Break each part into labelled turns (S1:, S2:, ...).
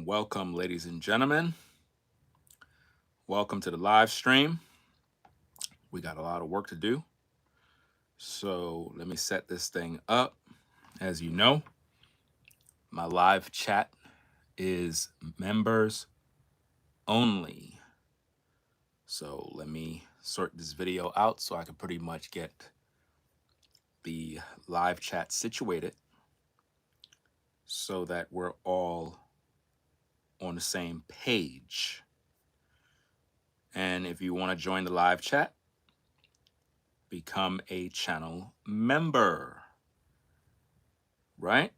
S1: Welcome, ladies and gentlemen. Welcome to the live stream. We got a lot of work to do. So let me set this thing up. As you know, my live chat is members only. So let me sort this video out so I can pretty much get the live chat situated so that we're all on the same page. And if you want to join the live chat, become a channel member, right?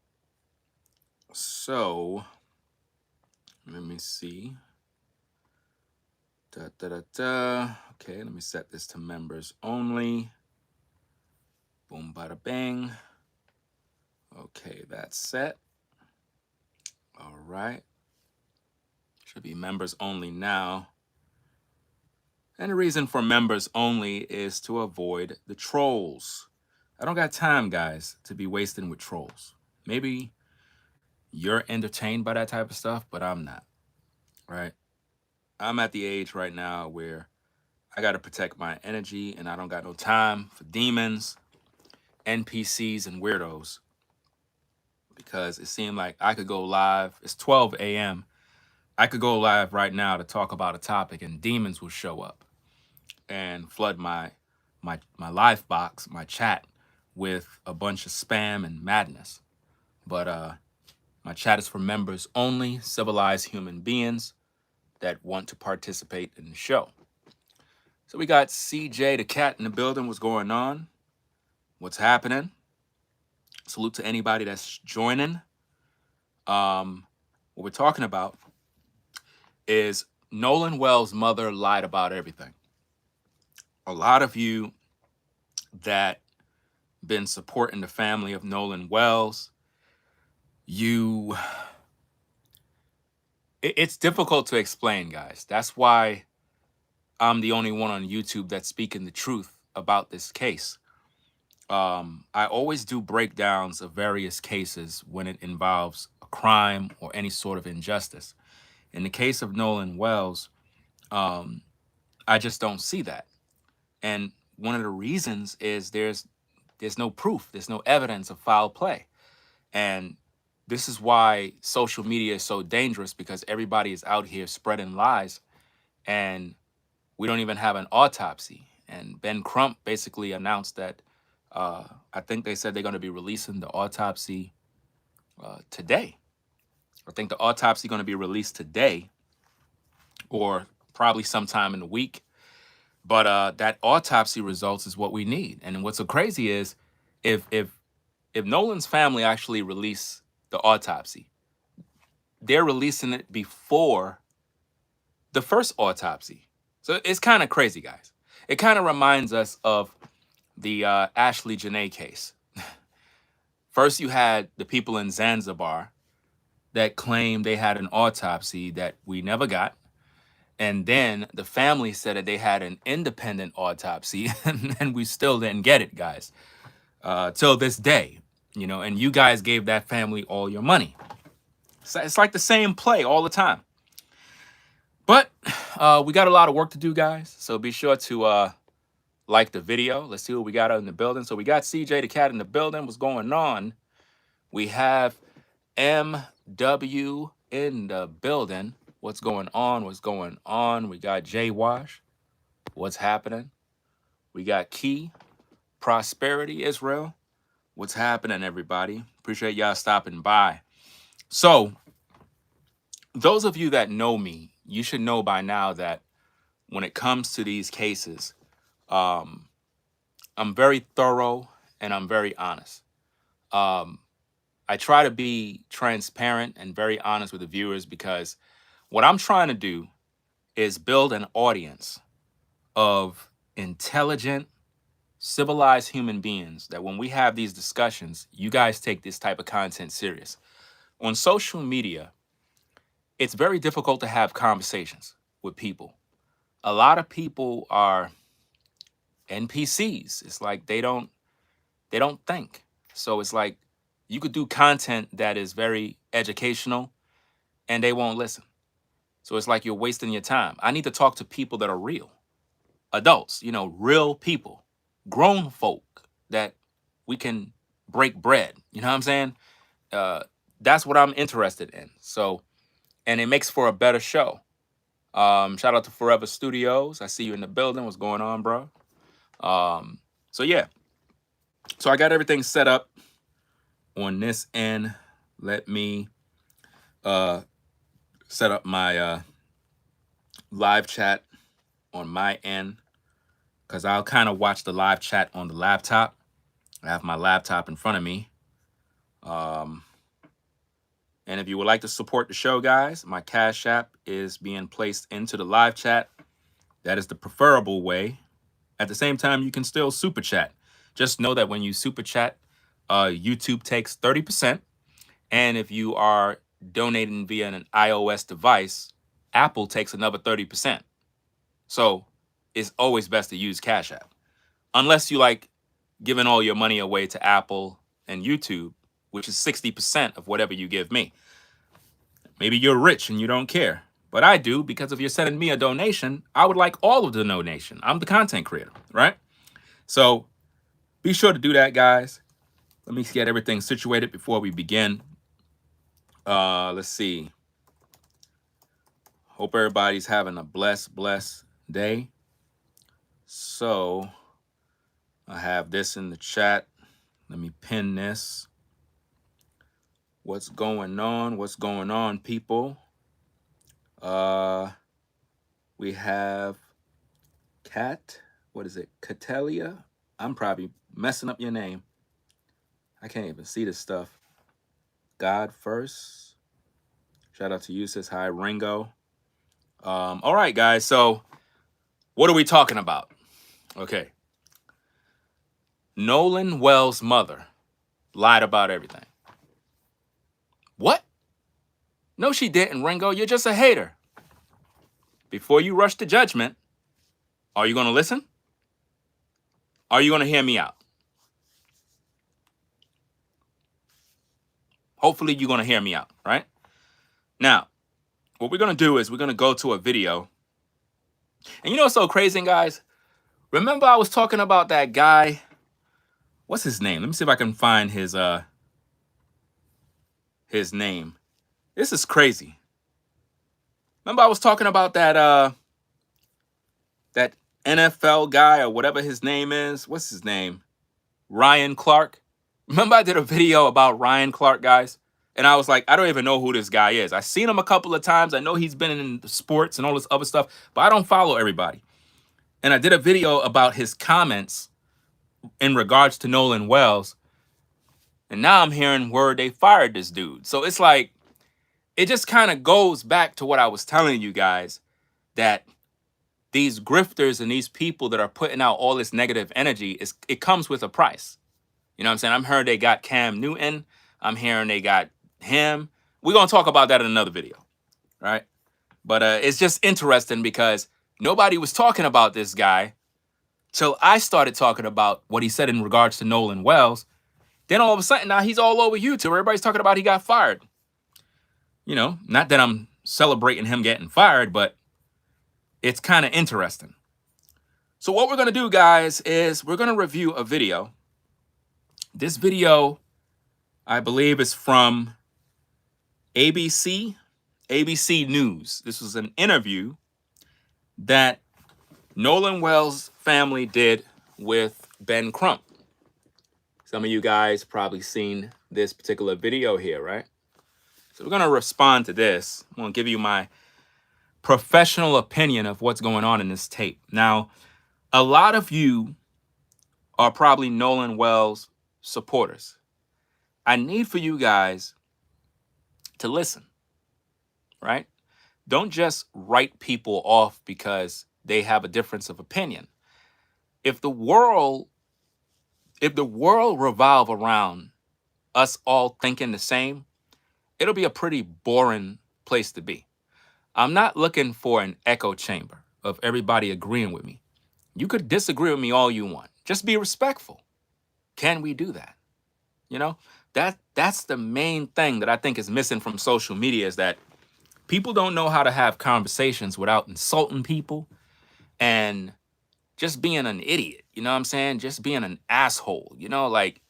S1: So let me see. Okay, let me set this to members only. Boom, bada bang. Okay, that's set. All right. Should be members only now. And the reason for members only is to avoid the trolls. I don't got time, guys, to be wasting with trolls. Maybe you're entertained by that type of stuff, but I'm not, right? I'm at the age right now where I got to protect my energy, and I don't got no time for demons, NPCs, and weirdos, because it seemed like I could go live. It's 12 a.m. I could go live right now to talk about a topic, and demons will show up and flood my live box, my chat, with a bunch of spam and madness. But my chat is for members only, civilized human beings that want to participate in the show. So we got CJ the cat in the building. What's going on? What's happening? Salute to anybody that's joining. What we're talking about is Nolan Wells' mother lied about everything. A lot of you that been supporting the family of Nolan Wells, it's difficult to explain, guys. That's why I'm the only one on YouTube that's speaking the truth about this case. I always do breakdowns of various cases when it involves a crime or any sort of injustice. In the case of Nolan Wells, I just don't see that. And one of the reasons is there's no proof, there's no evidence of foul play. And this is why social media is so dangerous, because everybody is out here spreading lies, and we don't even have an autopsy. And Ben Crump basically announced that I think they said they're going to be releasing the autopsy today. I think the autopsy going to be released today, or probably sometime in the week. But that autopsy results is what we need. And what's so crazy is if Nolan's family actually release the autopsy, they're releasing it before the first autopsy. So it's kind of crazy, guys. It kind of reminds us of the Ashley Janae case. First, you had the people in Zanzibar that claimed they had an autopsy that we never got. And then the family said that they had an independent autopsy, and we still didn't get it, guys, till this day. And you guys gave that family all your money. So it's like the same play all the time. But we got a lot of work to do, guys. So be sure to like the video. Let's see what we got out in the building. So we got CJ the cat in the building. What's going on? We have MW in the building. What's going on? What's going on? We got Jay Wash. What's happening? We got Key, Prosperity, Israel. What's happening, everybody? Appreciate y'all stopping by. So those of you that know me, you should know by now that when it comes to these cases, I'm very thorough and I'm very honest. I try to be transparent and very honest with the viewers, because what I'm trying to do is build an audience of intelligent, civilized human beings that when we have these discussions, you guys take this type of content serious. On social media, it's very difficult to have conversations with people. A lot of people are NPCs. It's like they don't think. So it's like you could do content that is very educational and they won't listen. So it's like you're wasting your time. I need to talk to people that are real, adults, real people, grown folk that we can break bread. You know what I'm saying? Uh, that's what I'm interested in. So, and it makes for a better show. Shout out to Forever Studios. I see you in the building. What's going on, bro? So yeah. So I got everything set up on this end. Let me set up my live chat on my end, because I'll kind of watch the live chat on the laptop. I have my laptop in front of me. And if you would like to support the show, guys, my Cash App is being placed into the live chat. That is the preferable way. At the same time, you can still super chat. Just know that when you super chat, YouTube takes 30%. And if you are donating via an iOS device, Apple takes another 30%. So it's always best to use Cash App. Unless you like giving all your money away to Apple and YouTube, which is 60% of whatever you give me. Maybe you're rich and you don't care, but I do, because if you're sending me a donation, I would like all of the donation. I'm the content creator, right? So be sure to do that, guys. Let me get everything situated before we begin. Let's see. Hope everybody's having a blessed day. So I have this in the chat. Let me pin this. What's going on? What's going on, people? We have Kat. What is it? Catelia? I'm probably messing up your name. I can't even see this stuff. God first. Shout out to you, says hi, Ringo. All right, guys. So what are we talking about? Okay. Nolan Wells' mother lied about everything. What? No, she didn't, Ringo. You're just a hater. Before you rush to judgment, are you going to listen? Are you going to hear me out? Hopefully you're going to hear me out, right? Now, what we're going to do is we're going to go to a video. And you know what's so crazy, guys? Remember I was talking about that guy? What's his name? Let me see if I can find his name. This is crazy. Remember I was talking about that that NFL guy, or whatever his name is? What's his name? Ryan Clark. Remember I did a video about Ryan Clark, guys? And I was like, I don't even know who this guy is. I've seen him a couple of times. I know he's been in sports and all this other stuff, but I don't follow everybody. And I did a video about his comments in regards to Nolan Wells. And now I'm hearing word they fired this dude. So it's like, it just kind of goes back to what I was telling you guys, that these grifters and these people that are putting out all this negative energy, it comes with a price. You know what I'm saying? I'm hearing they got Cam Newton. I'm hearing they got him. We're going to talk about that in another video, right? But it's just interesting because nobody was talking about this guy till I started talking about what he said in regards to Nolan Wells. Then all of a sudden, now he's all over YouTube. Everybody's talking about he got fired. You know, not that I'm celebrating him getting fired, but it's kind of interesting. So what we're going to do, guys, is we're going to review a video. This video, I believe, is from ABC News. This was an interview that Nolan Wells' family did with Ben Crump. Some of you guys probably seen this particular video here, right? So we're going to respond to this. I'm going to give you my professional opinion of what's going on in this tape. Now, a lot of you are probably Nolan Wells supporters. I need for you guys to listen, right? Don't just write people off because they have a difference of opinion. If the world revolve around us all thinking the same, it'll be a pretty boring place to be. I'm not looking for an echo chamber of everybody agreeing with me. You could disagree with me all you want. Just be respectful. Can we do that? You know, that's the main thing that I think is missing from social media, is that People don't know how to have conversations without insulting people and just being an idiot. You know what I'm saying? Just being an asshole. You know, like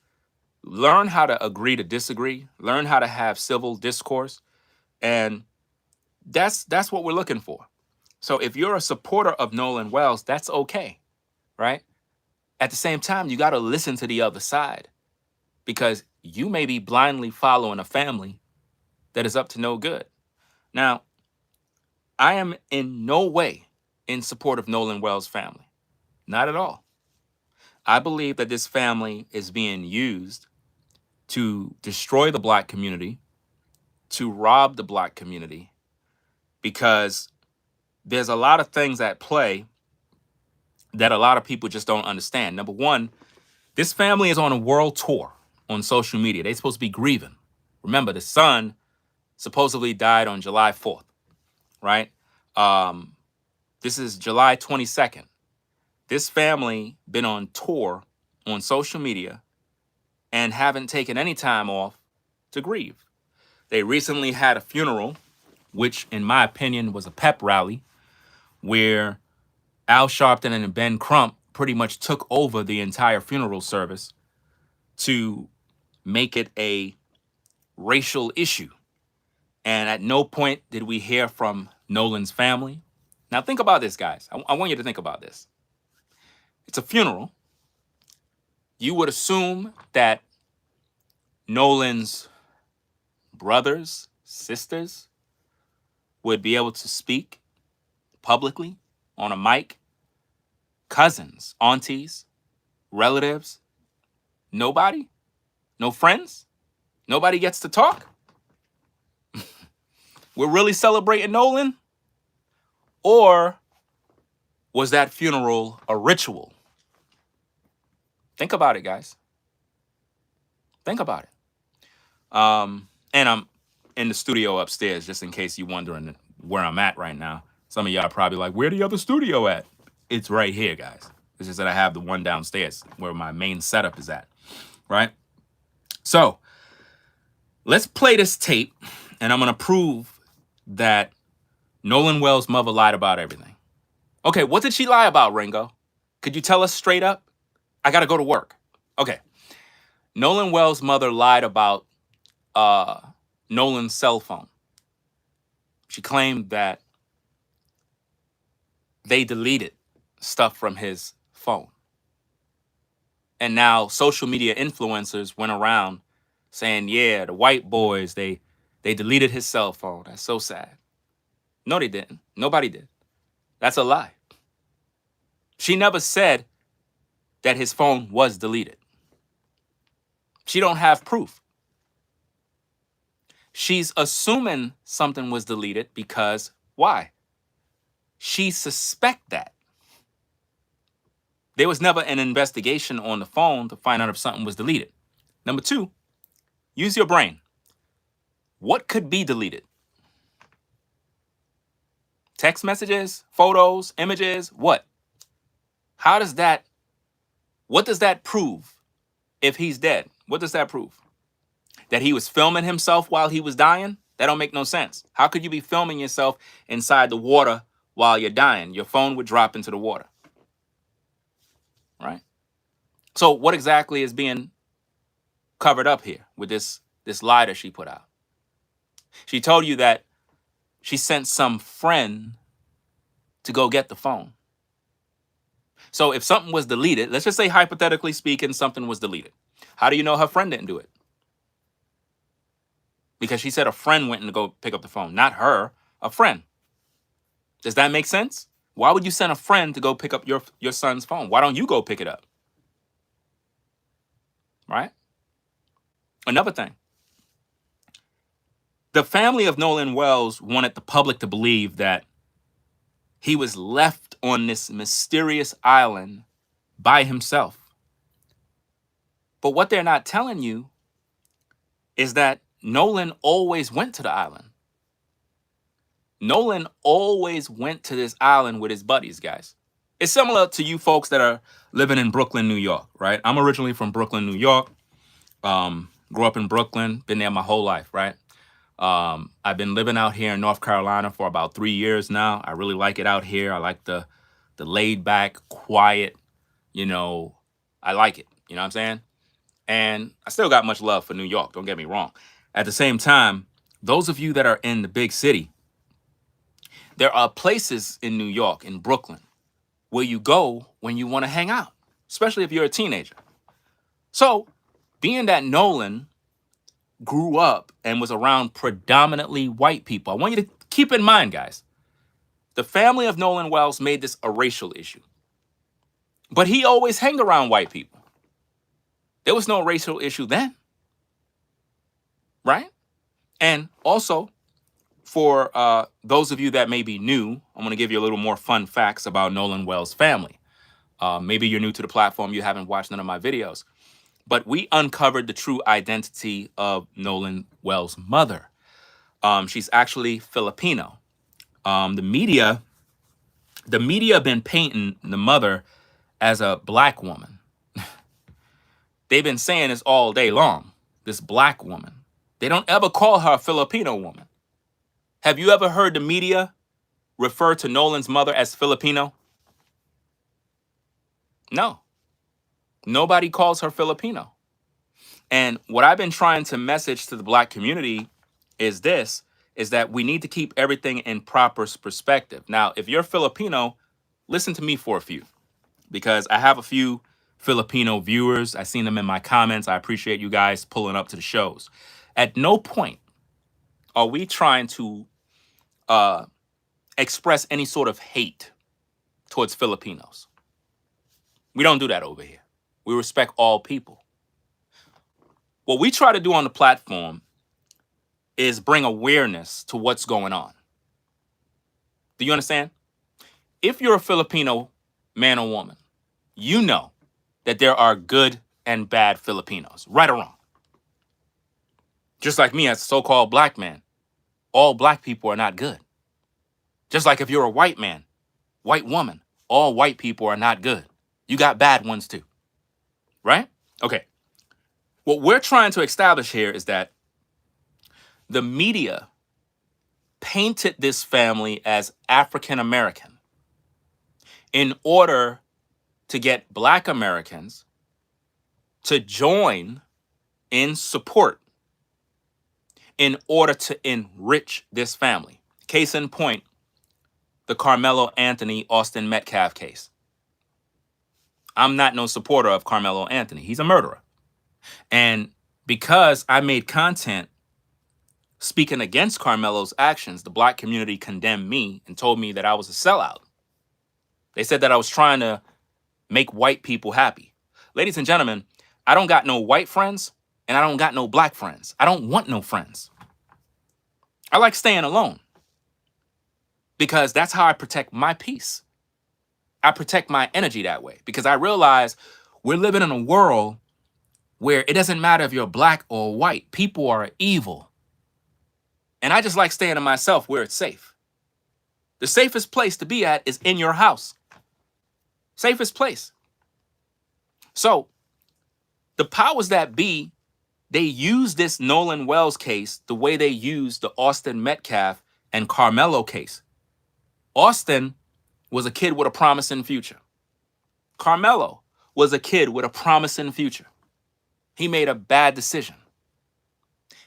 S1: learn how to agree to disagree, learn how to have civil discourse. And that's what we're looking for. So if you're a supporter of Nolan Wells, that's okay, right? At the same time, you got to listen to the other side because you may be blindly following a family that is up to no good. Now, I am in no way in support of Nolan Wells' family. Not at all. I believe that this family is being used to destroy the black community, to rob the black community, because there's a lot of things at play that a lot of people just don't understand. Number one, this family is on a world tour on social media. They're supposed to be grieving. Remember, the son supposedly died on July 4th, right? This is July 22nd. This family been on tour on social media and haven't taken any time off to grieve. They recently had a funeral, which in my opinion was a pep rally, where Al Sharpton and Ben Crump pretty much took over the entire funeral service to make it a racial issue. And at no point did we hear from Nolan's family. Now think about this, guys. I want you to think about this. It's a funeral. You would assume that Nolan's brothers, sisters would be able to speak publicly on a mic. Cousins, aunties, relatives, nobody? No friends? Nobody gets to talk? We're really celebrating Nolan? Or was that funeral a ritual? Think about it, guys. Think about it. And I'm in the studio upstairs, just in case you're wondering where I'm at right now. Some of y'all are probably like, where the other studio at? It's right here, guys. It's just that I have the one downstairs where my main setup is at, right? So let's play this tape, and I'm going to prove that Nolan Wells' mother lied about everything. Okay, what did she lie about, Ringo? Could you tell us straight up? I got to go to work. Okay. Nolan Wells' mother lied about Nolan's cell phone. She claimed that they deleted stuff from his phone. And now social media influencers went around saying, yeah, the white boys, they deleted his cell phone. That's so sad. No, they didn't. Nobody did. That's a lie. She never said that his phone was deleted. She don't have proof. She's assuming something was deleted because why? She suspect that. There was never an investigation on the phone to find out if something was deleted. Number two, use your brain. What could be deleted? Text messages, photos, images, what? What does that prove if he's dead? What does that prove? That he was filming himself while he was dying? That don't make no sense. How could you be filming yourself inside the water while you're dying? Your phone would drop into the water. Right? So what exactly is being covered up here with this lie that she put out? She told you that she sent some friend to go get the phone. So if something was deleted, let's just say hypothetically speaking, something was deleted. How do you know her friend didn't do it? Because she said a friend went to go pick up the phone, not her, a friend. Does that make sense? Why would you send a friend to go pick up your son's phone? Why don't you go pick it up? Right? Another thing. The family of Nolan Wells wanted the public to believe that he was left on this mysterious island by himself. But what they're not telling you is that Nolan always went to the island. Nolan always went to this island with his buddies, guys. It's similar to you folks that are living in Brooklyn, New York, right? I'm originally from Brooklyn, New York. Grew up in Brooklyn, been there my whole life, right? I've been living out here in North Carolina for about 3 years now. I really like it out here. I like the laid back, quiet, you know, I like it. You know what I'm saying? And I still got much love for New York, don't get me wrong. At the same time, those of you that are in the big city, there are places in New York, in Brooklyn, where you go when you want to hang out, especially if you're a teenager. So, being that Nolan grew up and was around predominantly white people, I want you to keep in mind, guys, the family of Nolan Wells made this a racial issue. But he always hung around white people. There was no racial issue then, right? And also, for those of you that may be new, I'm going to give you a little more fun facts about Nolan Wells' family. Maybe you're new to the platform, you haven't watched none of my videos. But we uncovered the true identity of Nolan Wells' mother. She's actually Filipino. The media been painting the mother as a black woman. They've been saying this all day long, this black woman. They don't ever call her a Filipino woman. Have you ever heard the media refer to Nolan's mother as Filipino? No. Nobody calls her Filipino. And what I've been trying to message to the black community is this, is that we need to keep everything in proper perspective. Now, if you're Filipino, listen to me for a few, because I have a few Filipino viewers. I've seen them in my comments. I appreciate you guys pulling up to the shows. At no point are we trying to express any sort of hate towards Filipinos. We don't do that over here. We respect all people. What we try to do on the platform is bring awareness to what's going on. Do you understand? If you're a Filipino man or woman, you know that there are good and bad Filipinos, right or wrong. Just like me as a so-called black man, all black people are not good. Just like if you're a white man, white woman, all white people are not good. You got bad ones too, right? Okay. What we're trying to establish here is that the media painted this family as African American in order to get black Americans to join in support in order to enrich this family. Case in point, the Carmelo Anthony Austin Metcalf case. I'm not no supporter of Carmelo Anthony. He's a murderer. And because I made content speaking against Carmelo's actions, the black community condemned me and told me that I was a sellout. They said that I was trying to make white people happy. Ladies and gentlemen, I don't got no white friends and I don't got no black friends. I don't want no friends. I like staying alone because that's how I protect my peace. I protect my energy that way because I realize we're living in a world where it doesn't matter if you're black or white. People are evil. And I just like staying to myself where it's safe. The safest place to be at is in your house. Safest place. So the powers that be, they use this Nolan Wells case the way they used the Austin Metcalf and Carmelo case. Austin was a kid with a promising future. Carmelo was a kid with a promising future. He made a bad decision.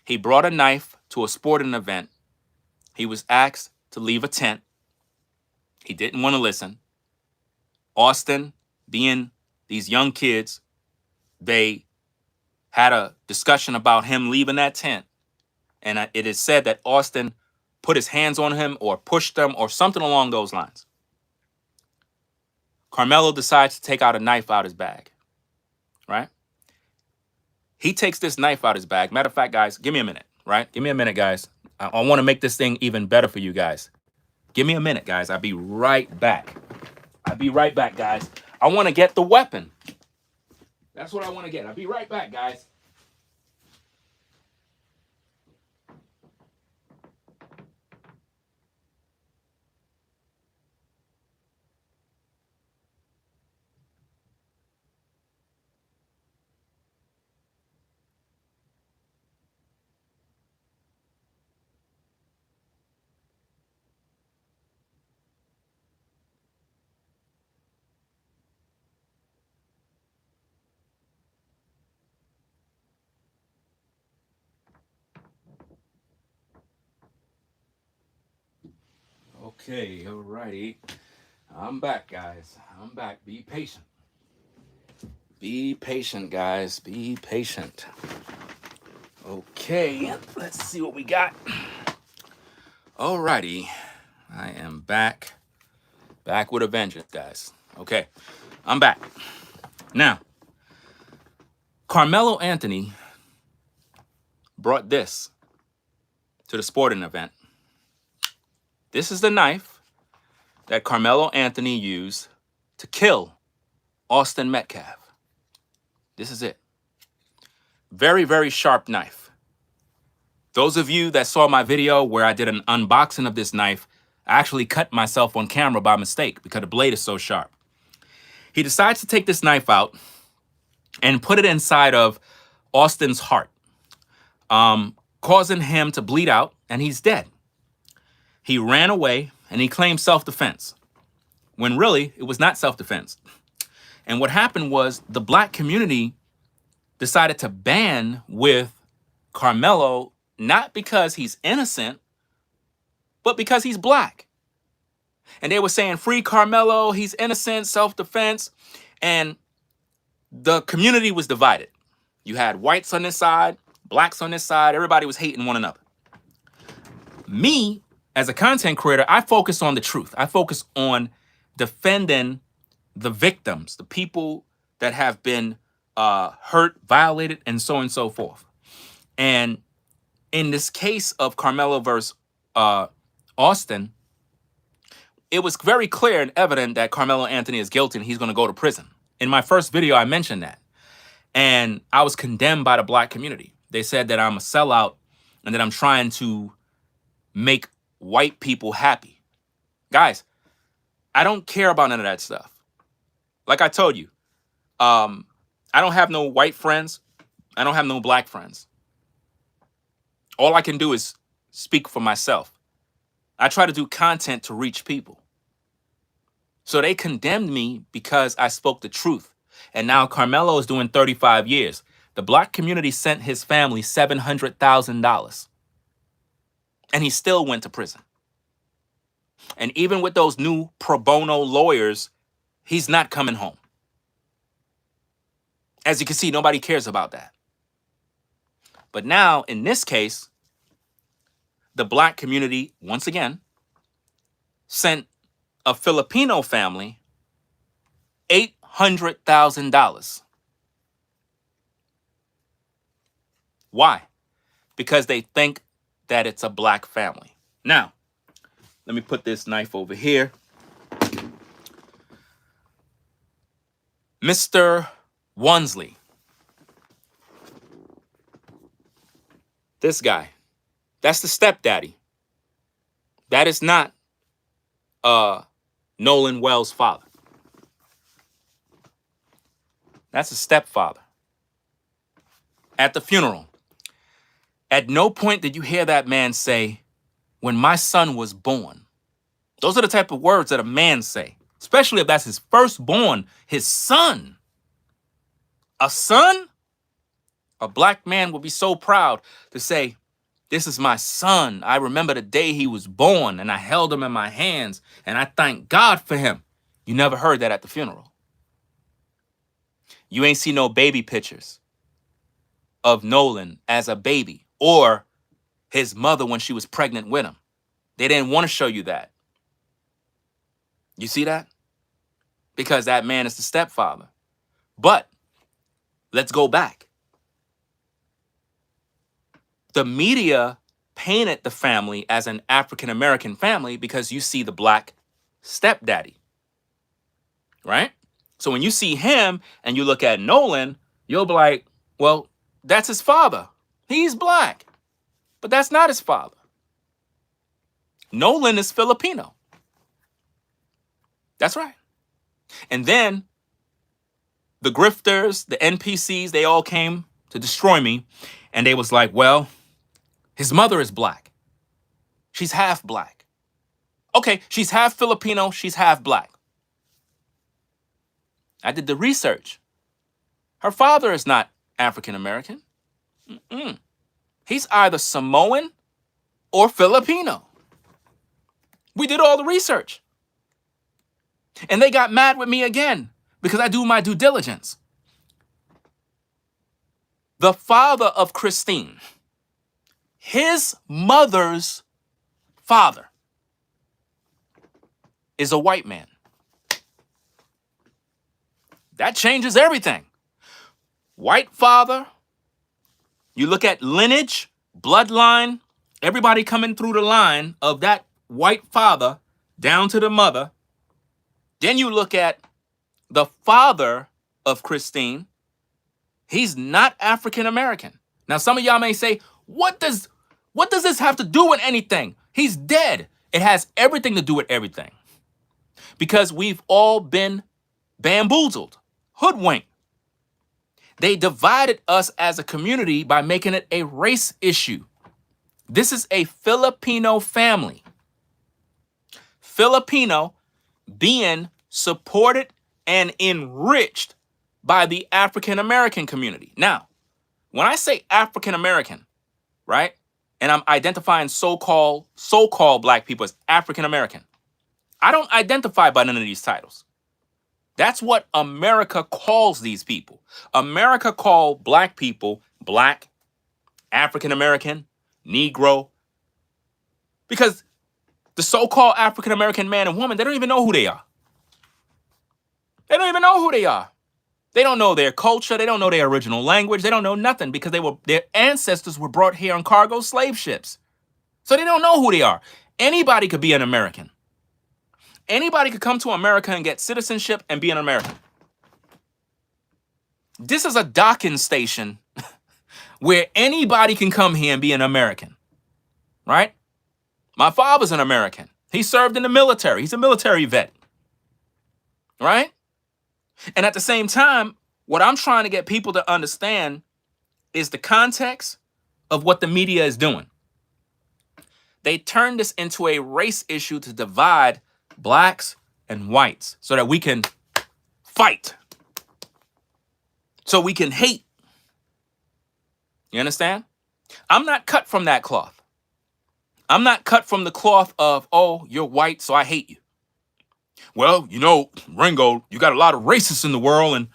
S1: He brought a knife to a sporting event. He was asked to leave a tent. He didn't want to listen. Austin, being these young kids, they had a discussion about him leaving that tent. And it is said that Austin put his hands on him or pushed them or something along those lines. Carmelo decides to take out a knife out his bag, right? He takes this knife out his bag. Matter of fact, guys, give me a minute, right? Give me a minute, guys. I want to make this thing even better for you guys. Give me a minute, guys. I'll be right back. I'll be right back, guys. I want to get the weapon. That's what I want to get. I'll be right back, guys. Okay, alrighty. I'm back, guys. I'm back. Be patient. Be patient, guys. Be patient. Okay, let's see what we got. Alrighty. I am back. Back with a vengeance, guys. Okay, I'm back. Now, Carmelo Anthony brought this to the sporting event. This is the knife that Carmelo Anthony used to kill Austin Metcalf. This is it. Very, very sharp knife. Those of you that saw my video where I did an unboxing of this knife, I actually cut myself on camera by mistake because the blade is so sharp. He decides to take this knife out and put it inside of Austin's heart, causing him to bleed out, and he's dead. He ran away and he claimed self-defense, when really it was not self-defense. And what happened was the black community decided to band with Carmelo, not because he's innocent, but because he's black. And they were saying, free Carmelo, he's innocent, self-defense. And the community was divided. You had whites on this side, blacks on this side. Everybody was hating one another. Me, as a content creator, I focus on the truth. I focus on defending the victims, the people that have been hurt, violated, and so forth. And in this case of Carmelo versus Austin, it was very clear and evident that Carmelo Anthony is guilty and he's going to go to prison. In my first video, I mentioned that. And I was condemned by the black community. They said that I'm a sellout and that I'm trying to make white people happy. Guys, I don't care about none of that stuff. Like I told you, I don't have no white friends. I don't have no black friends. All I can do is speak for myself. I try to do content to reach people. So they condemned me because I spoke the truth. And now Carmelo is doing 35 years. The black community sent his family $700,000. And he still went to prison. And even with those new pro bono lawyers, he's not coming home. As you can see, nobody cares about that. But now, in this case, the black community, once again, sent a Filipino family $800,000. Why? Because they think that it's a black family. Now, let me put this knife over here. Mr. Wansley. This guy. That's the stepdaddy. That is not Nolan Wells' father. That's a stepfather. At the funeral, at no point did you hear that man say, when my son was born. Those are the type of words that a man say, especially if that's his firstborn, his son. A son? A black man would be so proud to say, this is my son. I remember the day he was born and I held him in my hands and I thank God for him. You never heard that at the funeral. You ain't see no baby pictures of Nolan as a baby or his mother when she was pregnant with him. They didn't want to show you that. You see that? Because that man is the stepfather. But let's go back. The media painted the family as an African-American family because you see the black stepdaddy, right? So when you see him and you look at Nolan, you'll be like, well, that's his father. He's black, but that's not his father. Nolan is Filipino. That's right. And then the grifters, the NPCs, they all came to destroy me. And they was like, well, his mother is black. She's half black. Okay, she's half Filipino, she's half black. I did the research. Her father is not African American. He's either Samoan or Filipino. We did all the research. And they got mad with me again because I do my due diligence. The father of Christine, his mother's father, is a white man. That changes everything. White father, you look at lineage, bloodline, everybody coming through the line of that white father down to the mother. Then you look at the father of Christine. He's not African American. Now, some of y'all may say, what does this have to do with anything? He's dead. It has everything to do with everything. Because we've all been bamboozled, hoodwinked. They divided us as a community by making it a race issue. This is a Filipino family. Filipino being supported and enriched by the African American community. Now, when I say African American, right, and I'm identifying so-called black people as African American, I don't identify by none of these titles. That's what America calls these people. America called black people black, African American, Negro, because the so-called African American man and woman, they don't even know who they are. They don't even know who they are. They don't know their culture. They don't know their original language. They don't know nothing because their ancestors were brought here on cargo slave ships. So they don't know who they are. Anybody could be an American. Anybody could come to America and get citizenship and be an American. This is a docking station where anybody can come here and be an American, right? My father's an American. He served in the military. He's a military vet, right? And at the same time, what I'm trying to get people to understand is the context of what the media is doing. They turned this into a race issue to divide blacks and whites so that we can fight, so we can hate. You understand? I'm not cut from that cloth. I'm not cut from the cloth of, oh, you're white, so I hate you. Well, Ringo, you got a lot of racists in the world, and,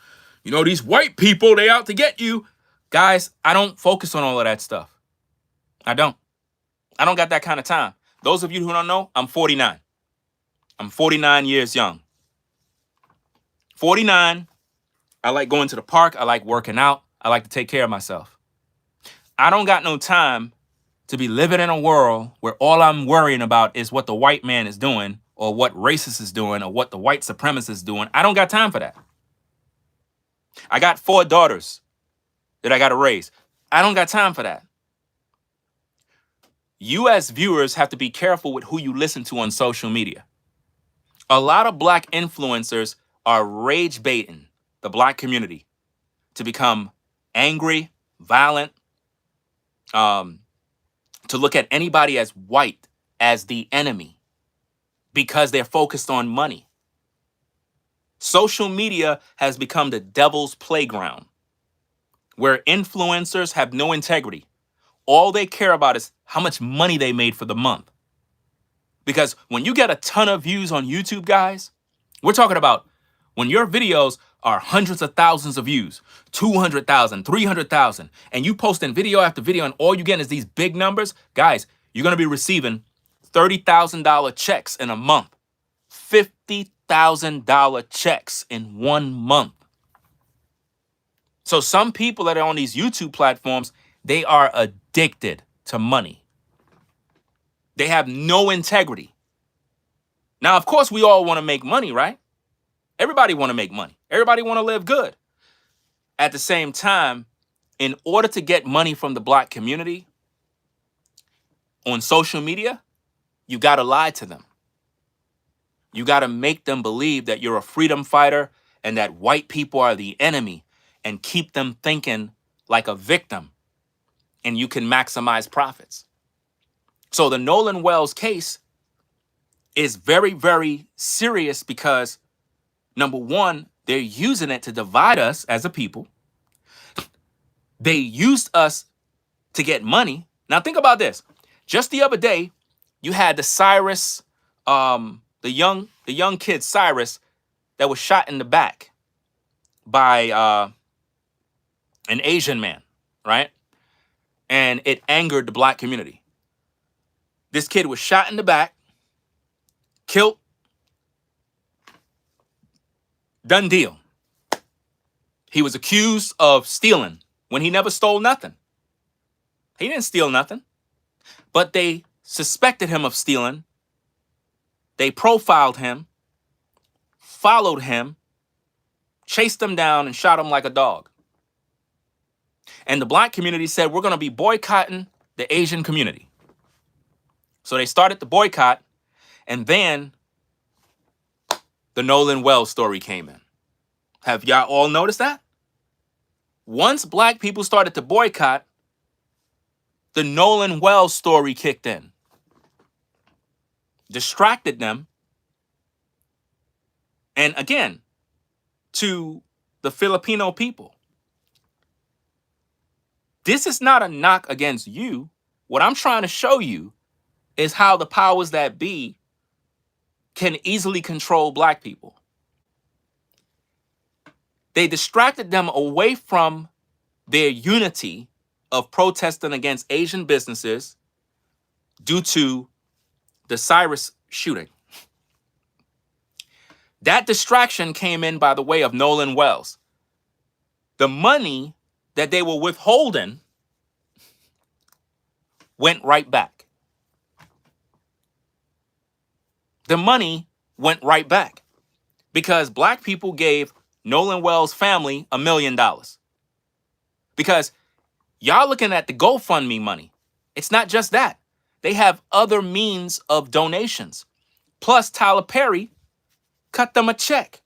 S1: these white people, they out to get you. Guys, I don't focus on all of that stuff. I don't got that kind of time. Those of you who don't know, I'm 49. I'm 49 years young. 49. I like going to the park. I like working out. I like to take care of myself. I don't got no time to be living in a world where all I'm worrying about is what the white man is doing or what racist is doing or what the white supremacist is doing. I don't got time for that. I got 4 daughters that I got to raise. I don't got time for that. You as viewers have to be careful with who you listen to on social media. A lot of black influencers are rage baiting the black community to become angry, violent, to look at anybody as white as the enemy because they're focused on money. Social media has become the devil's playground where influencers have no integrity. All they care about is how much money they made for the month. Because when you get a ton of views on YouTube, guys, we're talking about when your videos are hundreds of thousands of views, 200,000, 300,000, and you posting video after video and all you get is these big numbers, guys, you're going to be receiving $30,000 checks in a month, $50,000 checks in 1 month. So some people that are on these YouTube platforms, they are addicted to money. They have no integrity. Now, of course, we all want to make money, right? Everybody want to make money. Everybody want to live good. At the same time, in order to get money from the black community on social media, you got to lie to them. You got to make them believe that you're a freedom fighter and that white people are the enemy and keep them thinking like a victim and you can maximize profits. So the Nolan Wells case is very, very serious because, number one, they're using it to divide us as a people. They used us to get money. Now think about this. Just the other day, you had the Cyrus the young kid Cyrus that was shot in the back by an Asian man, right? And it angered the black community. This kid was shot in the back, killed, done deal. He was accused of stealing when he never stole nothing. He didn't steal nothing, but they suspected him of stealing. They profiled him, followed him, chased him down, and shot him like a dog. And the black community said, we're going to be boycotting the Asian community. So they started the boycott, and then the Nolan Wells story came in. Have y'all all noticed that? Once black people started to boycott, the Nolan Wells story kicked in, distracted them. And again, to the Filipino people, this is not a knock against you. What I'm trying to show you is how the powers that be can easily control black people. They distracted them away from their unity of protesting against Asian businesses due to the Cyrus shooting. That distraction came in by the way of Nolan Wells. The money that they were withholding went right back. The money went right back because black people gave Nolan Wells' family $1 million. Because y'all looking at the GoFundMe money. It's not just that. They have other means of donations. Plus, Tyler Perry cut them a check.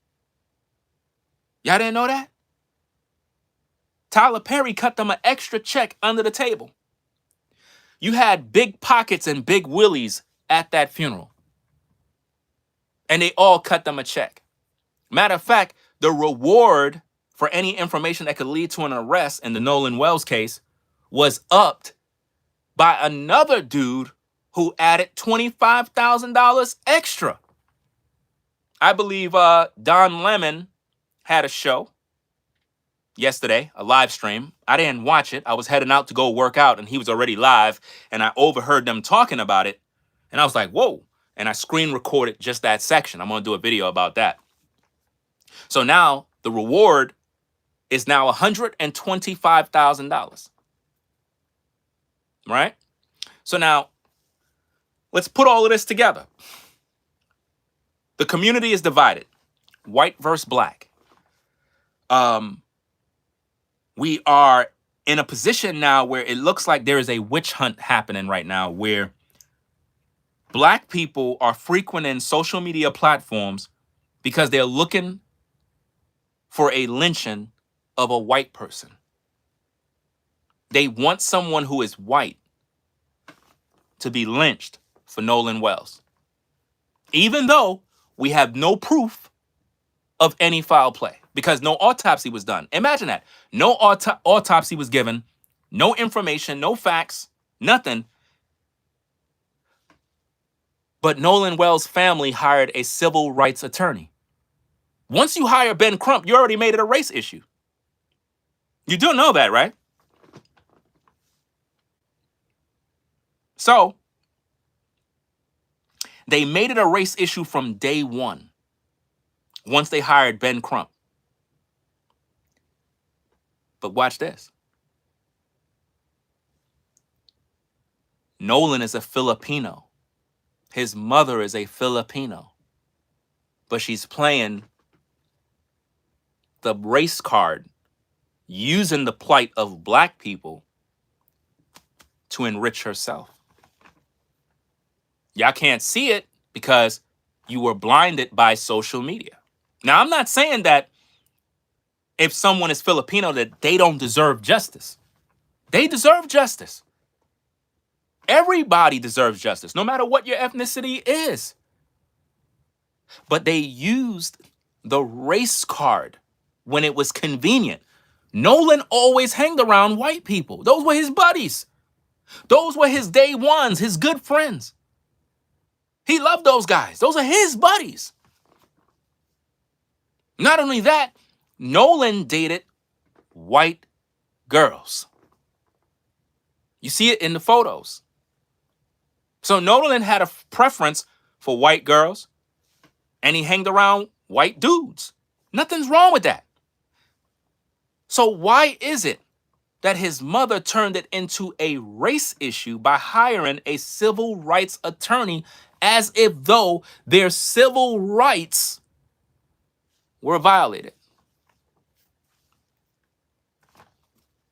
S1: Y'all didn't know that? Tyler Perry cut them an extra check under the table. You had big pockets and big willies at that funeral. And they all cut them a check. Matter of fact, the reward for any information that could lead to an arrest in the Nolan Wells case was upped by another dude who added $25,000 extra. I believe Don Lemon had a show yesterday, a live stream. I didn't watch it. I was heading out to go work out and he was already live and I overheard them talking about it. And I was like, whoa. And I screen recorded just that section. I'm going to do a video about that. So now the reward is now $125,000. Right? So now let's put all of this together. The community is divided, white versus black. We are in a position now where it looks like there is a witch hunt happening right now where black people are frequenting social media platforms because they're looking for a lynching of a white person. They want someone who is white to be lynched for Nolan Wells, even though we have no proof of any foul play because no autopsy was done. Imagine that. No autopsy was given, no information, no facts, nothing. But Nolan Wells' family hired a civil rights attorney. Once you hire Ben Crump, you already made it a race issue. You do know that, right? So they made it a race issue from day one once they hired Ben Crump. But watch this. Nolan is a Filipino. His mother is a Filipino. But she's playing the race card using the plight of black people to enrich herself. Y'all can't see it because you were blinded by social media. Now, I'm not saying that if someone is Filipino that they don't deserve justice. They deserve justice. Everybody deserves justice, no matter what your ethnicity is. But they used the race card when it was convenient. Nolan always hanged around white people. Those were his buddies. Those were his day ones, his good friends. He loved those guys. Those are his buddies. Not only that, Nolan dated white girls. You see it in the photos. So Nolan had a preference for white girls, and he hanged around white dudes. Nothing's wrong with that. So why is it that his mother turned it into a race issue by hiring a civil rights attorney as if though their civil rights were violated?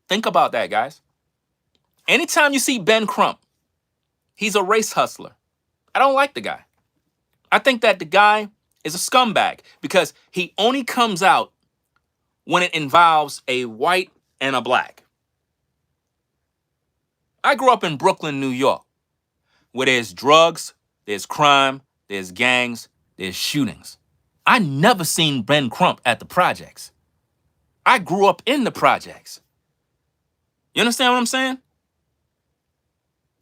S1: Think about that, guys. Anytime you see Ben Crump, he's a race hustler. I don't like the guy. I think that the guy is a scumbag because he only comes out when it involves a white and a black. I grew up in Brooklyn, New York, where there's drugs, there's crime, there's gangs, there's shootings. I never seen Ben Crump at the projects. I grew up in the projects. You understand what I'm saying?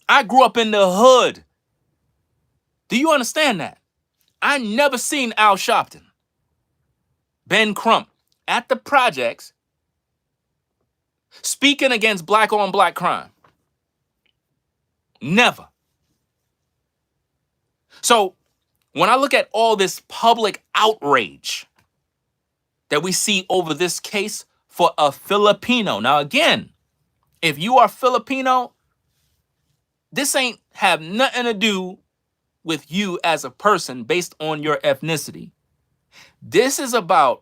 S1: I grew up in the hood. Do you understand that? I never seen Al Sharpton, Ben Crump at the projects speaking against black on black crime. Never. So when I look at all this public outrage that we see over this case for a Filipino. Now, again, if you are Filipino, this ain't have nothing to do with you as a person based on your ethnicity. This is about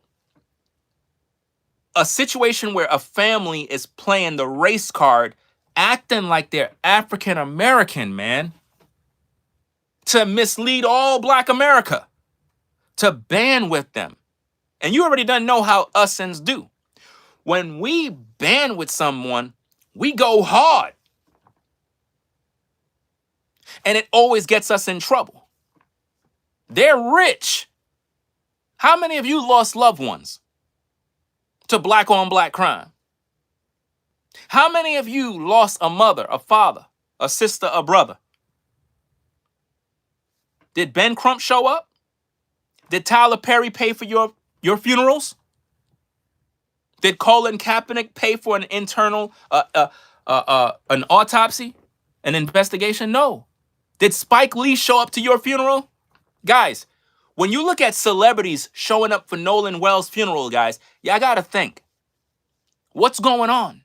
S1: a situation where a family is playing the race card, acting like they're African American, man, to mislead all black America, to ban with them. And you already done know how usins do. When we ban with someone, we go hard. And it always gets us in trouble. They're rich. How many of you lost loved ones to black on black crime? How many of you lost a mother, a father, a sister, a brother? Did Ben Crump show up? Did Tyler Perry pay for your funerals? Did Colin Kaepernick pay for an internal, an autopsy, an investigation? No. Did Spike Lee show up to your funeral? Guys, when you look at celebrities showing up for Nolan Wells' funeral, guys, y'all gotta think, what's going on?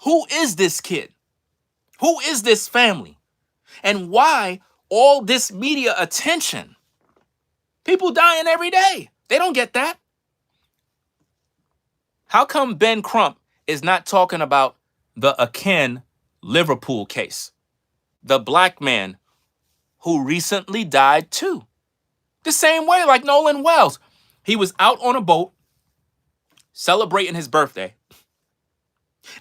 S1: Who is this kid? Who is this family? And why all this media attention? People dying every day. They don't get that. How come Ben Crump is not talking about the Akin Liverpool case? The black man who recently died too. The same way like Nolan Wells. He was out on a boat celebrating his birthday.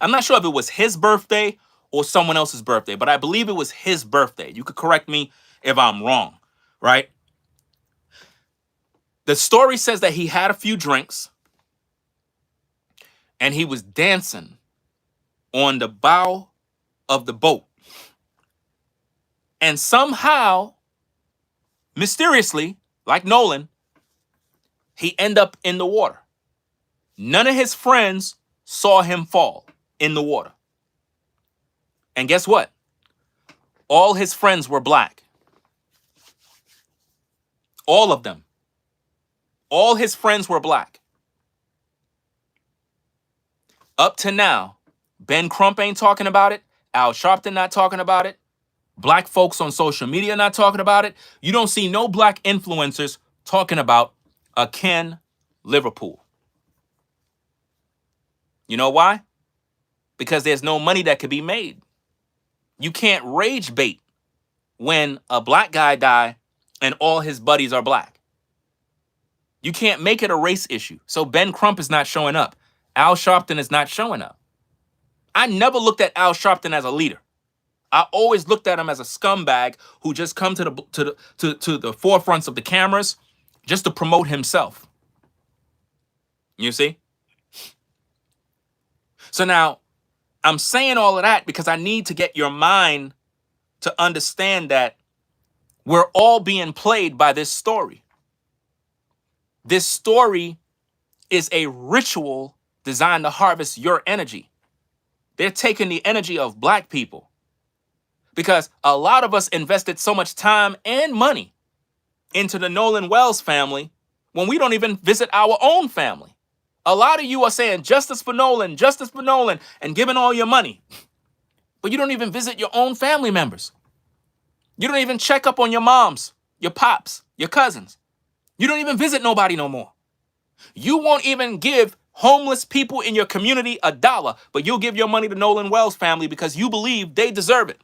S1: I'm not sure if it was his birthday or someone else's birthday, but I believe it was his birthday. You could correct me if I'm wrong, right? The story says that he had a few drinks and he was dancing on the bow of the boat. And somehow, mysteriously, like Nolan, he ended up in the water. None of his friends saw him fall in the water. And guess what? All his friends were black. All of them. All his friends were black. Up to now, Ben Crump ain't talking about it. Al Sharpton not talking about it. Black folks on social media not talking about it. You don't see no black influencers talking about Akin Liverpool. You know why? Because there's no money that could be made. You can't rage bait when a black guy die and all his buddies are black. You can't make it a race issue. So Ben Crump is not showing up. Al Sharpton is not showing up. I never looked at Al Sharpton as a leader. I always looked at him as a scumbag who just come to the forefronts of the cameras just to promote himself. You see? So now, I'm saying all of that because I need to get your mind to understand that We're all being played by this story. This story is a ritual designed to harvest your energy. They're taking the energy of black people because a lot of us invested so much time and money into the Nolan Wells family when we don't even visit our own family. A lot of you are saying justice for Nolan, and giving all your money. But you don't even visit your own family members. You don't even check up on your moms, your pops, your cousins. You don't even visit nobody no more. You won't even give homeless people in your community $1, but you'll give your money to Nolan Wells family because you believe they deserve it.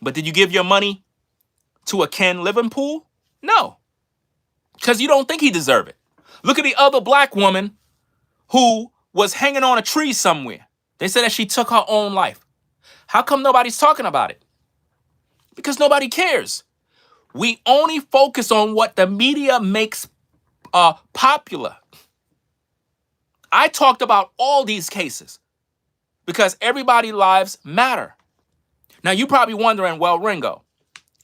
S1: But did you give your money to a Ken Liverpool? No, because you don't think he deserved it. Look at the other black woman who was hanging on a tree somewhere. They said that she took her own life. How come nobody's talking about it? Because nobody cares. We only focus on what the media makes popular. I talked about all these cases because everybody's lives matter. Now, you're probably wondering, well, Ringo,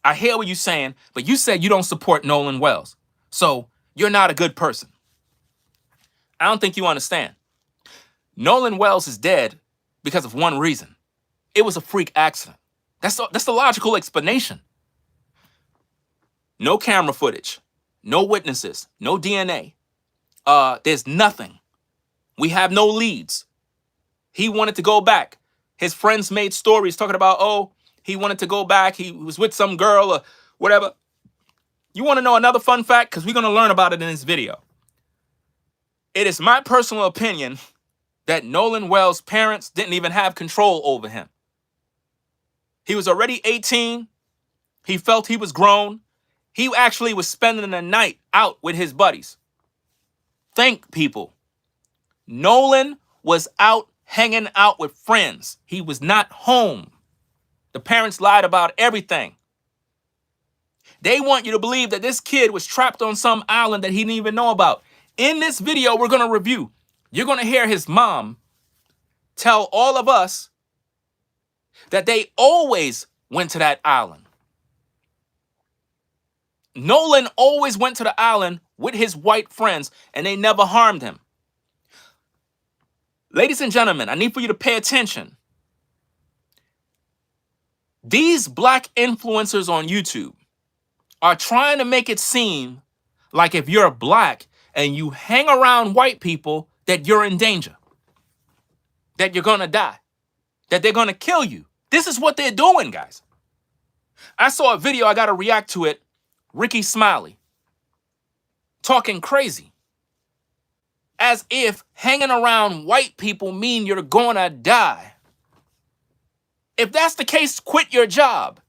S1: I hear what you're saying, but you said you don't support Nolan Wells, so you're not a good person. I don't think you understand. Nolan Wells is dead because of one reason. It was a freak accident. That's the logical explanation. No camera footage, no witnesses, no DNA. There's nothing. We have no leads. He wanted to go back. His friends made stories talking about, oh, he wanted to go back. He was with some girl or whatever. You want to know another fun fact? Because we're going to learn about it in this video. It is my personal opinion that Nolan Wells' parents didn't even have control over him. He was already 18. He felt he was grown. He actually was spending the night out with his buddies. Think, people. Nolan was out hanging out with friends. He was not home. The parents lied about everything. They want you to believe that this kid was trapped on some island that he didn't even know about. In this video we're going to review, you're going to hear his mom tell all of us that they always went to that island. Nolan always went to the island with his white friends and they never harmed him. Ladies and gentlemen, I need for you to pay attention. These black influencers on YouTube are trying to make it seem like if you're black and you hang around white people, that you're in danger, that you're gonna die, that they're gonna kill you. This is what they're doing, guys. I saw a video, I gotta react to it. Ricky Smiley talking crazy, as if hanging around white people mean you're gonna die. If that's the case, quit your job.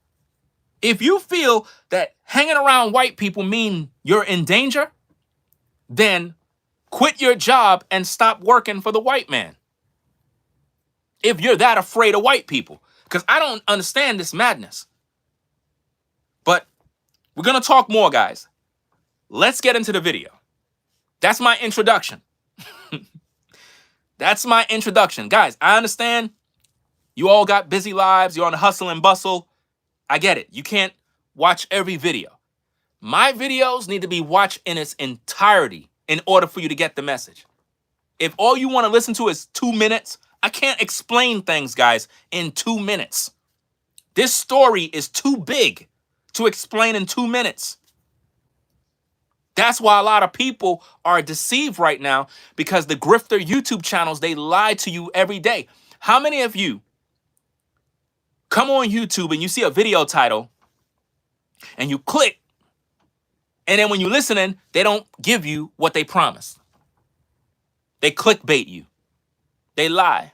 S1: If you feel that hanging around white people mean you're in danger, then quit your job and stop working for the white man. If you're that afraid of white people, because I don't understand this madness. But we're going to talk more, guys. Let's get into the video. That's my introduction. That's my introduction. Guys, I understand you all got busy lives. You're on the hustle and bustle. I get it. You can't watch every video. My videos need to be watched in its entirety in order for you to get the message. If all you want to listen to is 2 minutes, I can't explain things, guys, in 2 minutes. This story is too big to explain in 2 minutes. That's why a lot of people are deceived right now, because the grifter YouTube channels, they lie to you every day. How many of you come on YouTube and you see a video title and you click, and then when you're listening, they don't give you what they promised? They clickbait you. They lie.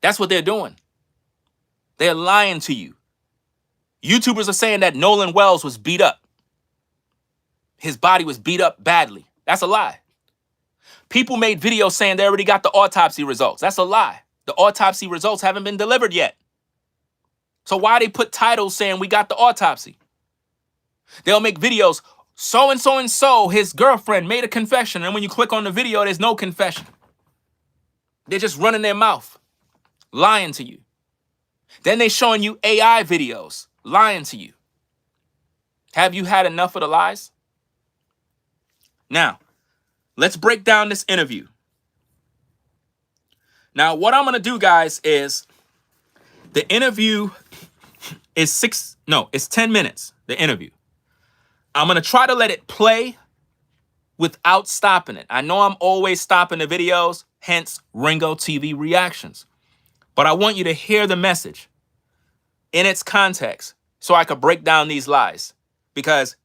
S1: That's what they're doing. They're lying to you. YouTubers are saying that Nolan Wells was beat up. His body was beat up badly. That's a lie. People made videos saying they already got the autopsy results. That's a lie. The autopsy results haven't been delivered yet. So why they put titles saying we got the autopsy? They'll make videos, so and so, his girlfriend made a confession, and when you click on the video, there's no confession. They're just running their mouth, lying to you. Then they showing you AI videos, lying to you. Have you had enough of the lies? Now, let's break down this interview. Now, what I'm going to do, guys, is the interview is it's 10 minutes, the interview. I'm going to try to let it play without stopping it. I know I'm always stopping the videos, hence Ringo TV reactions. But I want you to hear the message in its context so I could break down these lies. Because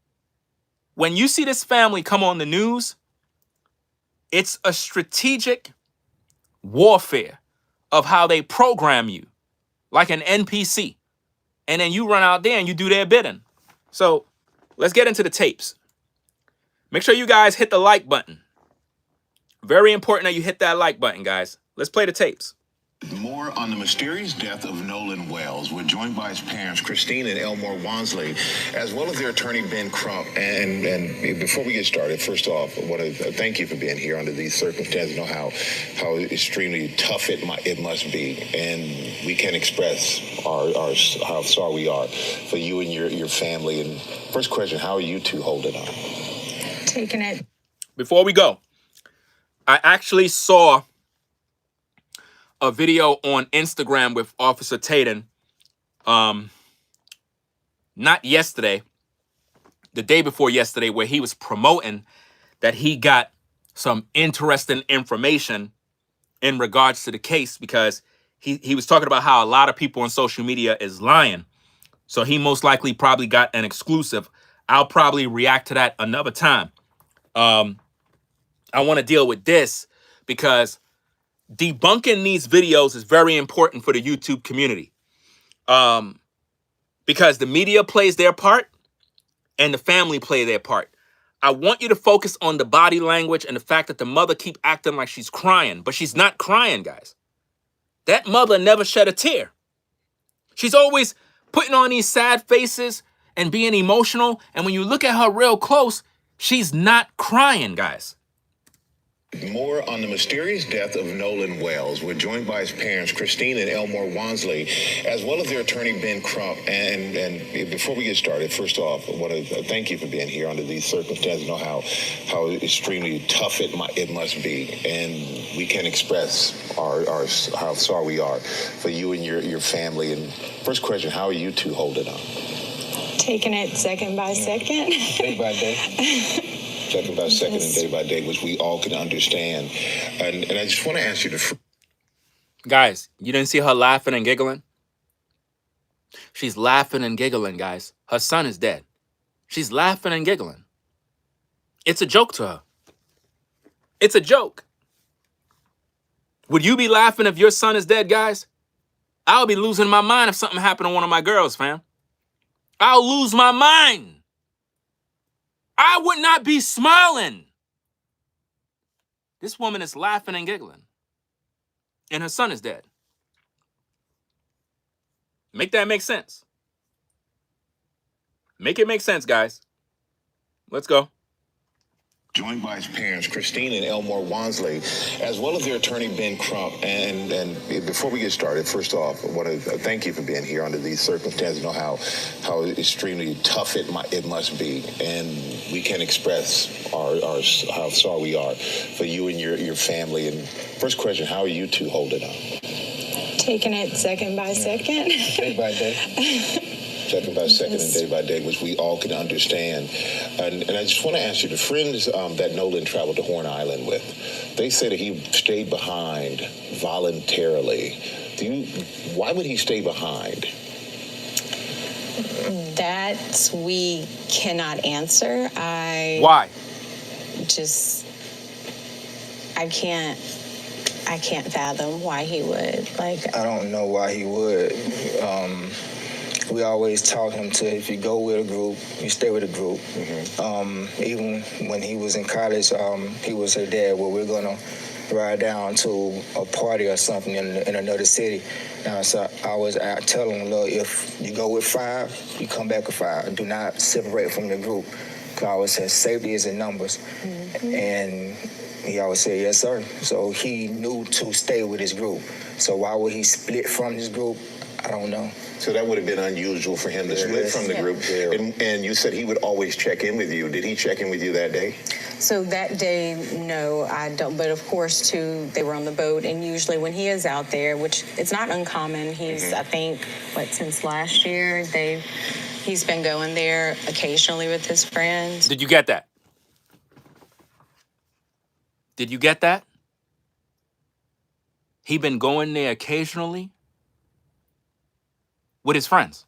S1: when you see this family come on the news, it's a strategic warfare of how they program you like an NPC. And then you run out there and you do their bidding. So let's get into the tapes. Make sure you guys hit the like button. Very important that you hit that like button, guys. Let's play the tapes.
S2: More on the mysterious death of Nolan Wells. We're joined by his parents, Christine and Elmore Wansley, as well as their attorney, Ben Crump. And before we get started, first off, I want to thank you for being here under these circumstances. You know how extremely tough it must be. And we can't express how sorry we are for you and your family. And first question, how are you two holding on?
S3: Taking it.
S1: Before we go, I actually saw a video on Instagram with Officer Tatum, not yesterday, the day before yesterday, where he was promoting that he got some interesting information in regards to the case, because he was talking about how a lot of people on social media is lying. So he most likely probably got an exclusive. I'll probably react to that another time. I want to deal with this because debunking these videos is very important for the YouTube community. Because the media plays their part and the family play their part. I want you to focus on the body language and the fact that the mother keep acting like she's crying, but she's not crying, guys. That mother never shed a tear. She's always putting on these sad faces and being emotional. And when you look at her real close, she's not crying, guys.
S2: More on the mysterious death of Nolan Wells. We're joined by his parents, Christine and Elmore Wansley, as well as their attorney, Ben Crump. And before we get started, first off, I want to thank you for being here under these circumstances. You know how extremely tough it must be. And we can't express how sorry we are for you and your family. And first question, how are you two holding on?
S3: Taking it second by second.
S2: Day by day. Second by second and day by day, which we all can understand. And I just want to ask you to...
S1: Guys, you didn't see her laughing and giggling? She's laughing and giggling, guys. Her son is dead. She's laughing and giggling. It's a joke to her. It's a joke. Would you be laughing if your son is dead, guys? I'll be losing my mind if something happened to one of my girls, fam. I'll lose my mind. I would not be smiling. This woman is laughing and giggling. And her son is dead. Make that make sense. Make it make sense, guys. Let's go.
S2: Joined by his parents, Christine and Elmore Wansley, as well as their attorney, Ben Crump. And before we get started, first off, I want to thank you for being here under these circumstances. You know how extremely tough it must be. And we can't express how sorry we are for you and your family. And first question, how are you two holding on?
S3: Taking it second by second.
S2: Day by day. Second by second and day by day, which we all can understand. And I just want to ask you, the friends that Nolan traveled to Horn Island with, they say that he stayed behind voluntarily. Why would he stay behind?
S3: That we cannot answer.
S1: Why?
S3: I can't fathom why he would.
S4: I don't know why he would. We always taught him to, if you go with a group, you stay with a group. Mm-hmm. Even when he was in college, he would say, Dad, well, we're going to ride down to a party or something in another city. So I was out telling him, look, if you go with 5, you come back with 5. Do not separate from the group. Because I always said safety is in numbers. Mm-hmm. And he always said, yes, sir. So he knew to stay with his group. So why would he split from his group? I don't know.
S2: So that would have been unusual for him to split from the group. And you said he would always check in with you. Did he check in with you that day?
S3: So that day, no, I don't. But of course, too, they were on the boat. And usually when he is out there, which it's not uncommon, he's, I think, since last year, he's been going there occasionally with his friends.
S1: Did you get that? Did you get that? He been going there occasionally with his friends.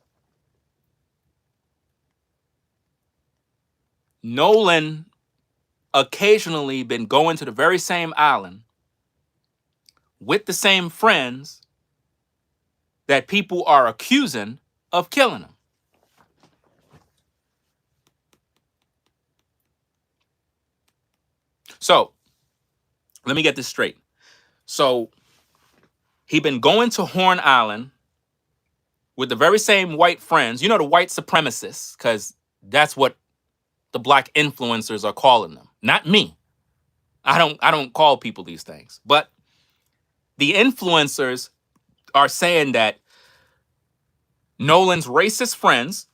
S1: Nolan occasionally been going to the very same island with the same friends that people are accusing of killing him. So, let me get this straight. So, he been going to Horn Island with the very same white friends, you know, the white supremacists, because that's what the black influencers are calling them. Not me. I don't call people these things. But the influencers are saying that Nolan's racist friends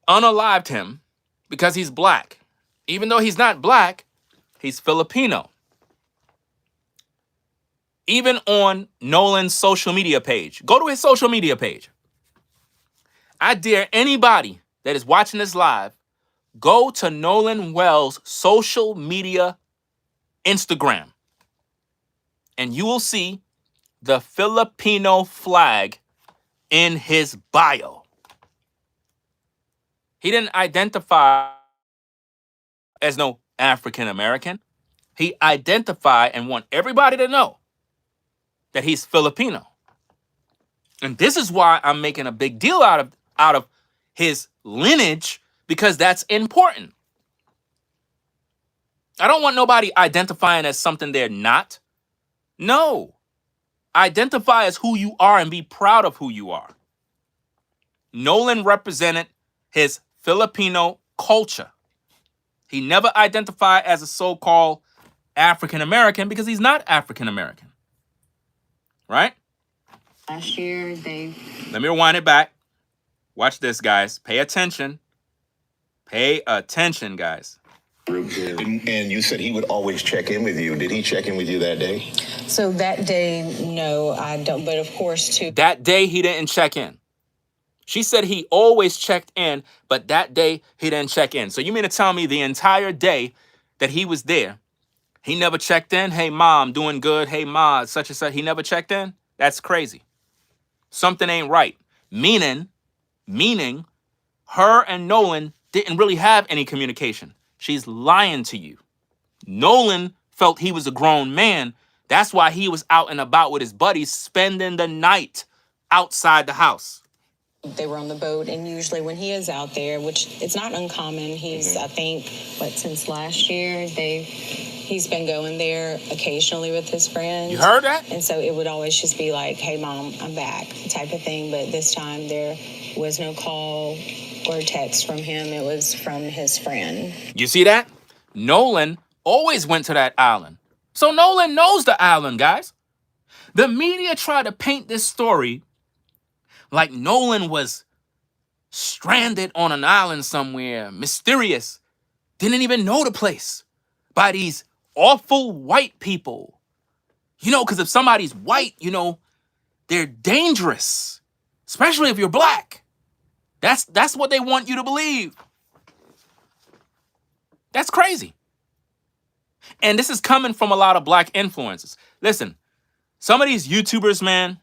S1: unalived him because he's black. Even though he's not black, he's Filipino. Even on Nolan's social media page. Go to his social media page. I dare anybody that is watching this live, go to Nolan Wells' social media Instagram. And you will see the Filipino flag in his bio. He didn't identify as no African American. He identified and want everybody to know that he's Filipino. And this is why I'm making a big deal out of his lineage, because that's important. I don't want nobody identifying as something they're not. No. Identify as who you are and be proud of who you are. Nolan represented his Filipino culture. He never identified as a so-called African American because he's not African American. Right?
S3: Last year,
S1: Let me rewind it back. Watch this, guys. Pay attention. Pay attention, guys.
S2: And you said he would always check in with you. Did he check in with you that day?
S3: So that day, no, I don't. But of course, too.
S1: That day, he didn't check in. She said he always checked in, but that day, he didn't check in. So you mean to tell me the entire day that he was there, he never checked in? Hey, Mom, doing good. Hey, Ma, such and such. He never checked in? That's crazy. Something ain't right. Meaning, her and Nolan didn't really have any communication. She's lying to you. Nolan felt he was a grown man. That's why he was out and about with his buddies, spending the night outside the house.
S3: They were on the boat, and usually when he is out there, which it's not uncommon, he's, I think, since last year, he's been going there occasionally with his friends.
S1: You heard that?
S3: And so it would always just be like, hey, Mom, I'm back, type of thing. But this time there was no call or text from him. It was from his friend.
S1: You see that? Nolan always went to that island. So Nolan knows the island, guys. The media tried to paint this story like Nolan was stranded on an island somewhere, mysterious, didn't even know the place, by these awful white people. You know, because if somebody's white, you know, they're dangerous, especially if you're black. That's what they want you to believe. That's crazy. And this is coming from a lot of black influencers. Listen, some of these YouTubers, man,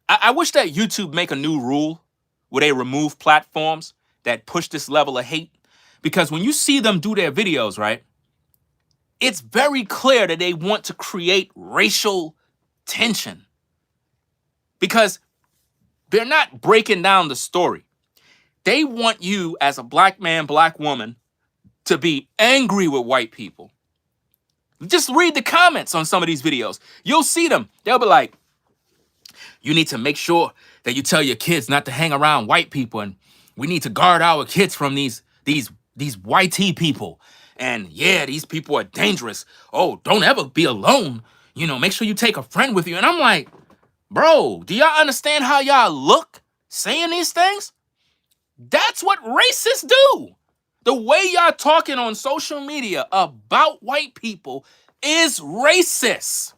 S1: I wish that YouTube make a new rule where they remove platforms that push this level of hate. Because when you see them do their videos, right, it's very clear that they want to create racial tension. Because they're not breaking down the story. They want you as a black man, black woman, to be angry with white people. Just read the comments on some of these videos. You'll see them. They'll be like, you need to make sure that you tell your kids not to hang around white people, and we need to guard our kids from these whitey people. And yeah, these people are dangerous. Oh, don't ever be alone. You know, make sure you take a friend with you. And I'm like, Bro, do y'all understand how y'all look saying these things? That's what racists do. The way y'all talking on social media about white people is racist.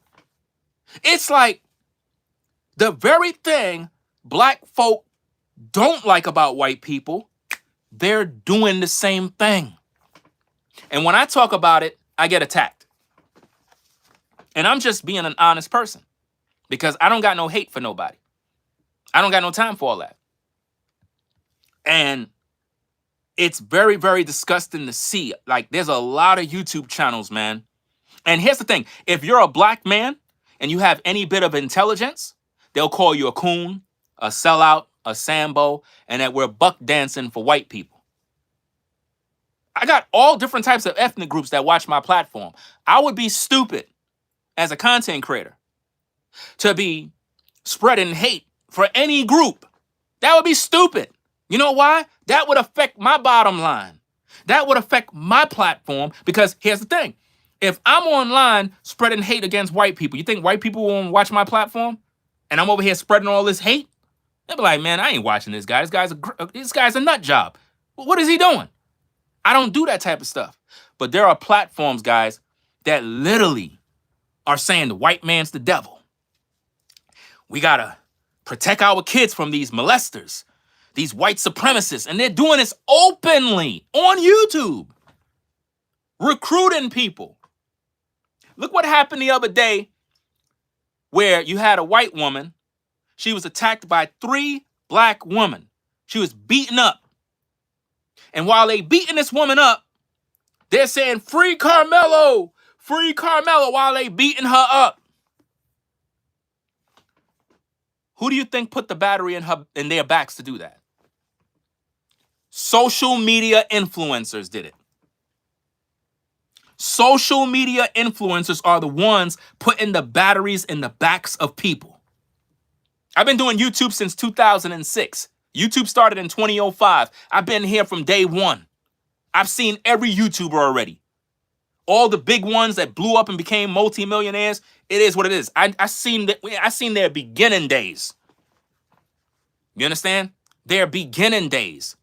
S1: It's like the very thing black folk don't like about white people, they're doing the same thing. And when I talk about it, I get attacked. And I'm just being an honest person because I don't got no hate for nobody. I don't got no time for all that. And it's very, very disgusting to see. Like, there's a lot of YouTube channels, man. And here's the thing. If you're a black man and you have any bit of intelligence, they'll call you a coon, a sellout, a Sambo, and that we're buck dancing for white people. I got all different types of ethnic groups that watch my platform. I would be stupid as a content creator to be spreading hate for any group. That would be stupid. You know why? That would affect my bottom line. That would affect my platform because here's the thing. If I'm online spreading hate against white people, you think white people won't watch my platform? And I'm over here spreading all this hate? They'll be like, man, I ain't watching this guy. This guy's a nut job. What is he doing? I don't do that type of stuff. But there are platforms, guys, that literally are saying the white man's the devil. We gotta protect our kids from these molesters, these white supremacists, and they're doing this openly on YouTube, recruiting people. Look what happened the other day where you had a white woman. She was attacked by 3 black women. She was beaten up. And while they beating this woman up, they're saying, free Carmelo, while they beating her up. Who do you think put the battery in their backs to do that? Social media influencers did it. Social media influencers are the ones putting the batteries in the backs of people. I've been doing YouTube since 2006. YouTube started in 2005. I've been here from day one. I've seen every YouTuber already. All the big ones that blew up and became multimillionaires, it is what it is. I seen their beginning days. You understand? Their beginning days.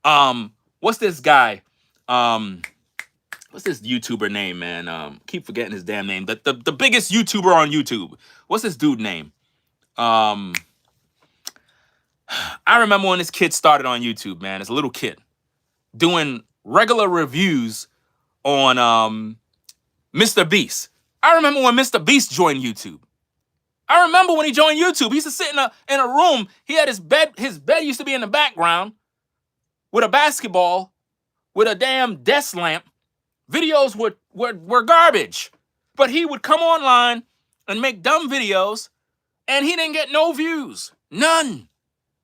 S1: What's this guy? What's this YouTuber name, man? Keep forgetting his damn name. The biggest YouTuber on YouTube. What's this dude name? I remember when this kid started on YouTube, man, as a little kid, doing regular reviews on Mr. Beast. I remember when Mr. Beast joined YouTube. I remember when he joined YouTube. He used to sit in a room. He had his bed. His bed used to be in the background with a basketball, with a damn desk lamp. Videos were garbage. But he would come online and make dumb videos, and he didn't get no views. None.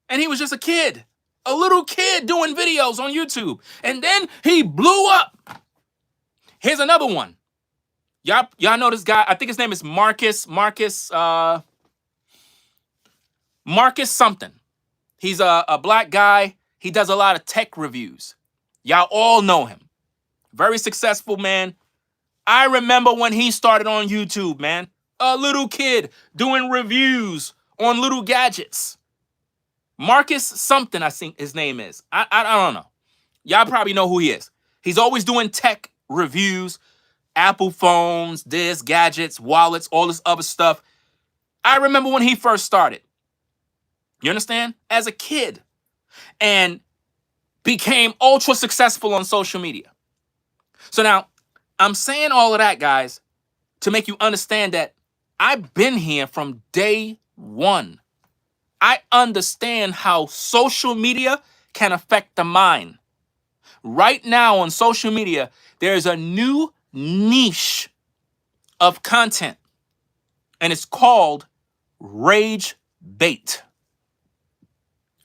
S1: And he was just a kid. A little kid doing videos on YouTube. And then he blew up. Here's another one. Y'all know this guy. I think his name is Marcus something. He's a black guy. He does a lot of tech reviews. Y'all all know him. Very successful, man. I remember when he started on YouTube, man. A little kid doing reviews on little gadgets. Marcus something, I think his name is. I don't know. Y'all probably know who he is. He's always doing tech reviews, Apple phones, this, gadgets, wallets, all this other stuff. I remember when he first started. You understand? As a kid. And became ultra successful on social media. So now, I'm saying all of that, guys, to make you understand that I've been here from day one. I understand how social media can affect the mind. Right now on social media, there's a new niche of content, and it's called rage bait.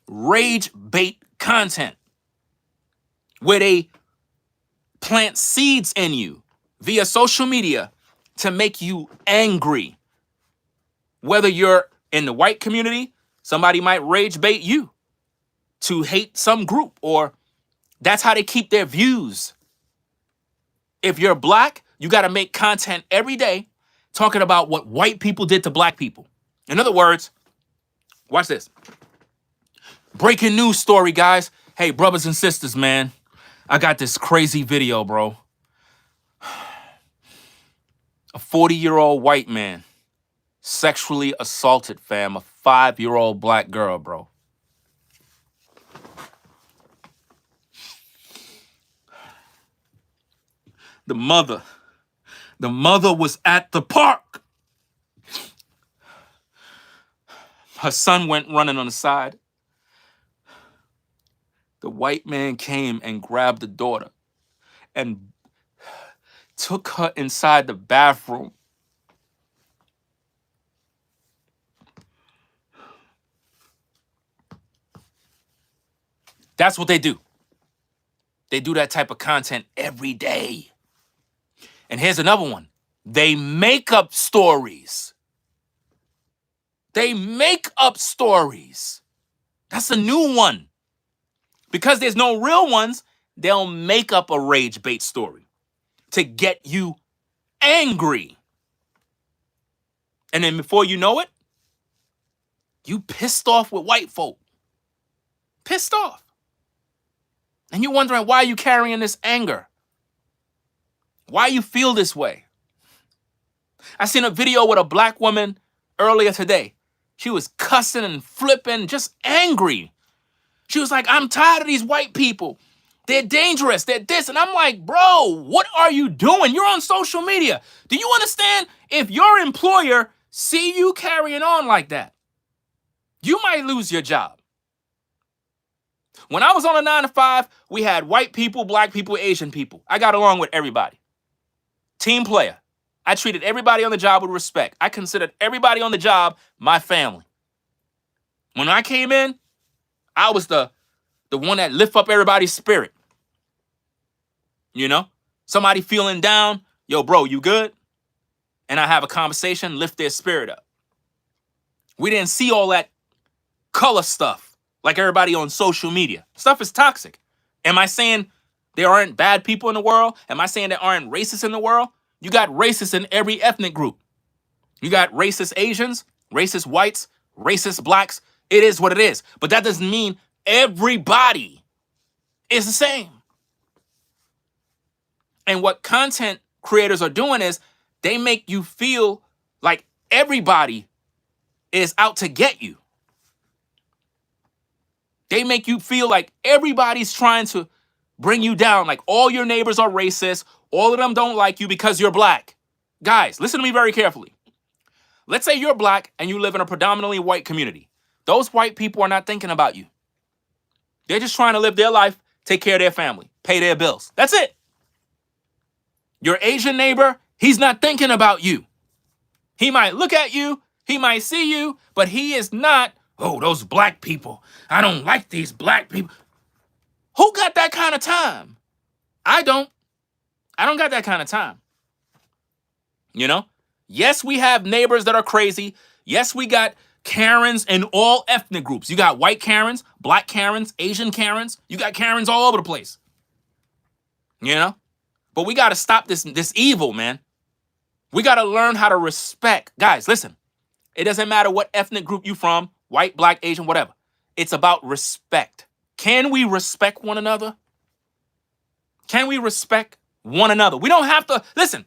S1: Rage bait content, where they plant seeds in you via social media to make you angry. Whether you're in the white community, somebody might rage bait you to hate some group, or that's how they keep their views. If you're black, you got to make content every day talking about what white people did to black people. In other words, watch this. Breaking news story, guys. Hey, brothers and sisters, man. I got this crazy video, bro. A 40-year-old white man sexually assaulted, fam, a 5-year-old black girl, bro. The mother was at the park. Her son went running on the side. The white man came and grabbed the daughter and took her inside the bathroom. That's what they do. They do that type of content every day. And here's another one. They make up stories. They make up stories. That's a new one. Because there's no real ones, they'll make up a rage bait story to get you angry. And then before you know it, you pissed off with white folk. Pissed off. And you're wondering why you carrying this anger. Why you feel this way. I seen a video with a black woman earlier today. She was cussing and flipping, just angry. She was like, I'm tired of these white people. They're dangerous. They're this. And I'm like, bro, what are you doing? You're on social media. Do you understand? If your employer see you carrying on like that, you might lose your job. When I was on a 9-to-5, we had white people, black people, Asian people. I got along with everybody. Team player. I treated everybody on the job with respect. I considered everybody on the job my family. When I came in, I was the one that lift up everybody's spirit. You know? Somebody feeling down, yo, bro, you good? And I have a conversation, lift their spirit up. We didn't see all that color stuff like everybody on social media. Stuff is toxic. Am I saying there aren't bad people in the world? Am I saying there aren't racists in the world? You got racists in every ethnic group. You got racist Asians, racist whites, racist blacks. It is what it is. But that doesn't mean everybody is the same. And what content creators are doing is they make you feel like everybody is out to get you. They make you feel like everybody's trying to bring you down, like all your neighbors are racist, all of them don't like you because you're black. Guys, listen to me very carefully. Let's say you're black and you live in a predominantly white community. Those white people are not thinking about you. They're just trying to live their life, take care of their family, pay their bills. That's it. Your Asian neighbor, he's not thinking about you. He might look at you, he might see you, but he is not, oh, those black people. I don't like these black people. Who got that kind of time? I don't. I don't got that kind of time. You know? Yes, we have neighbors that are crazy. Yes, we got Karens in all ethnic groups. You got white Karens, black Karens, Asian Karens. You got Karens all over the place. You know? But we got to stop this evil, man. We got to learn how to respect. Guys, listen. It doesn't matter what ethnic group you from, white, black, Asian, whatever. It's about respect. Can we respect one another? Can we respect one another? We don't have to, listen,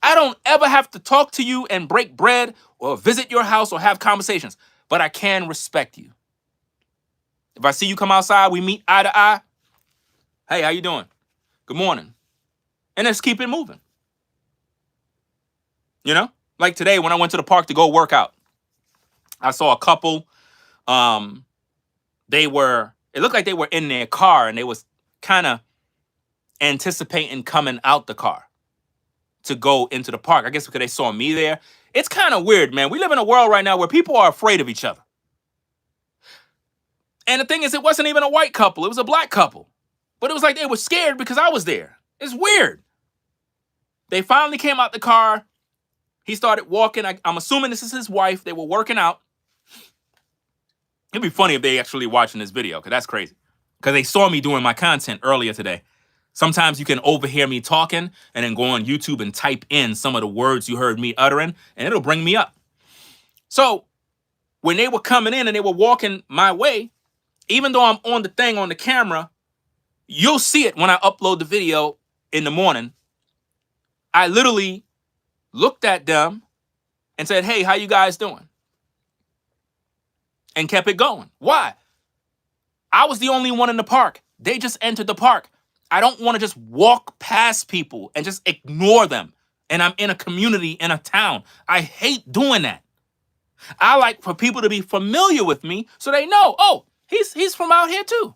S1: I don't ever have to talk to you and break bread or visit your house or have conversations, but I can respect you. If I see you come outside, we meet eye to eye. Hey, how you doing? Good morning. And let's keep it moving. You know? Like today when I went to the park to go work out, I saw a couple. It looked like they were in their car and they was kind of anticipating coming out the car to go into the park. I guess because they saw me there. It's kind of weird, man. We live in a world right now where people are afraid of each other. And the thing is, it wasn't even a white couple. It was a black couple. But it was like they were scared because I was there. It's weird. They finally came out the car. He started walking. I'm assuming this is his wife. They were working out. It'd be funny if they actually watching this video, because that's crazy. Because they saw me doing my content earlier today. Sometimes you can overhear me talking and then go on YouTube and type in some of the words you heard me uttering, and it'll bring me up. So when they were coming in and they were walking my way, even though I'm on the thing on the camera, you'll see it when I upload the video in the morning. I literally looked at them and said, hey, how you guys doing? And kept it going. Why? I was the only one in the park. They just entered the park. I don't want to just walk past people and just ignore them. And I'm in a community, in a town. I hate doing that. I like for people to be familiar with me so they know, oh, he's from out here too.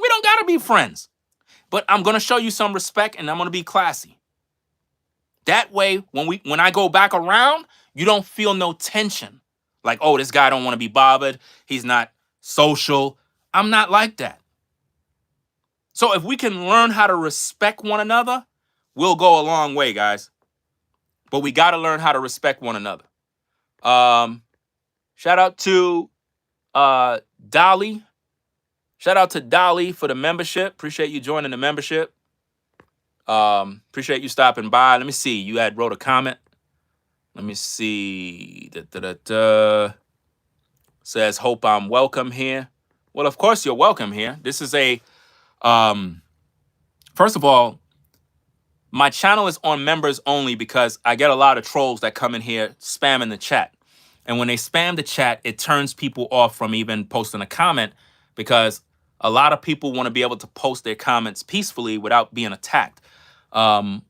S1: We don't got to be friends. But I'm going to show you some respect and I'm going to be classy. That way, when I go back around, you don't feel no tension. Like, oh, this guy don't want to be bothered. He's not social. I'm not like that. So if we can learn how to respect one another, we'll go a long way, guys. But we got to learn how to respect one another. Shout out to Dolly. Shout out to Dolly for the membership. Appreciate you joining the membership. Appreciate you stopping by. Let me see. You had wrote a comment. Let me see. Says, hope I'm welcome here. Well, of course you're welcome here. This is a, first of all, my channel is on members only because I get a lot of trolls that come in here spamming the chat. And when they spam the chat, it turns people off from even posting a comment because a lot of people want to be able to post their comments peacefully without being attacked. All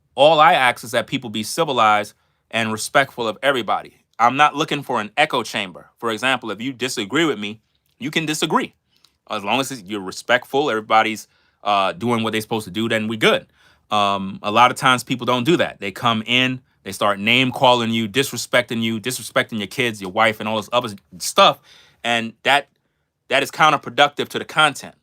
S1: I ask is that people be civilized and respectful of everybody. I'm not looking for an echo chamber. For example, if you disagree with me, you can disagree. As long as you're respectful, everybody's doing what they're supposed to do, then we good. A lot of times people don't do that. They come in, they start name calling you, disrespecting your kids, your wife, and all this other stuff. And that is counterproductive to the content.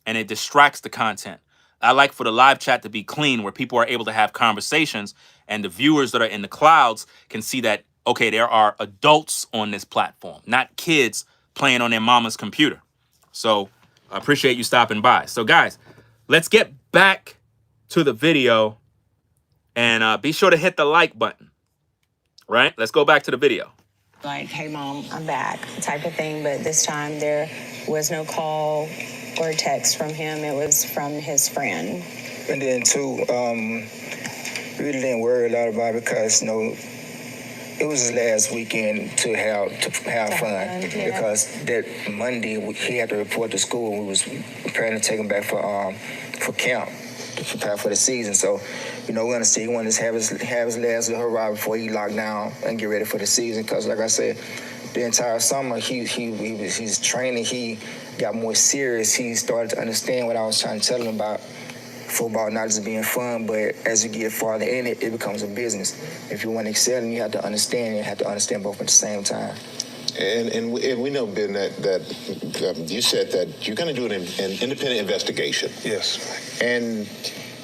S1: And it distracts the content. I like for the live chat to be clean where people are able to have conversations and the viewers that are in the clouds can see that, okay, there are adults on this platform, not kids playing on their mama's computer. So I appreciate you stopping by. So guys, let's get back to the video and be sure to hit the like button, right? Let's go back to the video.
S3: Like, hey, Mom, I'm back type of thing. But this time there was no call or text from him. It was from his friend.
S4: And then too, really didn't worry a lot about it because it was his last weekend to have fun.
S3: Yeah.
S4: Because that Monday he had to report to school. We was preparing to take him back for camp to prepare for the season. So, we're gonna see. He wanted to have his last little hurrah before he locked down and get ready for the season. Because, like I said, the entire summer he's training. He got more serious. He started to understand what I was trying to tell him about football, not just being fun, but as you get farther in it, it becomes a business. If you want to excel, you have to understand. You have to understand both at the same time.
S2: And we know, Ben, that you said that you're going to do an independent investigation.
S5: Yes.
S2: And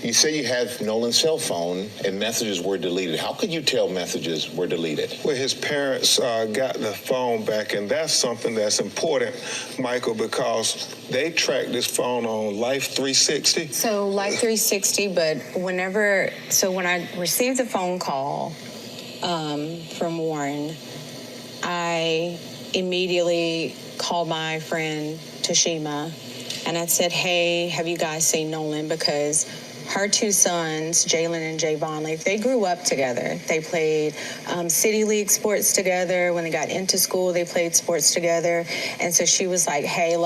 S2: you say you have Nolan's cell phone and messages were deleted. How could you tell messages were deleted?
S5: Well, his parents got the phone back, and that's something that's important, Michael, because they tracked this phone on Life 360.
S3: So Life 360, but when I received the phone call from Warren, I immediately called my friend Tashima and I said, hey, have you guys seen Nolan? Because her two sons, Jalen and Javon Leaf, they grew up together. They played City League sports together. When they got into school, they played sports together. And so she was like, hey,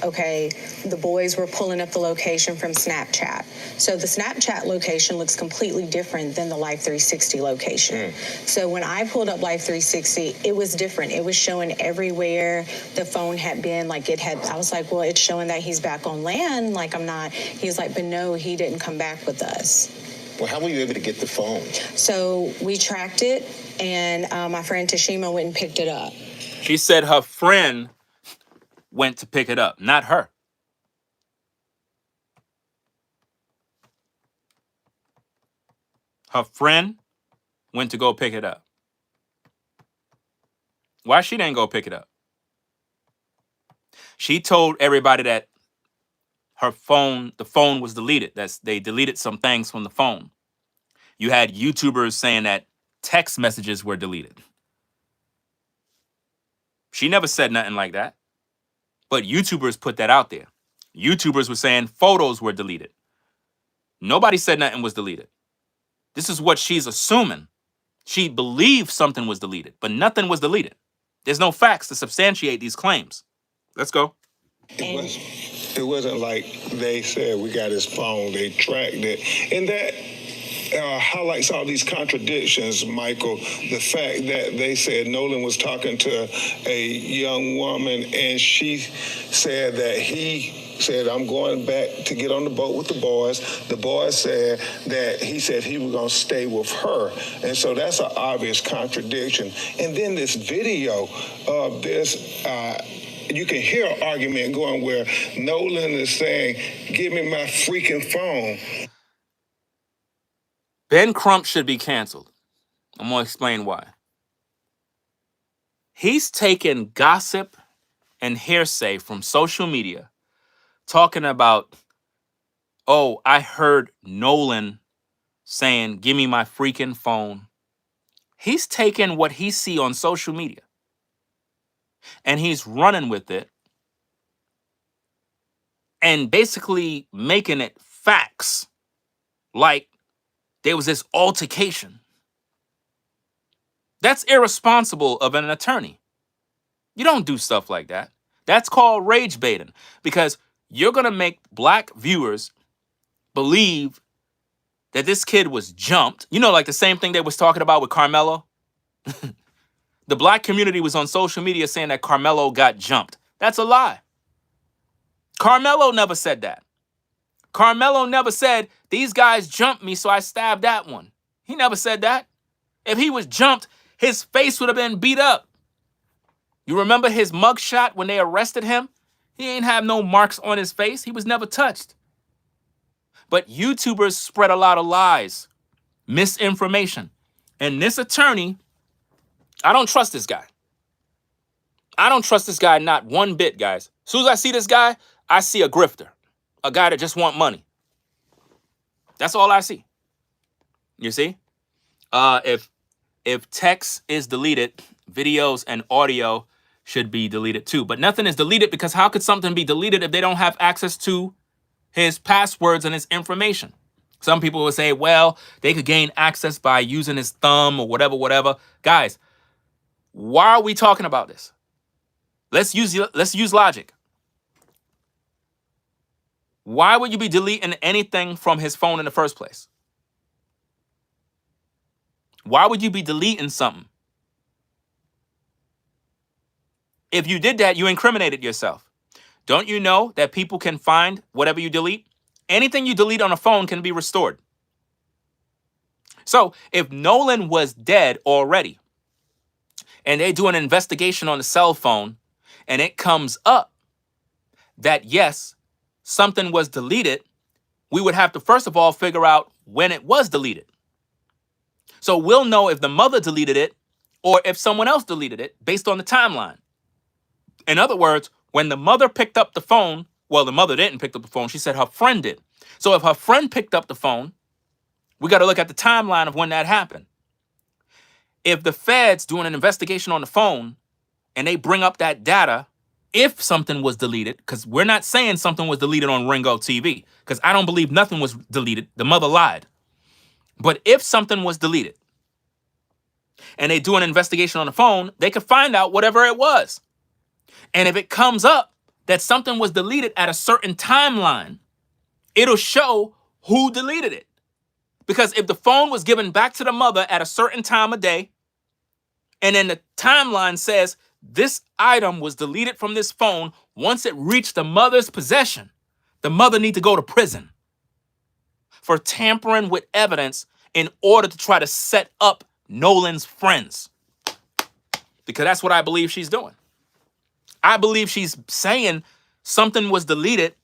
S3: okay, the boys were pulling up the location from Snapchat. So the Snapchat location looks completely different than the Life 360 location. So when I pulled up Life 360, it was different. It was showing everywhere the phone had been. I was like, well, it's showing that he's back on land. I'm not. He's like, but no, he didn't come back with us.
S2: Well, how were you able to get the phone?
S3: So we tracked it, and my friend Tashima went and picked it up.
S1: She said her friend went to pick it up, not her. Her friend went to go pick it up. Why she didn't go pick it up? She told everybody that the phone was deleted. They deleted some things from the phone. You had YouTubers saying that text messages were deleted. She never said nothing like that. But YouTubers put that out there. YouTubers were saying photos were deleted. Nobody said nothing was deleted. This is what she's assuming. She believed something was deleted, but nothing was deleted. There's no facts to substantiate these claims. Let's go.
S5: It wasn't like they said we got his phone, they tracked it. And that highlights all these contradictions, Michael. The fact that they said Nolan was talking to a young woman and she said that he said, I'm going back to get on the boat with the boys. The boys said that he said he was going to stay with her. And so that's an obvious contradiction. And then this video of this, you can hear an argument going where Nolan is saying, give me my freaking phone.
S1: Ben Crump should be canceled. I'm going to explain why. He's taken gossip and hearsay from social media talking about, oh, I heard Nolan saying, give me my freaking phone. He's taken what he see on social media and he's running with it and basically making it facts. Like there was this altercation. That's irresponsible of an attorney. You don't do stuff like that. That's called rage baiting because you're going to make black viewers believe that this kid was jumped. You know, like the same thing they was talking about with Carmelo. The black community was on social media saying that Carmelo got jumped. That's a lie. Carmelo never said that. Carmelo never said, these guys jumped me, so I stabbed that one. He never said that. If he was jumped, his face would have been beat up. You remember his mugshot when they arrested him? He ain't have no marks on his face. He was never touched. But YouTubers spread a lot of lies, misinformation. And this attorney, I don't trust this guy. I don't trust this guy not one bit, guys. As soon as I see this guy, I see a grifter, a guy that just want money. That's all I see. You see? If text is deleted, videos and audio should be deleted too. But nothing is deleted because how could something be deleted if they don't have access to his passwords and his information? Some people would say, well, they could gain access by using his thumb or whatever. Guys, why are we talking about this? Let's use logic. Why would you be deleting anything from his phone in the first place? Why would you be deleting something? If you did that, you incriminated yourself. Don't you know that people can find whatever you delete? Anything you delete on a phone can be restored. So if Nolan was dead already and they do an investigation on the cell phone and it comes up that, yes, something was deleted, we would have to first of all figure out when it was deleted. So we'll know if the mother deleted it or if someone else deleted it based on the timeline. In other words, when the mother picked up the phone, well, the mother didn't pick up the phone. She said her friend did. So if her friend picked up the phone, we got to look at the timeline of when that happened. If the feds doing an investigation on the phone and they bring up that data, if something was deleted, because we're not saying something was deleted on Ringo TV, because I don't believe nothing was deleted. The mother lied. But if something was deleted and they do an investigation on the phone, they could find out whatever it was. And if it comes up that something was deleted at a certain timeline, it'll show who deleted it. Because if the phone was given back to the mother at a certain time of day, and then the timeline says this item was deleted from this phone once it reached the mother's possession, the mother needs to go to prison for tampering with evidence in order to try to set up Nolan's friends. Because that's what I believe she's doing. I believe she's saying something was deleted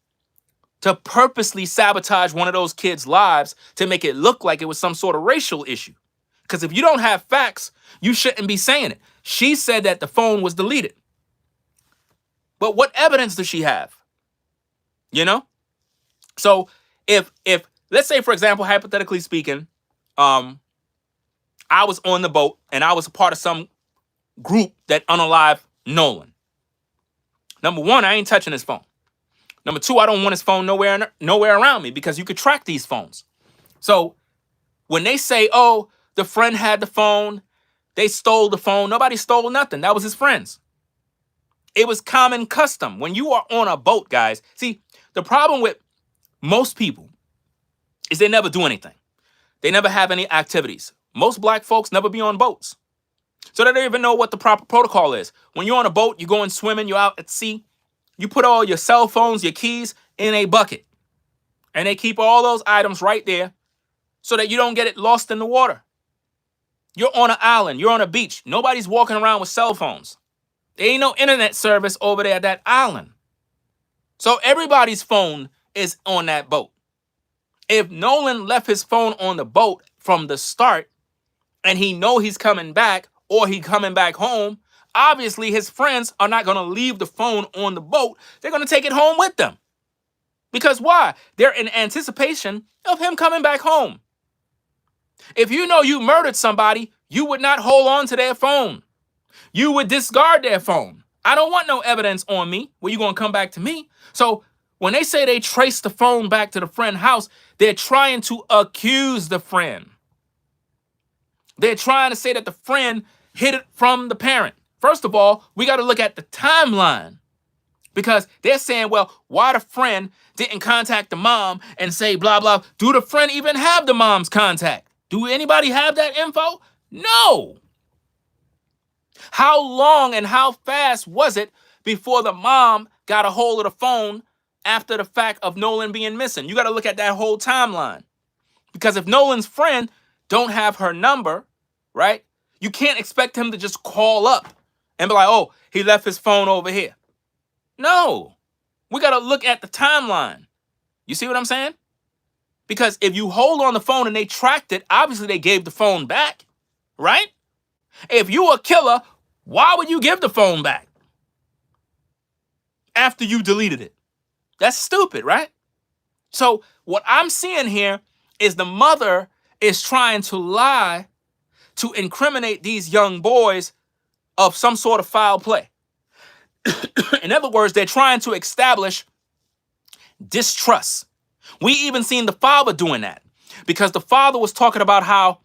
S1: to purposely sabotage one of those kids' lives to make it look like it was some sort of racial issue. Because if you don't have facts, you shouldn't be saying it. She said that the phone was deleted. But what evidence does she have? You know? So if let's say, for example, hypothetically speaking, I was on the boat and I was a part of some group that unalive Nolan. Number one, I ain't touching his phone. Number two, I don't want his phone nowhere around me because you could track these phones. So when they say, oh, the friend had the phone, they stole the phone, nobody stole nothing. That was his friends. It was common custom. When you are on a boat, guys, see, the problem with most people is they never do anything. They never have any activities. Most black folks never be on boats. So they don't even know what the proper protocol is. When you're on a boat, you're going swimming, you're out at sea, you put all your cell phones, your keys in a bucket. And they keep all those items right there so that you don't get it lost in the water. You're on an island, you're on a beach. Nobody's walking around with cell phones. There ain't no internet service over there at that island. So everybody's phone is on that boat. If Nolan left his phone on the boat from the start and he know he's coming back or he coming back home, obviously his friends are not going to leave the phone on the boat. They're going to take it home with them. Because why? They're in anticipation of him coming back home. If you know you murdered somebody, you would not hold on to their phone. You would discard their phone. I don't want no evidence on me. Well, you going to come back to me? So when they say they trace the phone back to the friend's house, they're trying to accuse the friend. They're trying to say that the friend hid it from the parent. First of all, we got to look at the timeline. Because they're saying, well, why the friend didn't contact the mom and say blah, blah. Do the friend even have the mom's contact? Do anybody have that info? No. How long and how fast was it before the mom got a hold of the phone after the fact of Nolan being missing? You got to look at that whole timeline. Because if Nolan's friend don't have her number, right, you can't expect him to just call up and be like, oh, he left his phone over here. No, we got to look at the timeline. You see what I'm saying? Because if you hold on the phone and they tracked it, obviously they gave the phone back, right? If you a killer, why would you give the phone back after you deleted it? That's stupid, right? So what I'm seeing here is the mother is trying to lie to incriminate these young boys of some sort of foul play. In other words, they're trying to establish distrust. We even seen the father doing that because the father was talking about how,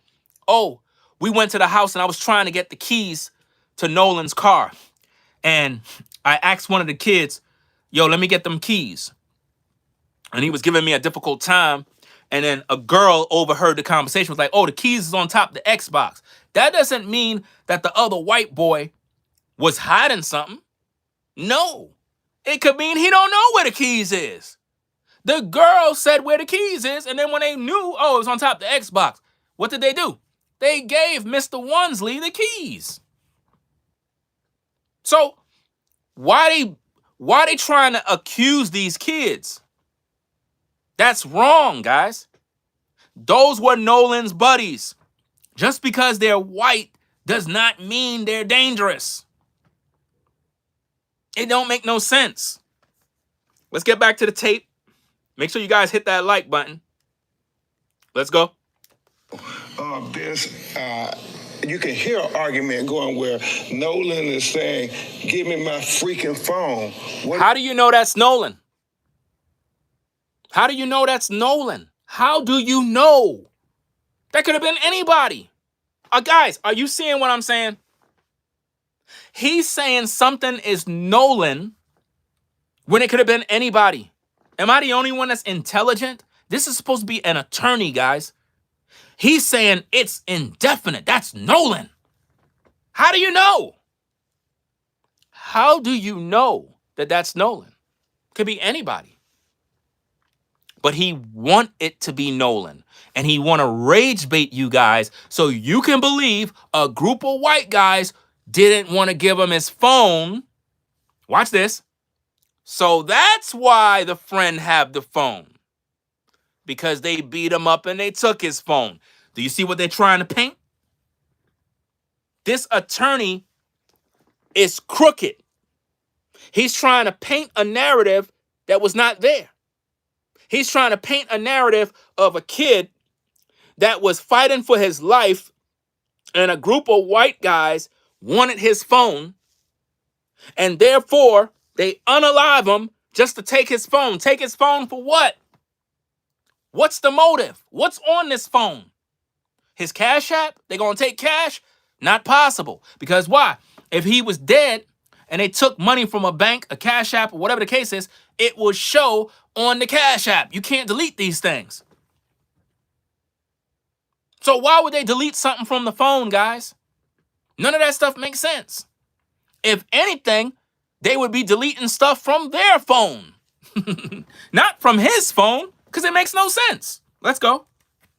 S1: oh, we went to the house and I was trying to get the keys to Nolan's car. And I asked one of the kids, yo, let me get them keys. And he was giving me a difficult time. And then a girl overheard the conversation, was like, oh, the keys is on top of the Xbox. That doesn't mean that the other white boy was hiding something. No, it could mean he don't know where the keys is. The girl said where the keys is, and then when they knew, oh, it was on top of the Xbox, what did they do? They gave Mr. Wansley the keys. So why they trying to accuse these kids? That's wrong, guys. Those were Nolan's buddies. Just because they're white does not mean they're dangerous. It don't make no sense. Let's get back to the tape. Make sure you guys hit that like button. Let's go.
S5: You can hear an argument going where Nolan is saying, give me my freaking phone.
S1: How do you know that's Nolan? How do you know that's Nolan? How do you know? That could have been anybody. Guys, are you seeing what I'm saying? He's saying something is Nolan when it could have been anybody. Am I the only one that's intelligent? This is supposed to be an attorney, guys. He's saying it's indefinite. That's Nolan. How do you know? How do you know that that's Nolan? Could be anybody. But he want it to be Nolan. And he want to rage bait you guys so you can believe a group of white guys didn't want to give him his phone. Watch this. So that's why the friend have the phone. Because they beat him up and they took his phone. Do you see what they're trying to paint? This attorney is crooked. He's trying to paint a narrative that was not there. He's trying to paint a narrative of a kid that was fighting for his life and a group of white guys wanted his phone And therefore, they unalive him just to take his phone. Take his phone for what? What's the motive? What's on this phone? His Cash App? They gonna take cash? Not possible. Because why? If he was dead and they took money from a bank, a Cash App, or whatever the case is, it will show on the Cash App. You can't delete these things. So why would they delete something from the phone, guys? None of that stuff makes sense. If anything, they would be deleting stuff from their phone. Not from his phone, because it makes no sense. Let's go.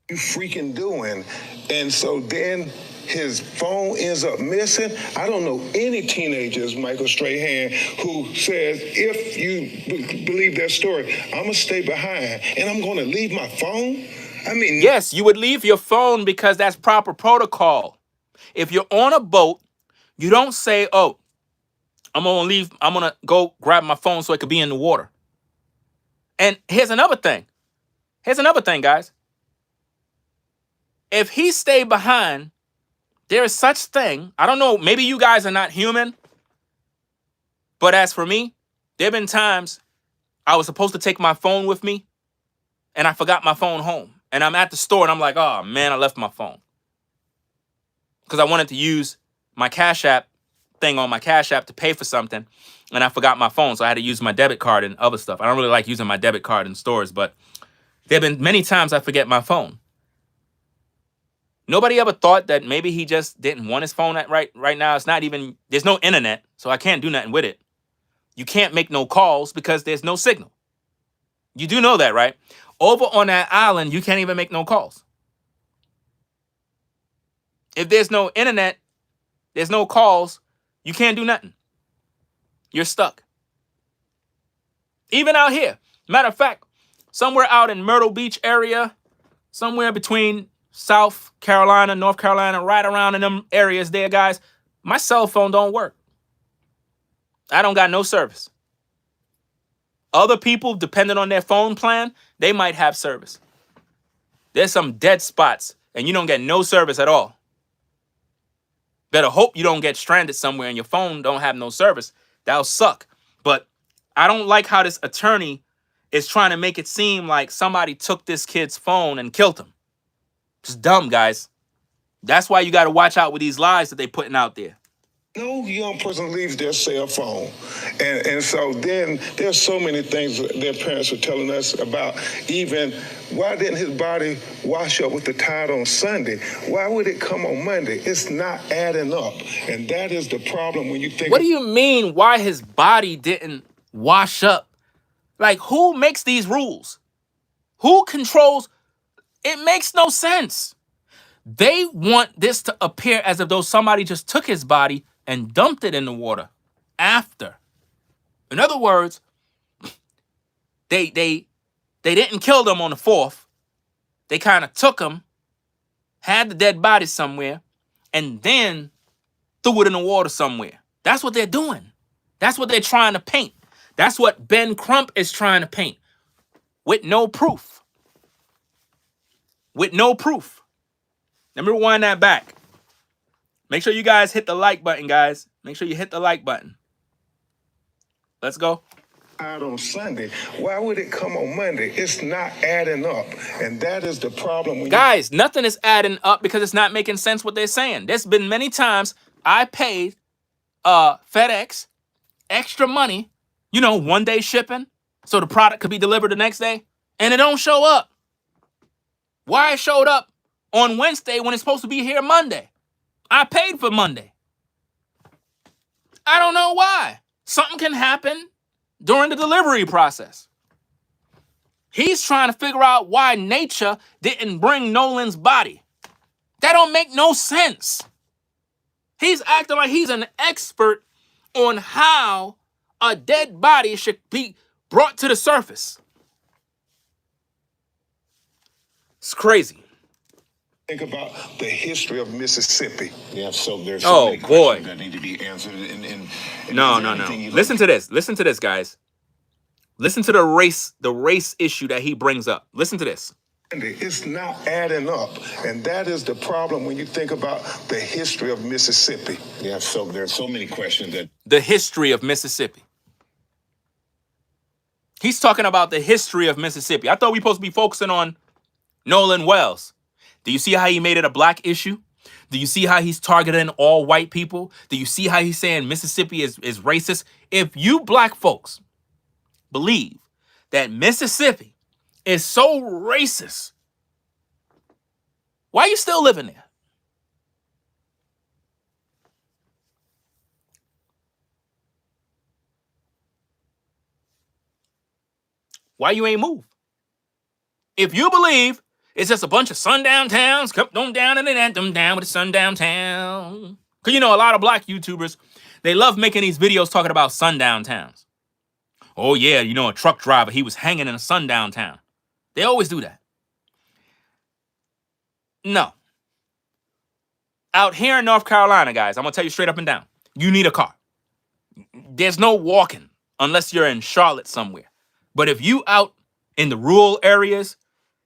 S5: You freaking doing? And so then his phone ends up missing. I don't know any teenagers, Michael Strahan, who says, if you believe that story, I'm going to stay behind and I'm going to leave my phone. I mean,
S1: yes, you would leave your phone because that's proper protocol. If you're on a boat, you don't say, oh, I'm going to go grab my phone so it could be in the water. And here's another thing. Guys. If he stayed behind, there is such thing. I don't know. Maybe you guys are not human. But as for me, there have been times I was supposed to take my phone with me and I forgot my phone home. And I'm at the store and I'm like, oh, man, I left my phone. Because I wanted to use my Cash App thing on my Cash App to pay for something. And I forgot my phone. So I had to use my debit card and other stuff. I don't really like using my debit card in stores. But there have been many times I forget my phone. Nobody ever thought that maybe he just didn't want his phone right now. It's not even, there's no internet. So I can't do nothing with it. You can't make no calls because there's no signal. You do know that, right? Over on that island, you can't even make no calls. If there's no internet, there's no calls, you can't do nothing. You're stuck. Even out here. Matter of fact, somewhere out in Myrtle Beach area, somewhere between South Carolina, North Carolina, right around in them areas there, guys, my cell phone don't work. I don't got no service. Other people, depending on their phone plan, they might have service. There's some dead spots, and you don't get no service at all. Better hope you don't get stranded somewhere and your phone don't have no service. That'll suck. But I don't like how this attorney is trying to make it seem like somebody took this kid's phone and killed him. It's dumb, guys. That's why you got to watch out with these lies that they putting out there.
S5: no young person leaves their cell phone. And so then there's so many things that their parents are telling us about. Even why didn't his body wash up with the tide on Sunday? Why would it come on Monday? It's not adding up. And that is the problem when you think.
S1: What do you mean why his body didn't wash up? Like, who makes these rules? Who controls? It makes no sense. They want this to appear as if though somebody just took his body and dumped it in the water after. In other words, they didn't kill them on the 4th. They kind of took him, had the dead body somewhere, and then threw it in the water somewhere. That's what they're doing. That's what they're trying to paint. That's what Ben Crump is trying to paint with no proof. With no proof. Let me rewind that back. Make sure you guys hit the like button, guys. Make sure you hit the like button. Let's go.
S5: On Sunday, why would it come on Monday? It's not adding up, and that is the problem. When
S1: guys, nothing is adding up because it's not making sense what they're saying. There's been many times I paid FedEx extra money, 1-day shipping, so the product could be delivered the next day, and it don't show up. Why it showed up on Wednesday when it's supposed to be here Monday? I paid for Monday. I don't know why. Something can happen during the delivery process. He's trying to figure out why nature didn't bring Nolan's body. That don't make no sense. He's acting like he's an expert on how a dead body should be brought to the surface. It's crazy.
S5: think about the history of Mississippi.
S2: Yeah, so there's so many questions that need to be answered.
S1: No. Listen to this. Listen to this, guys. Listen to the race issue that he brings up. Listen to this.
S5: It's not adding up. And that is the problem when you think about the history of Mississippi.
S2: Yeah, so there's so many questions that
S1: The history of Mississippi. He's talking about the history of Mississippi. I thought we were supposed to be focusing on Nolan Wells. Do you see how he made it a black issue? Do you see how he's targeting all white people? Do you see how he's saying Mississippi is racist? If you black folks believe that Mississippi is so racist, why are you still living there? Why you ain't moved? If you believe it's just a bunch of sundown towns, come on down and then them down with the sundown town. Because you know, a lot of black YouTubers, they love making these videos talking about sundown towns. Oh yeah, you know, a truck driver, he was hanging in a sundown town. They always do that. No. Out here in North Carolina, guys, I'm going to tell you straight up and down. You need a car. There's no walking unless you're in Charlotte somewhere. But if you out in the rural areas,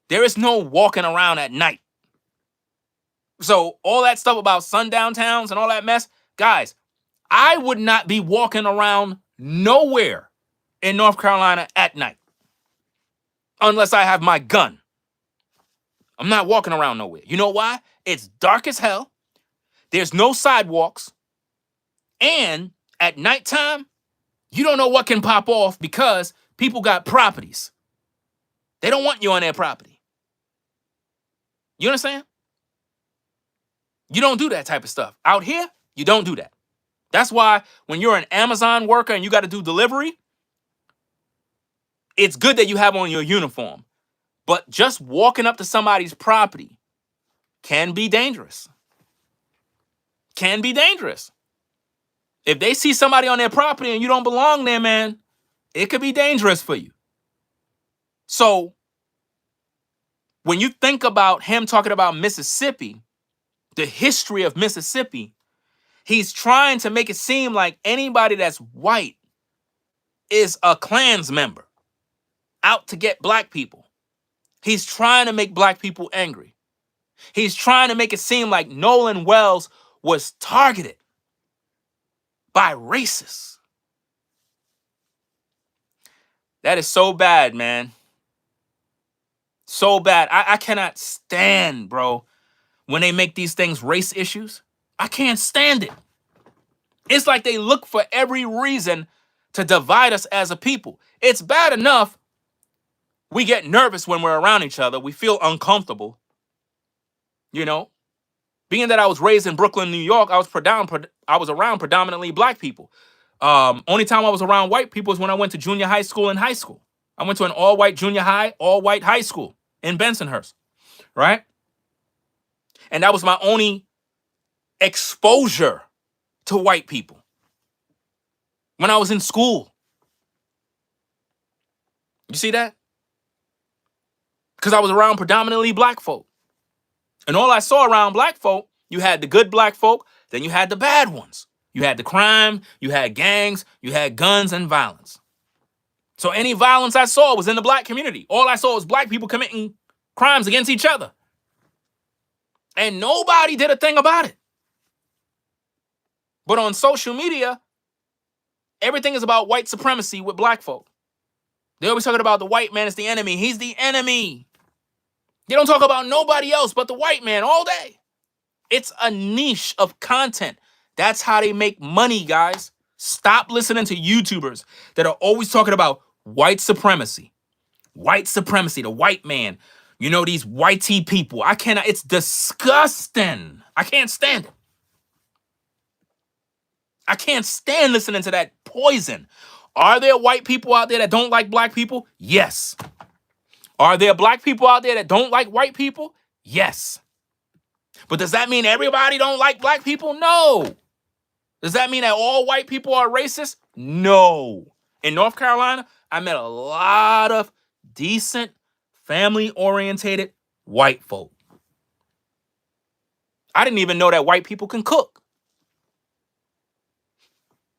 S1: there is no walking around at night. So all that stuff about sundown towns and all that mess, guys, I would not be walking around nowhere in North Carolina at night unless I have my gun. I'm not walking around nowhere. You know why? It's dark as hell. There's no sidewalks. And at nighttime, you don't know what can pop off because people got properties. They don't want you on their property. You understand? You don't do that type of stuff. Out here, you don't do that. That's why when you're an Amazon worker and you got to do delivery, it's good that you have on your uniform. But just walking up to somebody's property can be dangerous. Can be dangerous. If they see somebody on their property and you don't belong there, man, it could be dangerous for you. So when you think about him talking about Mississippi, the history of Mississippi, he's trying to make it seem like anybody that's white is a Klans member out to get black people. He's trying to make black people angry. He's trying to make it seem like Nolan Wells was targeted by racists. That is so bad, man. So bad. I cannot stand, bro, when they make these things race issues. I can't stand it. It's like they look for every reason to divide us as a people. It's bad enough we get nervous when we're around each other. We feel uncomfortable. You know, being that I was raised in Brooklyn, New York, I was around predominantly black people. Only time I was around white people is when I went to junior high school and high school. I went to an all-white junior high, all-white high school in Bensonhurst, right? And that was my only exposure to white people when I was in school. You see that? Because I was around predominantly black folk. And all I saw around black folk, you had the good black folk, then you had the bad ones. You had the crime, you had gangs, you had guns and violence. So any violence I saw was in the black community. All I saw was black people committing crimes against each other. And nobody did a thing about it. But on social media, everything is about white supremacy with black folk. They're always talking about the white man is the enemy. He's the enemy. They don't talk about nobody else but the white man all day. It's a niche of content. That's how they make money, guys. Stop listening to YouTubers that are always talking about white supremacy. White supremacy, the white man. You know, these whitey people. I cannot, it's disgusting. I can't stand it. I can't stand listening to that poison. Are there white people out there that don't like black people? Yes. Are there black people out there that don't like white people? Yes. But does that mean everybody don't like black people? No. Does that mean that all white people are racist? No. In North Carolina, I met a lot of decent, family-orientated white folk. I didn't even know that white people can cook.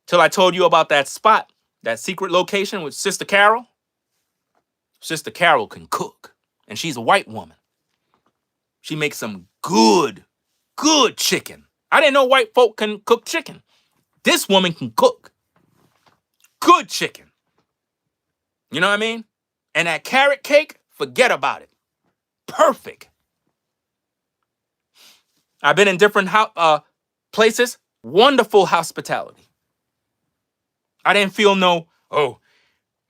S1: Till I told you about that spot, that secret location with Sister Carol. Sister Carol can cook. and she's a white woman. She makes some good chicken. I didn't know white folk can cook chicken. This woman can cook good chicken. You know what I mean? And that carrot cake, forget about it. Perfect. I've been in different places. Wonderful hospitality. I didn't feel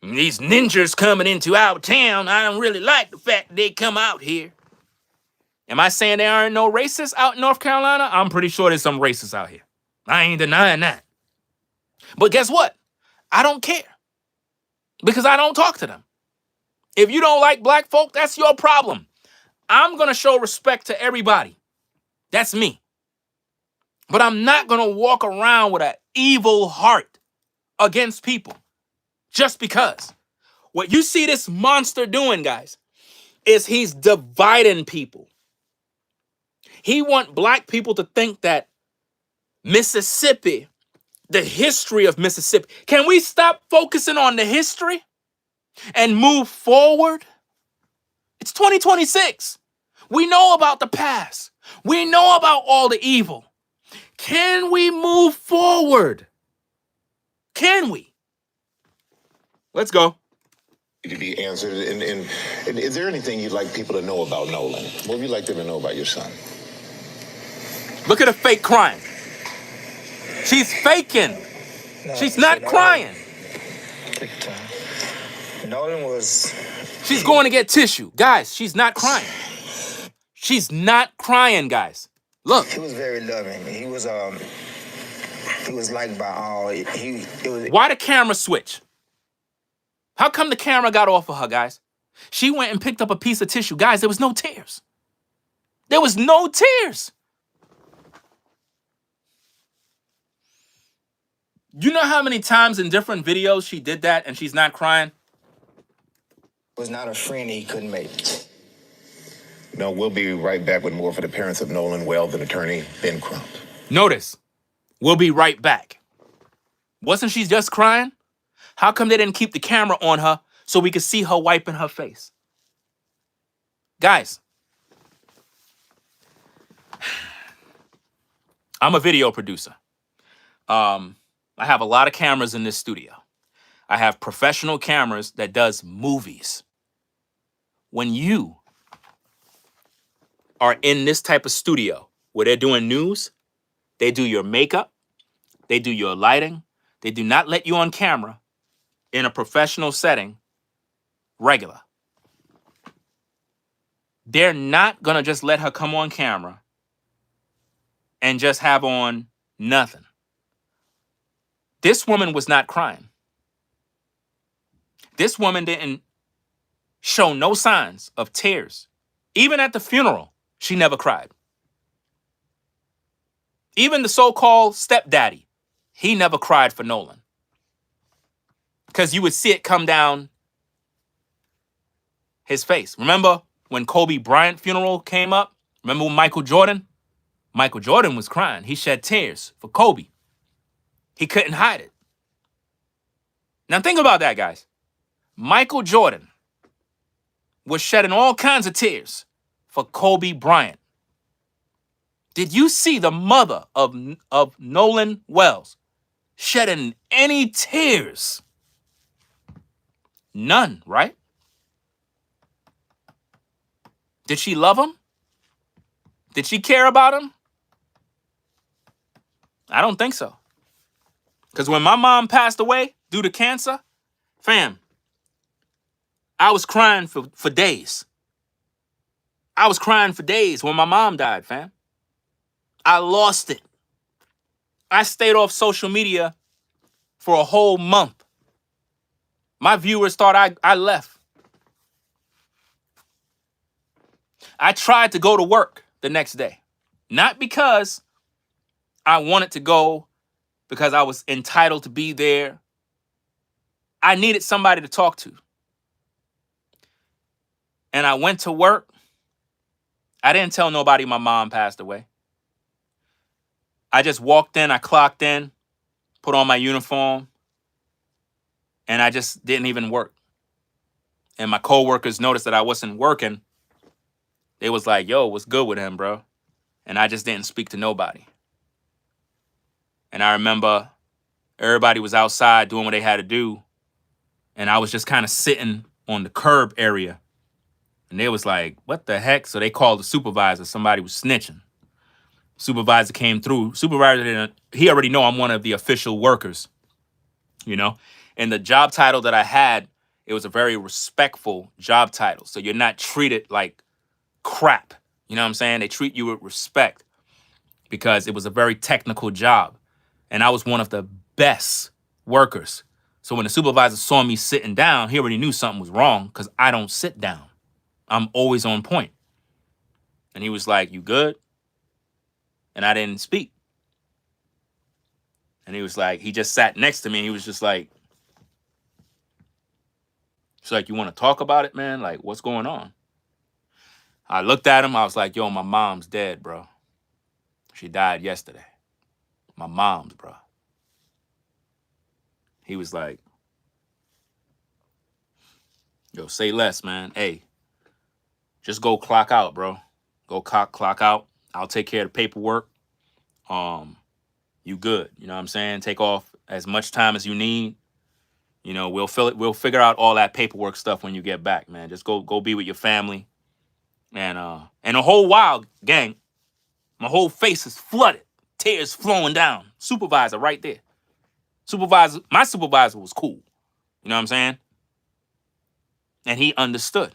S1: these ninjas coming into our town. I don't really like the fact they come out here. Am I saying there aren't no racists out in North Carolina? I'm pretty sure there's some racists out here. I ain't denying that. But guess what? I don't care. Because I don't talk to them. If you don't like black folk, that's your problem. I'm going to show respect to everybody. That's me. But I'm not going to walk around with an evil heart against people just because. What you see this monster doing, guys, is he's dividing people. He wants black people to think that Mississippi, the history of Mississippi, can we stop focusing on the history and move forward? It's 2026. We know about the past. We know about all the evil. Can we move forward? Can we? Let's go.
S2: To be answered. And is there anything you'd like people to know about Nolan? What would you like them to know about your son?
S1: Look at her fake crying. She's faking.
S4: No,
S1: She's not crying.
S4: Take your time. Nolan was.
S1: She's going to get tissue. Guys, she's not crying. She's not crying, guys. Look.
S4: He was very loving. He was liked by all.
S1: Why the camera switch? How come the camera got off of her, guys? She went and picked up a piece of tissue. Guys, there was no tears. There was no tears. You know how many times in different videos she did that and she's not crying?
S4: Was not a friend he couldn't make.
S2: No, we'll be right back with more for the parents of Nolan Wells and attorney Ben Crump.
S1: Notice, we'll be right back. Wasn't she just crying? How come they didn't keep the camera on her so we could see her wiping her face? Guys, I'm a video producer. I have a lot of cameras in this studio. I have professional cameras that does movies. When you are in this type of studio where they're doing news, they do your makeup, they do your lighting, they do not let you on camera in a professional setting regular. They're not gonna just let her come on camera and just have on nothing. This woman was not crying. This woman didn't show no signs of tears. Even at the funeral, she never cried. Even the so-called stepdaddy, he never cried for Nolan. Because you would see it come down his face. Remember when Kobe Bryant funeral came up? Remember when Michael Jordan? Michael Jordan was crying. He shed tears for Kobe. He couldn't hide it. Now think about that, guys. Michael Jordan was shedding all kinds of tears for Kobe Bryant. Did you see the mother of Nolan Wells shedding any tears? None, right? Did she love him? Did she care about him? I don't think so. Because when my mom passed away due to cancer, fam, I was crying for days. I was crying for days when my mom died, fam. I lost it. I stayed off social media for a whole month. My viewers thought I left. I tried to go to work the next day. Not because I wanted to go, because I was entitled to be there. I needed somebody to talk to. And I went to work. I didn't tell nobody my mom passed away. I just walked in, I clocked in, put on my uniform, and I just didn't even work. And my coworkers noticed that I wasn't working, They was like, yo, what's good with him, bro? And I just didn't speak to nobody. And I remember everybody was outside doing what they had to do. And I was just kind of sitting on the curb area. And they was like, what the heck? So they called the supervisor. Somebody was snitching. Supervisor came through. Supervisor didn't, he already know I'm one of the official workers, you know? And the job title that I had, it was a very respectful job title. So you're not treated like crap. You know what I'm saying? They treat you with respect because it was a very technical job. And I was one of the best workers. So when the supervisor saw me sitting down, he already knew something was wrong because I don't sit down. I'm always on point. And he was like, you good? And I didn't speak. And he was like, he just sat next to me. And he was just like, he's like, you want to talk about it, man? Like, what's going on? I looked at him. I was like, yo, my mom's dead, bro. She died yesterday. My mom's, bro. He was like, yo, say less, man. Hey, just go clock out, bro. Go clock out. I'll take care of the paperwork. You good. You know what I'm saying? Take off as much time as you need. You know, we'll figure out all that paperwork stuff when you get back, man. Just go be with your family. And a whole while, gang, my whole face is flooded. Tears flowing down. Supervisor right there. My supervisor was cool. You know what I'm saying? And he understood.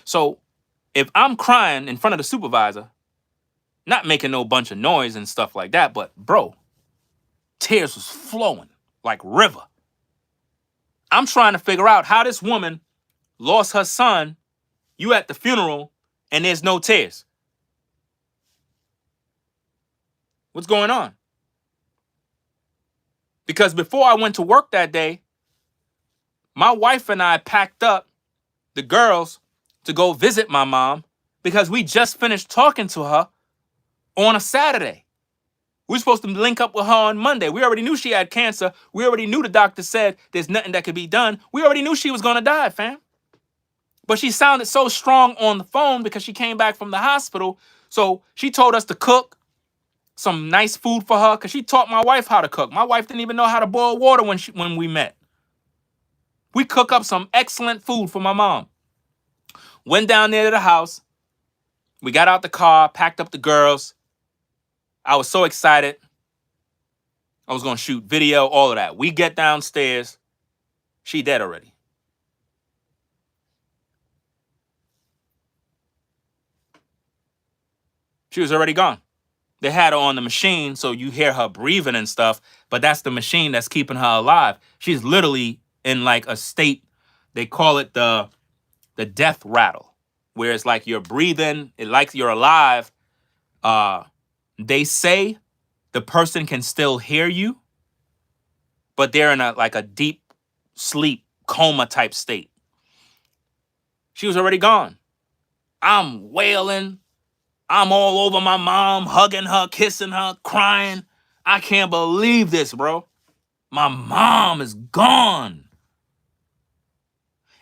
S1: So if I'm crying in front of the supervisor, not making no bunch of noise and stuff like that, but bro, tears was flowing like river. I'm trying to figure out how this woman lost her son, you at the funeral, and there's no tears. What's going on? Because before I went to work that day, my wife and I packed up the girls to go visit my mom because we just finished talking to her on a Saturday. We were supposed to link up with her on Monday. We already knew she had cancer. We already knew the doctor said there's nothing that could be done. We already knew she was going to die, fam. But she sounded so strong on the phone because she came back from the hospital. So she told us to cook some nice food for her because she taught my wife how to cook. My wife didn't even know how to boil water when we met. We cook up some excellent food for my mom. Went down there to the house. We got out the car, packed up the girls. I was so excited. I was going to shoot video, all of that. We get downstairs. She dead already. She was already gone. They had her on the machine, so you hear her breathing and stuff, but that's the machine that's keeping her alive. She's literally in like a state, they call it the death rattle, where it's like you're breathing, it like you're alive. They say the person can still hear you, but they're in a deep sleep coma type state. She was already gone. I'm wailing. I'm all over my mom, hugging her, kissing her, crying. I can't believe this, bro. My mom is gone.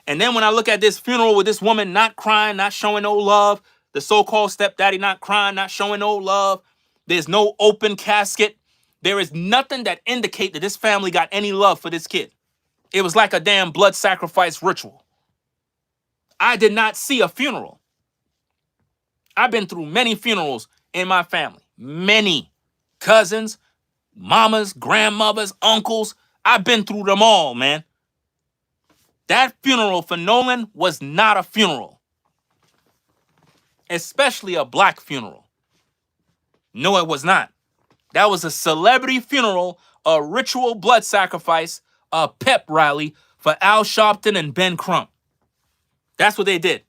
S1: And then when I look at this funeral with this woman not crying, not showing no love, the so-called stepdaddy not crying, not showing no love, there's no open casket. There is nothing that indicate that this family got any love for this kid. It was like a damn blood sacrifice ritual. I did not see a funeral. I've been through many funerals in my family. Many. Cousins, mamas, grandmothers, uncles. I've been through them all, man. That funeral for Nolan was not a funeral. Especially a black funeral. No, it was not. That was a celebrity funeral, a ritual blood sacrifice, a pep rally for Al Sharpton and Ben Crump. That's what they did.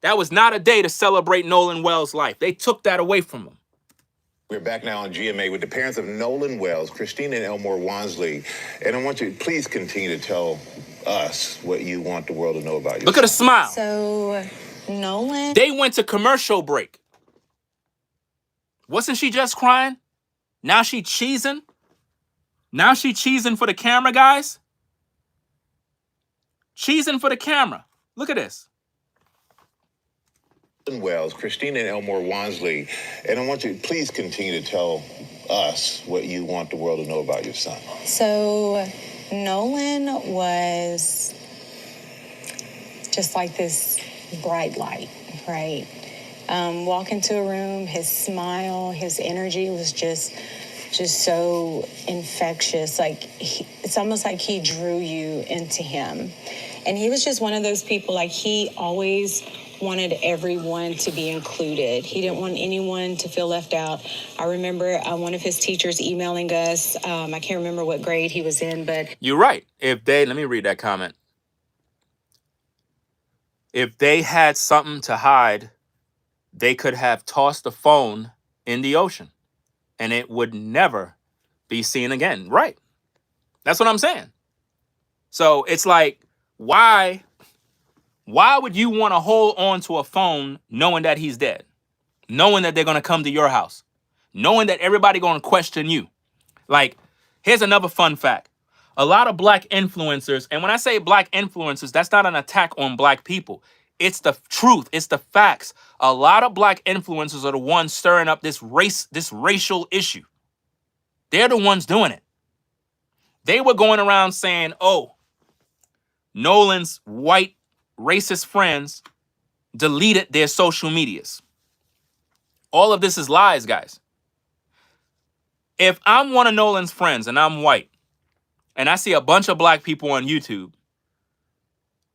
S1: That was not a day to celebrate Nolan Wells' life. They took that away from him.
S2: We're back now on GMA with the parents of Nolan Wells, Christine and Elmore Wansley. And I want you to please continue to tell us what you want the world to know about you.
S1: Look at the smile.
S3: So, Nolan.
S1: They went to commercial break. Wasn't she just crying? Now she cheesing? Now she cheesing for the camera, guys? Cheesing for the camera. Look at this.
S2: Wells, Christina and Elmore Wansley, and I want you to please continue to tell us what you want the world to know about your son.
S3: So, Nolan was just like this bright light, right? Walk into a room, his smile, his energy was just so infectious. Like it's almost like he drew you into him. And he was just one of those people, like he always wanted everyone to be included. He didn't want anyone to feel left out. I remember one of his teachers emailing us. I can't remember what grade he was in, but
S1: You're right. Let me read that comment. If they had something to hide, they could have tossed the phone in the ocean and it would never be seen again. Right. That's what I'm saying. So it's like, why would you want to hold on to a phone knowing that he's dead? Knowing that they're going to come to your house? Knowing that everybody going to question you? Like, here's another fun fact. A lot of black influencers, and when I say black influencers, that's not an attack on black people. It's the truth. It's the facts. A lot of black influencers are the ones stirring up this racial issue. They're the ones doing it. They were going around saying, oh, Nolan's white racist friends deleted their social medias. All of this is lies, guys. If I'm one of Nolan's friends and I'm white and I see a bunch of black people on YouTube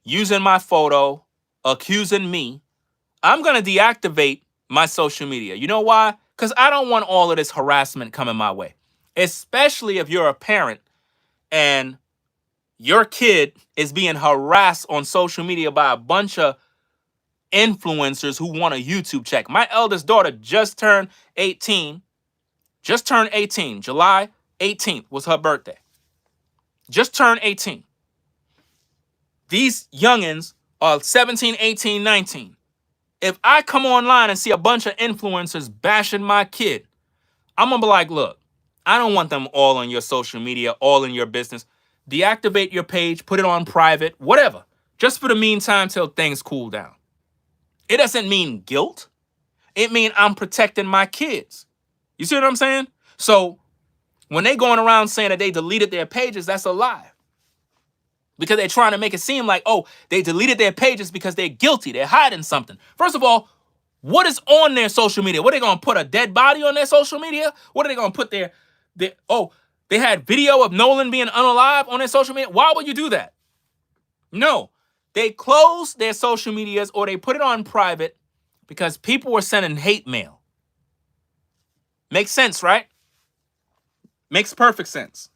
S1: using my photo, accusing me, I'm going to deactivate my social media. You know why? Because I don't want all of this harassment coming my way, especially if you're a parent and your kid is being harassed on social media by a bunch of influencers who want a YouTube check. My eldest daughter just turned 18. July 18th was her birthday. Just turned 18. These youngins are 17, 18, 19. If I come online and see a bunch of influencers bashing my kid, I'm going to be like, look, I don't want them all on your social media, all in your business. Deactivate your page, put it on private, whatever. Just for the meantime till things cool down. It doesn't mean guilt. It means I'm protecting my kids. You see what I'm saying? So when they going around saying that they deleted their pages, that's a lie. Because they're trying to make it seem like, oh, they deleted their pages because they're guilty. They're hiding something. First of all, what is on their social media? What are they going to put a dead body on their social media? What are they going to put they had video of Nolan being unalive on their social media? Why would you do that? No, they closed their social medias or they put it on private because people were sending hate mail. Makes sense, right? Makes perfect sense.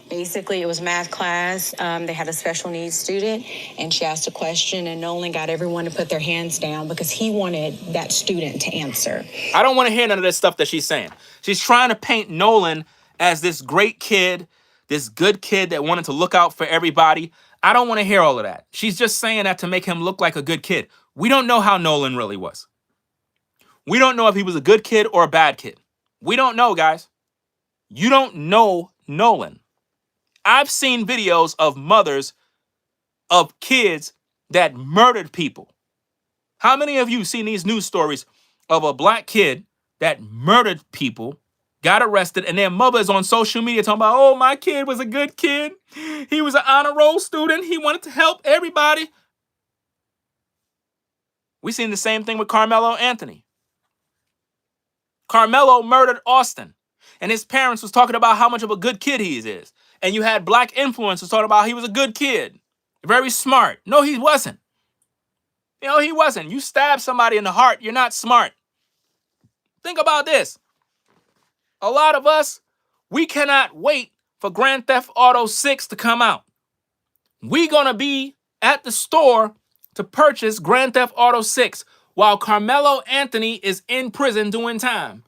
S3: basically, it was math class. They had a special needs student, and she asked a question, and Nolan got everyone to put their hands down because he wanted that student to answer.
S1: I don't want to hear none of this stuff that she's saying. She's trying to paint Nolan as this great kid, this good kid that wanted to look out for everybody. I don't want to hear all of that. She's just saying that to make him look like a good kid. We don't know how Nolan really was. We don't know if he was a good kid or a bad kid. We don't know, guys. You don't know Nolan. I've seen videos of mothers of kids that murdered people. How many of you seen these news stories of a black kid that murdered people, got arrested, and their mother is on social media talking about, oh, my kid was a good kid. He was an honor roll student. He wanted to help everybody. We seen the same thing with Carmelo Anthony. Carmelo murdered Austin, and his parents was talking about how much of a good kid he is. And you had black influencers talking about he was a good kid, very smart. No, he wasn't. He wasn't. You stab somebody in the heart, you're not smart. Think about this. A lot of us, we cannot wait for Grand Theft Auto 6 to come out. We're going to be at the store to purchase Grand Theft Auto 6 while Carmelo Anthony is in prison doing time.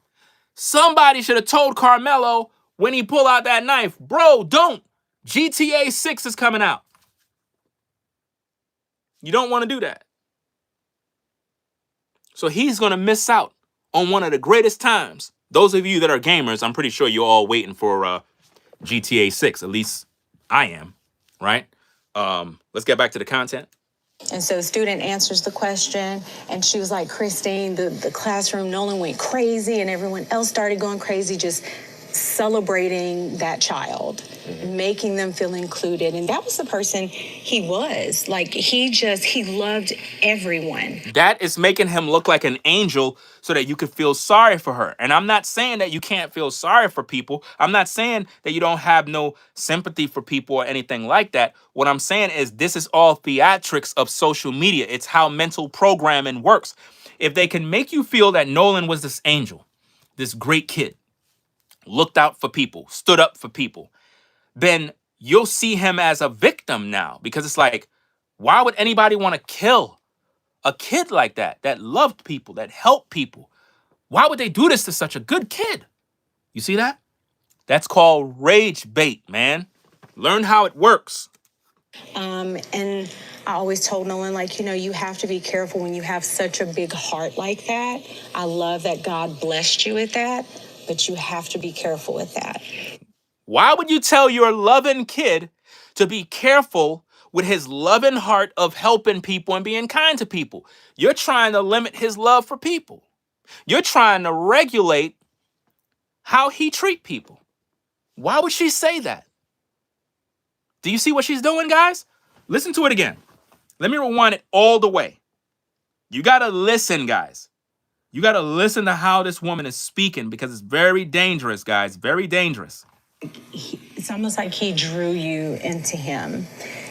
S1: Somebody should have told Carmelo when he pulled out that knife, bro, don't. GTA 6 is coming out. You don't want to do that. So he's going to miss out on one of the greatest times. Those of you that are gamers, I'm pretty sure you're all waiting for GTA 6. At least I am, right? Let's get back to the content.
S3: And so the student answers the question, and she was like, Christine, the classroom, Nolan went crazy, and everyone else started going crazy, just celebrating that child, making them feel included. And that was the person he was. Like, he loved everyone.
S1: That is making him look like an angel so that you could feel sorry for her. And I'm not saying that you can't feel sorry for people. I'm not saying that you don't have no sympathy for people or anything like that. What I'm saying is this is all theatrics of social media. It's how mental programming works. If they can make you feel that Nolan was this angel, this great kid, looked out for people, stood up for people, then you'll see him as a victim now, because it's like, why would anybody want to kill a kid like that loved people, that helped people? Why would they do this to such a good kid? You see that? That's called rage bait, man. Learn how it works.
S3: And I always told Nolan, like, you have to be careful when you have such a big heart like that. I love that God blessed you with that, but you have to be careful with that.
S1: Why would you tell your loving kid to be careful with his loving heart of helping people and being kind to people? You're trying to limit his love for people. You're trying to regulate how he treat people. Why would she say that? Do you see what she's doing, guys? Listen to it again. Let me rewind it all the way. You got to listen, guys. You got to listen to how this woman is speaking, because it's very dangerous, guys. Very dangerous.
S3: It's almost like he drew you into him.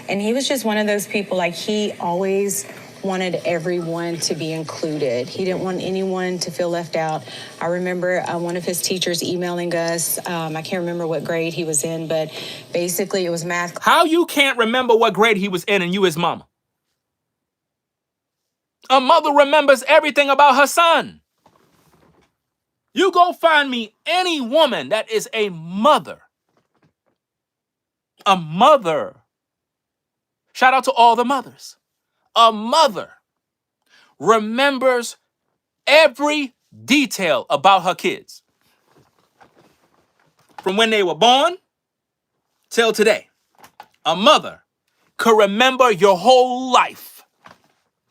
S3: And he was just one of those people, like, he always wanted everyone to be included. He didn't want anyone to feel left out. I remember one of his teachers emailing us. I can't remember what grade he was in, but basically it was math.
S1: How you can't remember what grade he was in and you his mama? A mother remembers everything about her son. You go find me any woman that is a mother. A mother. Shout out to all the mothers. A mother remembers every detail about her kids. From when they were born till today. A mother could remember your whole life.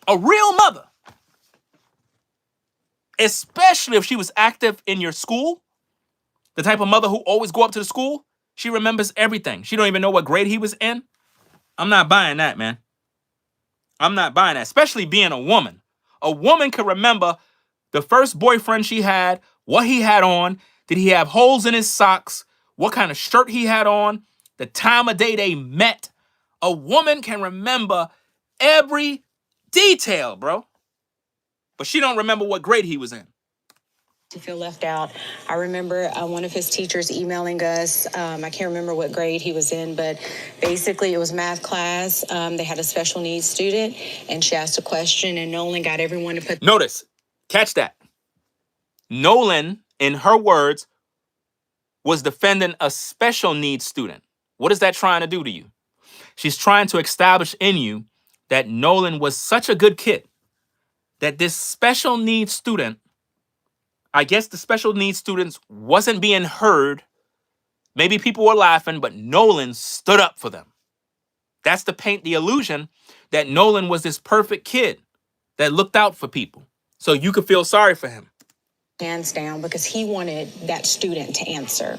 S1: A real mother. Especially if she was active in your school. The type of mother who always go up to the school. She remembers everything. She don't even know what grade he was in. I'm not buying that, man. I'm not buying that. Especially being a woman. A woman can remember the first boyfriend she had, what he had on. Did he have holes in his socks? What kind of shirt he had on? The time of day they met. A woman can remember every detail, bro. But she don't remember what grade he was in.
S3: To feel left out. I remember one of his teachers emailing us. I can't remember what grade he was in, but basically it was math class. They had a special needs student, and she asked a question, and Nolan got everyone to put...
S1: Notice, catch that. Nolan, in her words, was defending a special needs student. What is that trying to do to you? She's trying to establish in you that Nolan was such a good kid that this special needs student, I guess the special needs students wasn't being heard. Maybe people were laughing, but Nolan stood up for them. That's to paint the illusion that Nolan was this perfect kid that looked out for people. So you could feel sorry for him.
S3: Hands down, because he wanted that student to answer.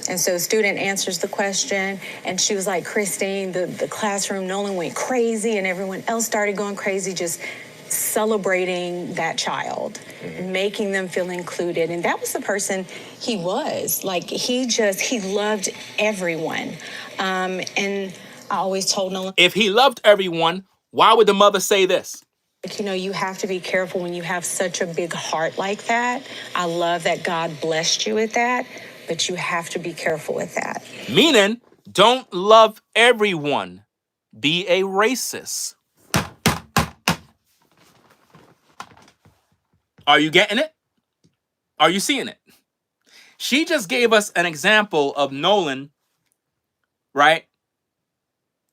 S3: And so the student answers the question, and she was like, Christine, the classroom, Nolan went crazy, and everyone else started going crazy, just celebrating that child, making them feel included. And that was the person he was. Like, he loved everyone. And I always told Nolan,
S1: if he loved everyone, why would the mother say this?
S3: like, you have to be careful when you have such a big heart like that. I love that God blessed you with that, but you have to be careful with that.
S1: Meaning, don't love everyone. Be a racist. Are you getting it? Are you seeing it? She just gave us an example of Nolan, right?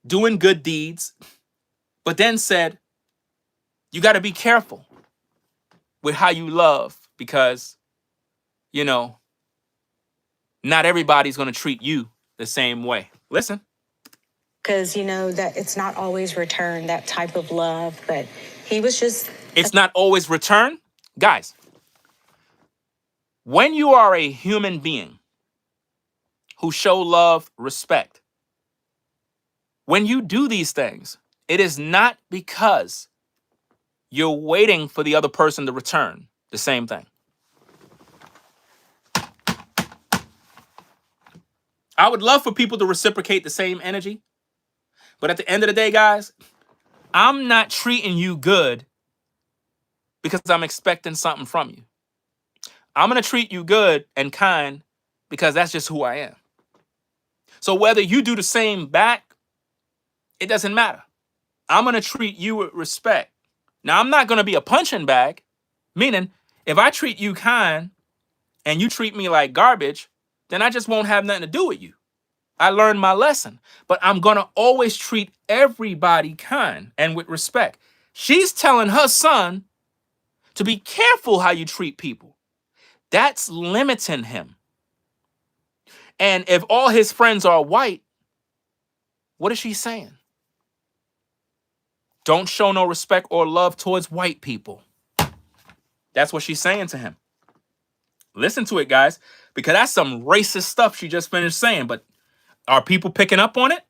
S1: Doing good deeds, but then said, you got to be careful with how you love, because, not everybody's going to treat you the same way. Listen.
S3: because, that it's not always returned, that type of love, but he was just.
S1: It's not always returned. Guys, when you are a human being who show love, respect, when you do these things, it is not because you're waiting for the other person to return the same thing. I would love for people to reciprocate the same energy. But at the end of the day, guys, I'm not treating you good because I'm expecting something from you. I'm going to treat you good and kind because that's just who I am. So whether you do the same back, it doesn't matter. I'm going to treat you with respect. Now, I'm not going to be a punching bag, meaning if I treat you kind and you treat me like garbage, then I just won't have nothing to do with you. I learned my lesson, but I'm going to always treat everybody kind and with respect. She's telling her son to be careful how you treat people. That's limiting him. And if all his friends are white, what is she saying? Don't show no respect or love towards white people. That's what she's saying to him. Listen to it, guys, because that's some racist stuff she just finished saying. But are people picking up on it?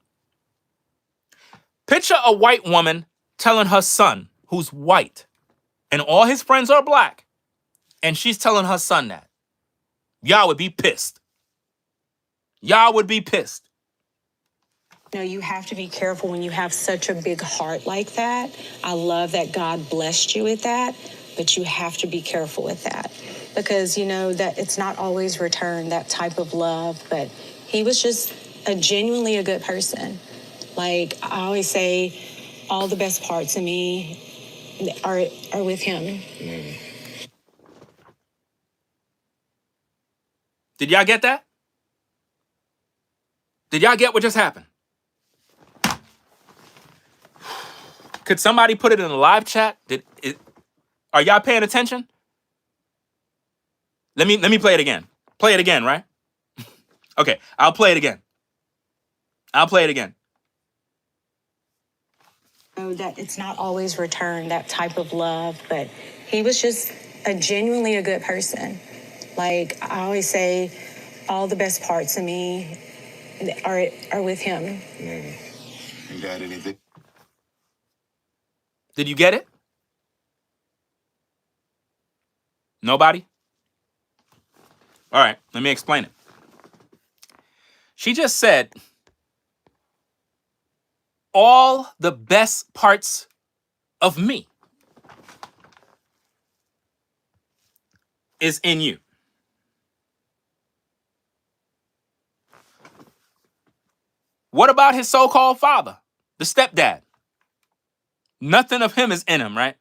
S1: Picture a white woman telling her son, who's white, and all his friends are black, and she's telling her son that. Y'all would be pissed. Y'all would be pissed.
S3: You have to be careful when you have such a big heart like that. I love that God blessed you with that, but you have to be careful with that because, that it's not always returned, that type of love, but he was just genuinely a good person. Like I always say, all the best parts of me are with him.
S1: Did y'all get that? Did y'all get what just happened? Could somebody put it in the live chat? Are y'all paying attention? Let me play it again. Play it again, right? Okay, I'll play it again. I'll play it again.
S3: That it's not always returned, that type of love, but he was just genuinely a good person. Like I always say, all the best parts of me are with him.
S2: You got anything?
S1: Did you get it? Nobody? All right, let me explain it. She just said, all the best parts of me is in you. What about his so-called father, the stepdad? Nothing of him is in him, right?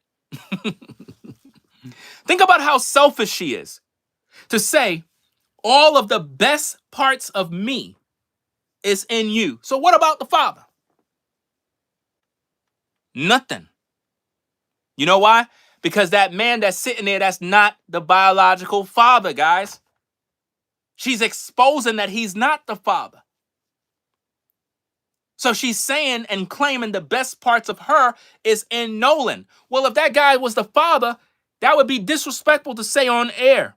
S1: Think about how selfish she is to say all of the best parts of me is in you. So what about the father? Nothing. You know why? Because that man that's sitting there, that's not the biological father, guys. She's exposing that he's not the father. So she's saying and claiming the best parts of her is in Nolan. Well, if that guy was the father, that would be disrespectful to say on air.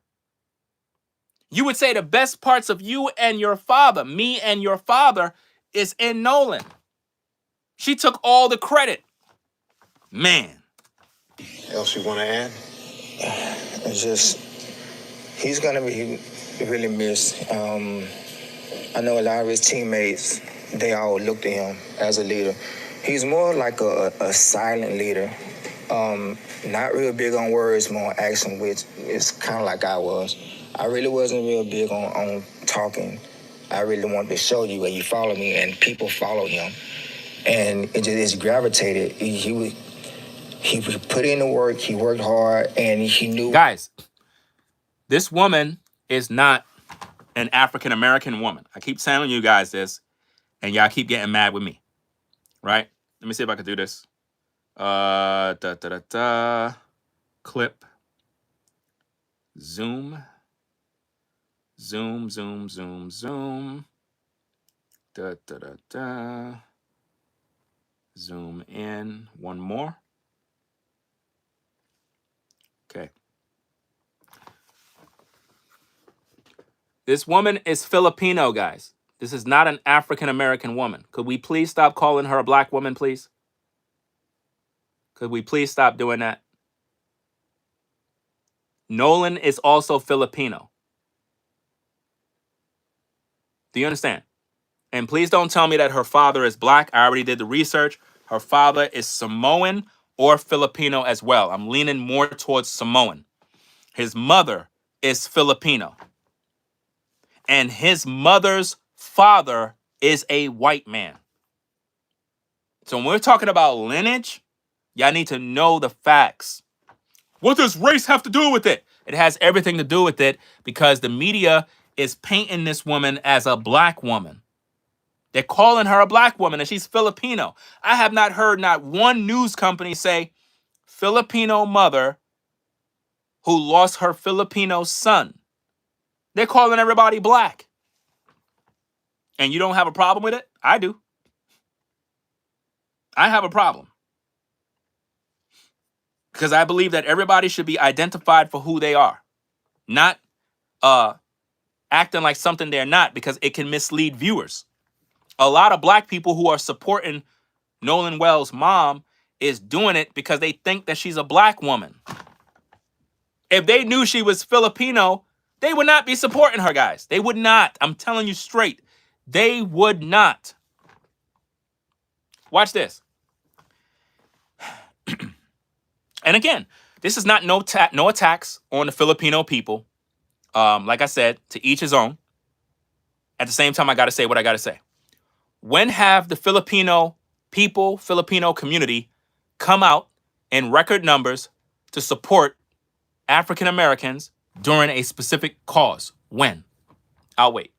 S1: You would say the best parts of you and your father, me and your father, is in Nolan. She took all the credit. Man.
S2: Else you want to add?
S4: It's just, he's going to be really missed. I know a lot of his teammates, they all look to him as a leader. He's more like a silent leader. Not real big on words, more on action, which is kind of like I was. I really wasn't real big on talking. I really wanted to show you and you follow me, and people follow him. And it just gravitated. He put in the work, he worked hard, and he knew.
S1: Guys, this woman is not an African-American woman. I keep telling you guys this, and y'all keep getting mad with me, right? Let me see if I can do this. Clip. Zoom. Zoom. Zoom in one more. Okay. This woman is Filipino, guys. This is not an African-American woman. Could we please stop calling her a black woman, please? Could we please stop doing that? Nolan is also Filipino. Do you understand? And please don't tell me that her father is black. I already did the research. Her father is Samoan or Filipino as well. I'm leaning more towards Samoan. His mother is Filipino. And his mother's father is a white man. So when we're talking about lineage, y'all need to know the facts. What does race have to do with it? It has everything to do with it because the media is painting this woman as a black woman. They're calling her a black woman and she's Filipino. I have not heard not one news company say Filipino mother who lost her Filipino son. They're calling everybody black. And you don't have a problem with it? I do. I have a problem. Because I believe that everybody should be identified for who they are. Not acting like something they're not, because it can mislead viewers. A lot of black people who are supporting Nolan Wells' mom is doing it because they think that she's a black woman. If they knew she was Filipino, they would not be supporting her, guys. They would not. I'm telling you straight. They would not. Watch this. And again, this is not no attacks on the Filipino people. Like I said, to each his own. At the same time, I got to say what I got to say. When have the Filipino people, Filipino community come out in record numbers to support African Americans during a specific cause? When? I'll wait.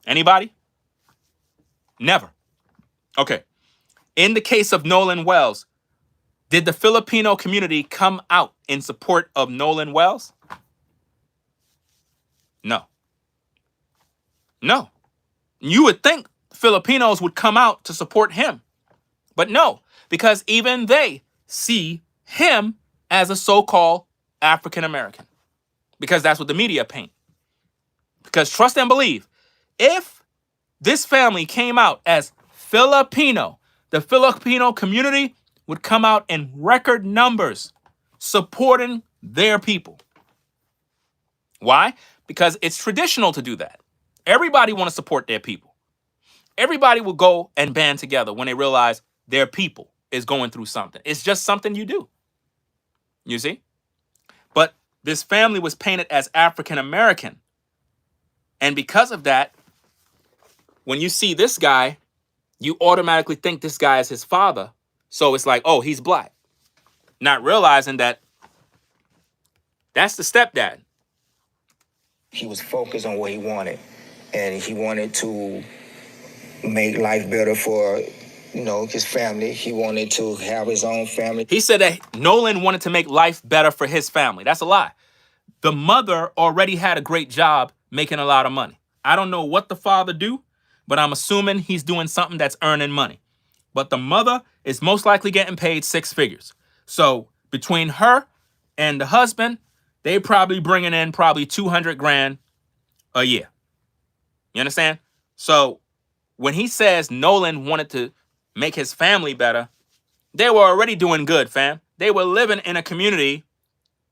S1: Anybody? Never. Okay. In the case of Nolan Wells, did the Filipino community come out in support of Nolan Wells? No. No. You would think Filipinos would come out to support him. But no, because even they see him as a so-called African American. Because that's what the media paint. Because trust and believe, if this family came out as Filipino, the Filipino community would come out in record numbers supporting their people. Why? Because it's traditional to do that. Everybody want to support their people. Everybody will go and band together when they realize their people is going through something. It's just something you do. You see? But this family was painted as African American. And because of that, when you see this guy, you automatically think this guy is his father. So it's like, oh, he's black. Not realizing that that's the stepdad.
S4: He was focused on what he wanted, and he wanted to make life better for, his family. He wanted to have his own family.
S1: He said that Nolan wanted to make life better for his family. That's a lie. The mother already had a great job making a lot of money. I don't know what the father do, but I'm assuming he's doing something that's earning money. But the mother is most likely getting paid 6 figures. So between her and the husband, they probably bringing in probably 200 grand a year. You understand? So when he says Nolan wanted to make his family better, they were already doing good, fam. They were living in a community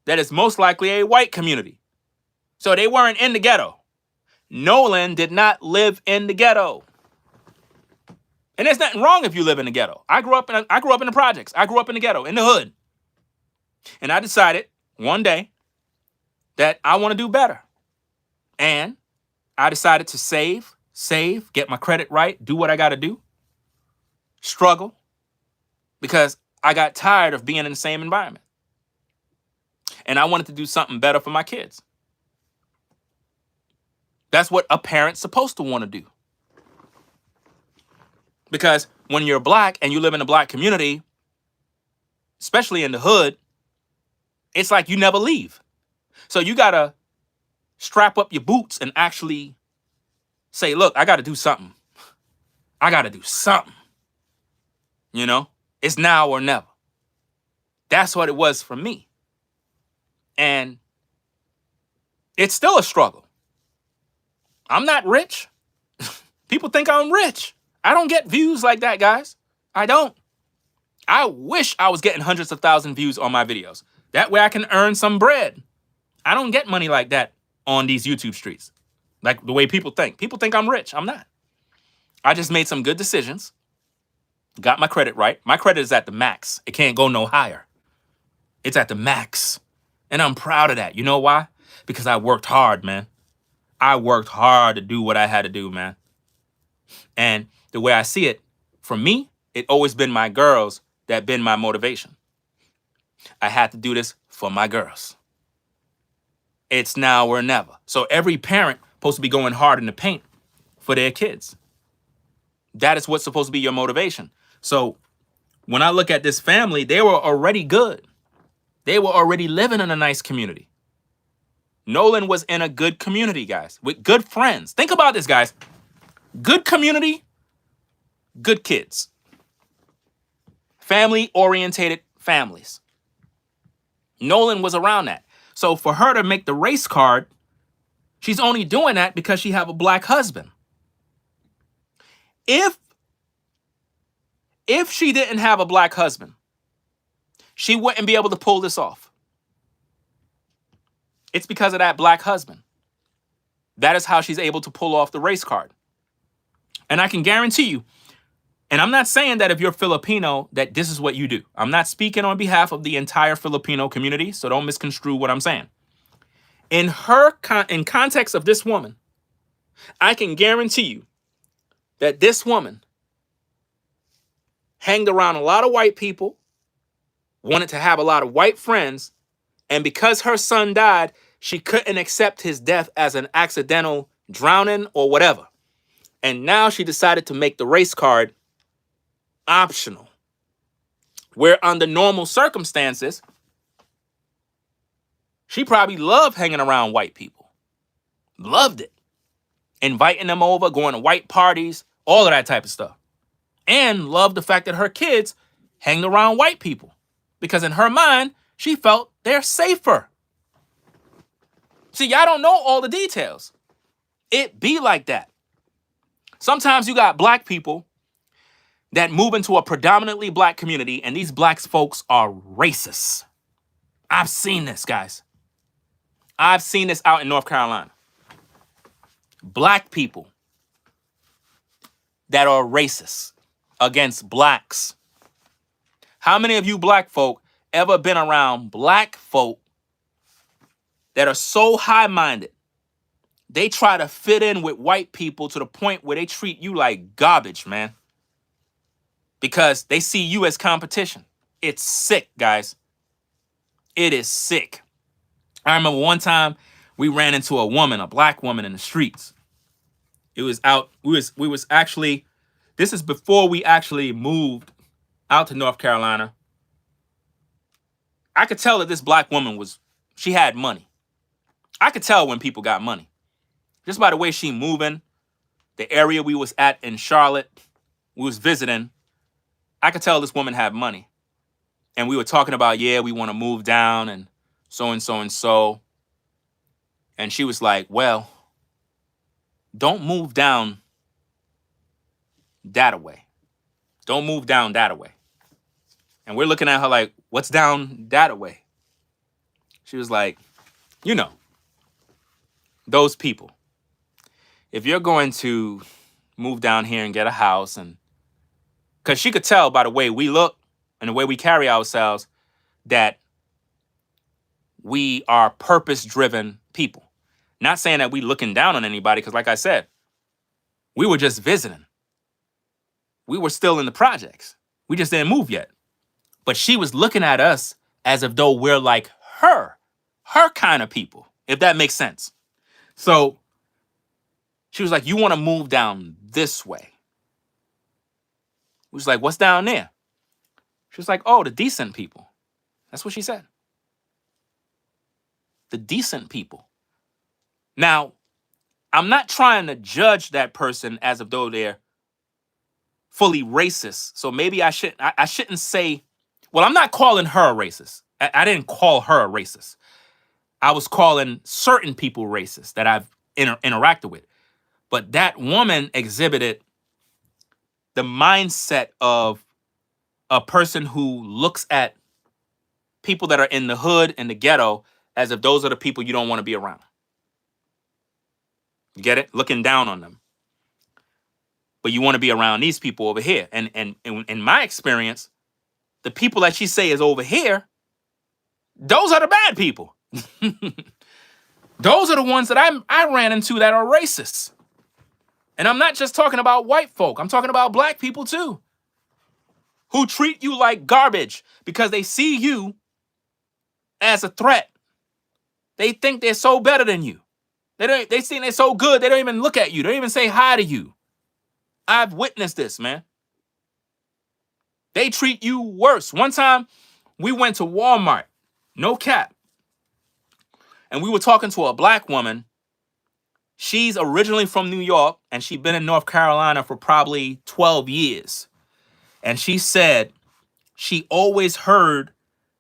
S1: that is most likely a white community. So they weren't in the ghetto. Nolan did not live in the ghetto. And there's nothing wrong if you live in the ghetto. I grew up in the projects. I grew up in the ghetto, in the hood. And I decided one day that I want to do better. And I decided to save, get my credit right, do what I got to do, struggle, because I got tired of being in the same environment. And I wanted to do something better for my kids. That's what a parent's supposed to want to do. Because when you're black and you live in a black community, especially in the hood, it's like you never leave. So you got to strap up your boots and actually say, look, I got to do something. I got to do something. You know, it's now or never. That's what it was for me. And it's still a struggle. I'm not rich. People think I'm rich. I don't get views like that, guys. I don't. I wish I was getting hundreds of thousand views on my videos. That way I can earn some bread. I don't get money like that on these YouTube streets. Like the way people think. People think I'm rich. I'm not. I just made some good decisions. Got my credit right. My credit is at the max. It can't go no higher. It's at the max. And I'm proud of that. You know why? Because I worked hard, man. I worked hard to do what I had to do, man. And the way I see it, for me, it always been my girls that been my motivation. I had to do this for my girls. It's now or never. So every parent supposed to be going hard in the paint for their kids. That is what's supposed to be your motivation. So when I look at this family, they were already good. They were already living in a nice community. Nolan was in a good community, guys, with good friends. Think about this, guys. Good community, good kids. Family-orientated families. Nolan was around that. So for her to make the race card, she's only doing that because she have a black husband. If she didn't have a black husband, she wouldn't be able to pull this off. It's because of that black husband. That is how she's able to pull off the race card. And I can guarantee you, and I'm not saying that if you're Filipino, that this is what you do. I'm not speaking on behalf of the entire Filipino community, so don't misconstrue what I'm saying. In context of this woman, I can guarantee you that this woman hanged around a lot of white people, wanted to have a lot of white friends, and because her son died, she couldn't accept his death as an accidental drowning or whatever. And now she decided to make the race card optional. Where under normal circumstances, she probably loved hanging around white people. Loved it. Inviting them over, going to white parties, all of that type of stuff. And loved the fact that her kids hanged around white people. Because in her mind, she felt they're safer. See, y'all don't know all the details. It be like that. Sometimes you got black people that move into a predominantly black community, and these black folks are racist. I've seen this, guys. I've seen this out in North Carolina. Black people that are racist against blacks. How many of you black folk ever been around black folk that are so high-minded, they try to fit in with white people to the point where they treat you like garbage, man? Because they see you as competition. It's sick, guys. It is sick. I remember one time we ran into a woman, a black woman in the streets. It was out, we was actually, this is before we actually moved out to North Carolina. I could tell that this black woman she had money. I could tell when people got money. Just by the way she moving, the area we was at in Charlotte, we was visiting, I could tell this woman had money. And we were talking about, yeah, we want to move down and so and so and so. And she was like, well, don't move down that way. Don't move down that way. And we're looking at her like, what's down that way? She was like, you know, those people. If you're going to move down here and get a house, and because she could tell by the way we look and the way we carry ourselves that we are purpose-driven people. Not saying that we looking down on anybody, because like I said, we were just visiting. We were still in the projects. We just didn't move yet. But she was looking at us as if though we're like her kind of people, if that makes sense. So she was like, you want to move down this way. We was like, what's down there? She was like, oh, the decent people. That's what she said. The decent people. Now, I'm not trying to judge that person as if though they're fully racist. So maybe I shouldn't say, well, I'm not calling her a racist. I didn't call her a racist. I was calling certain people racist that I've interacted with. But that woman exhibited the mindset of a person who looks at people that are in the hood and the ghetto as if those are the people you don't want to be around. You get it? Looking down on them. But you want to be around these people over here. And in my experience, the people that she say is over here, those are the bad people. Those are the ones that I ran into that are racist. And I'm not just talking about white folk. I'm talking about black people too, who treat you like garbage because they see you as a threat. They think they're so better than you. They think they're so good, they don't even look at you. They don't even say hi to you. I've witnessed this, man. They treat you worse. One time, we went to Walmart, no cap, and we were talking to a black woman. She's originally from New York, and she'd been in North Carolina for probably 12 years. And she said she always heard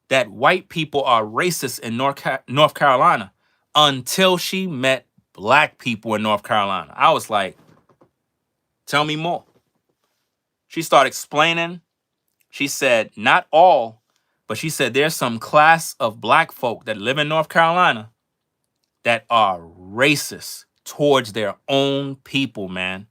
S1: that white people are racist in North Carolina until she met black people in North Carolina. I was like, tell me more. She started explaining. She said, not all, but she said there's some class of black folk that live in North Carolina that are racist towards their own people, man.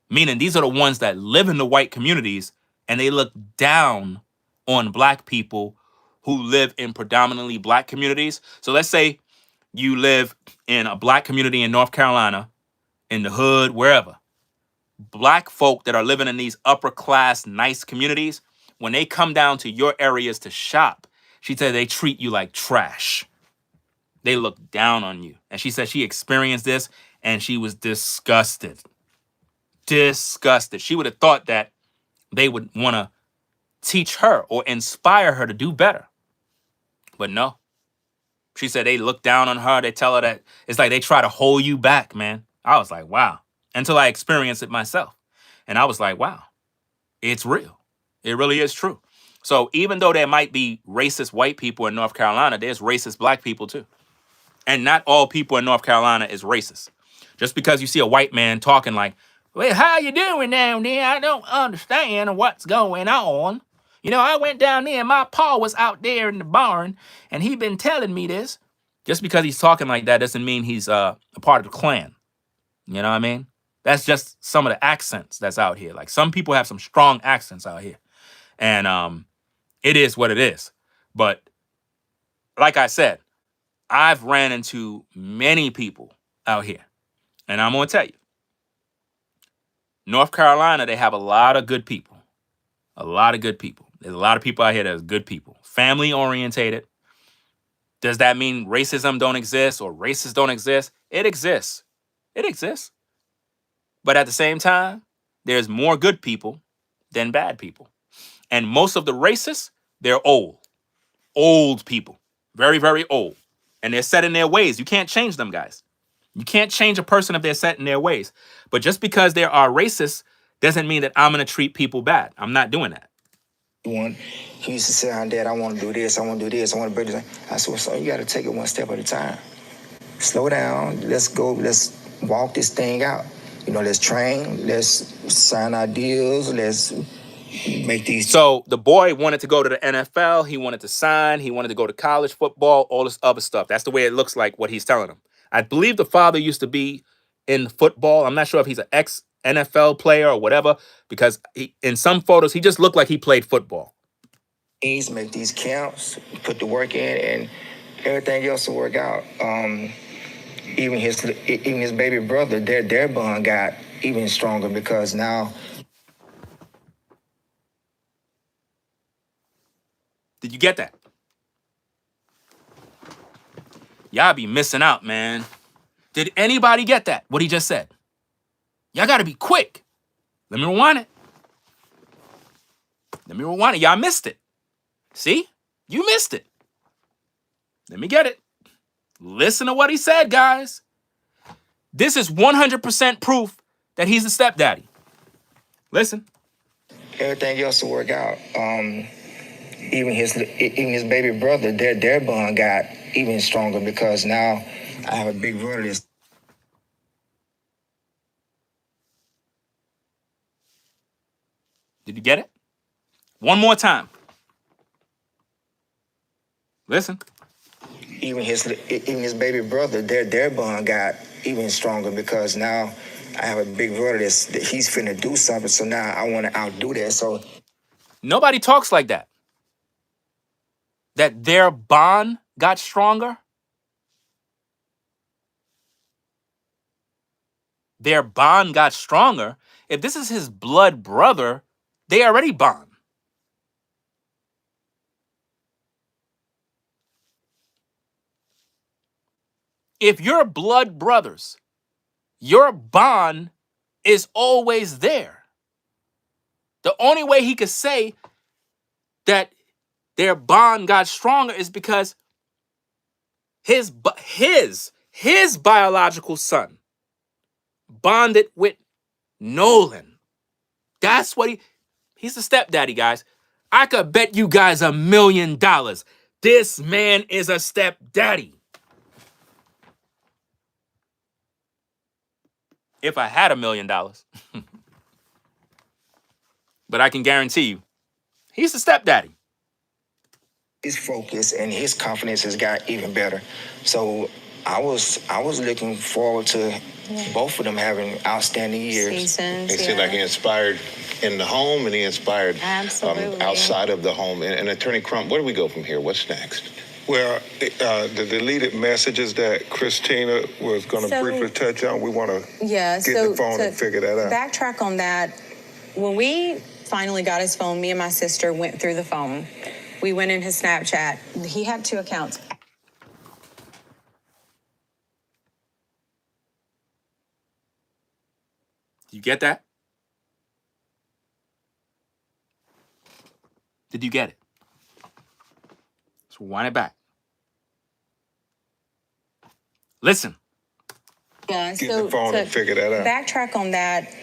S1: Meaning these are the ones that live in the white communities and they look down on black people who live in predominantly black communities. So let's say you live in a black community in North Carolina, in the hood, wherever. Black folk that are living in these upper class, nice communities, when they come down to your areas to shop, she said they treat you like trash. They look down on you. And she said she experienced this and she was disgusted. Disgusted. She would have thought that they would want to teach her or inspire her to do better. But no. She said they look down on her. They tell her that it's like they try to hold you back, man. I was like, wow. Until I experienced it myself. And I was like, wow, it's real. It really is true. So even though there might be racist white people in North Carolina, there's racist black people too. And not all people in North Carolina is racist. Just because you see a white man talking like, well, how you doing down there? I don't understand what's going on. You know, I went down there and my pa was out there in the barn and he been telling me this. Just because he's talking like that doesn't mean he's a part of the Klan. You know what I mean? That's just some of the accents that's out here. Like some people have some strong accents out here. And it is what it is. But like I said, I've ran into many people out here. And I'm going to tell you, North Carolina, they have a lot of good people. A lot of good people. There's a lot of people out here that's good people. Family orientated. Does that mean racism don't exist or racists don't exist? It exists. It exists. But at the same time, there's more good people than bad people. And most of the racists, they're old. Old people. Very, very old. And they're set in their ways. You can't change them, guys. You can't change a person if they're set in their ways. But just because there are racists doesn't mean that I'm going to treat people bad. I'm not doing that.
S4: He used to say, Dad, I want to do this, I want to do this, I want to do this. I said, well, son, you got to take it one step at a time. Slow down. Let's go. Let's walk this thing out. You know, let's train. Let's sign our deals. Let's make these.
S1: So the boy wanted to go to the NFL. He wanted to sign. He wanted to go to college football, all this other stuff. That's the way it looks like what he's telling him. I believe the father used to be in football. I'm not sure if he's an ex-NFL player or whatever, because in some photos, he just looked like he played football.
S4: He's make these camps, put the work in, and everything else will work out. Even his baby brother, their bond got even stronger because now.
S1: Did you get that? Y'all be missing out, man. Did anybody get that? What he just said? Y'all got to be quick. Let me rewind it. Let me rewind it. Y'all missed it. See? You missed it. Let me get it. Listen to what he said, guys. This is 100% proof that he's the stepdaddy. Listen.
S4: Everything else to work out. Even his baby brother, their bond got even stronger because now I have a big brother that's.
S1: Did you get it? One more time. Listen.
S4: Even his baby brother, their bond got even stronger because now I have a big brother that he's finna do something. So now I want to outdo that. So
S1: nobody talks like that. That their bond got stronger. Their bond got stronger. If this is his blood brother, they already bond. If you're blood brothers, your bond is always there. The only way he could say that their bond got stronger is because his biological son bonded with Nolan. That's what he's the stepdaddy, guys. I could bet you guys $1 million. This man is a stepdaddy. If I had $1 million. But I can guarantee you, he's the stepdaddy.
S4: his focus and his confidence has got even better. So I was looking forward to both of them having outstanding years.
S3: Seasons,
S2: It seemed like he inspired in the home and he inspired
S3: Absolutely.
S2: outside of the home. And Attorney Crump, where do we go from here? What's next?
S5: Well, the deleted messages that Christina was going to briefly touch on, we want to get the phone and figure that out.
S3: Backtrack on that. When we finally got his phone, me and my sister went through the phone. We went in his Snapchat. He had 2 accounts.
S1: You get that? Did you get it? Let's wind it back. Listen.
S3: Yeah,
S5: Get the phone and figure that out.
S3: Backtrack on that.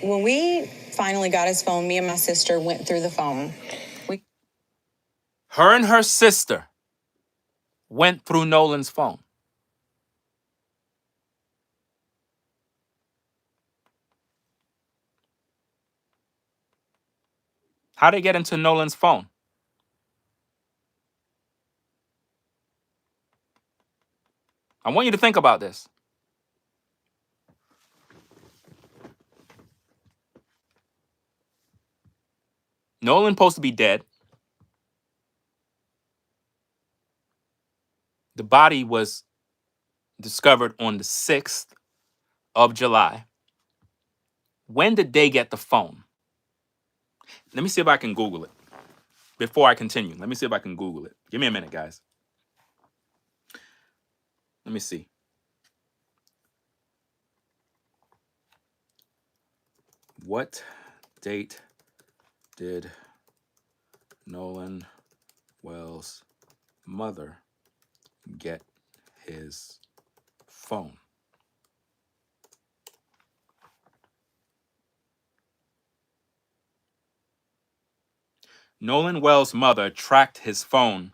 S3: When we finally got his phone, me and my sister went through the phone.
S1: Her and her sister went through Nolan's phone. How'd they get into Nolan's phone? I want you to think about this. Nolan's supposed to be dead. The body was discovered on the 6th of July. When did they get the phone? Let me see if I can Google it. Before I continue, let me see if I can Google it. Give me a minute, guys. Let me see. What date did Nolan Wells' mother get his phone? Nolan Wells' mother tracked his phone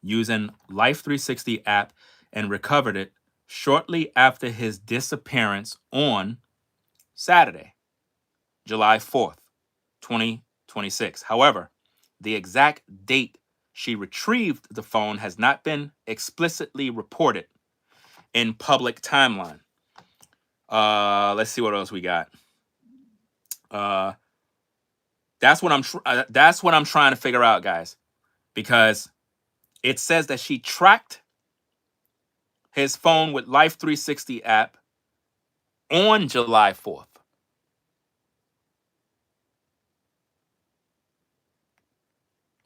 S1: using Life 360 app and recovered it shortly after his disappearance on Saturday, July 4th, 2026. However, the exact date she retrieved the phone has not been explicitly reported in public timeline. Let's see what else we got. That's what I'm trying to figure out, guys, because it says that she tracked his phone with Life 360 app on July 4th.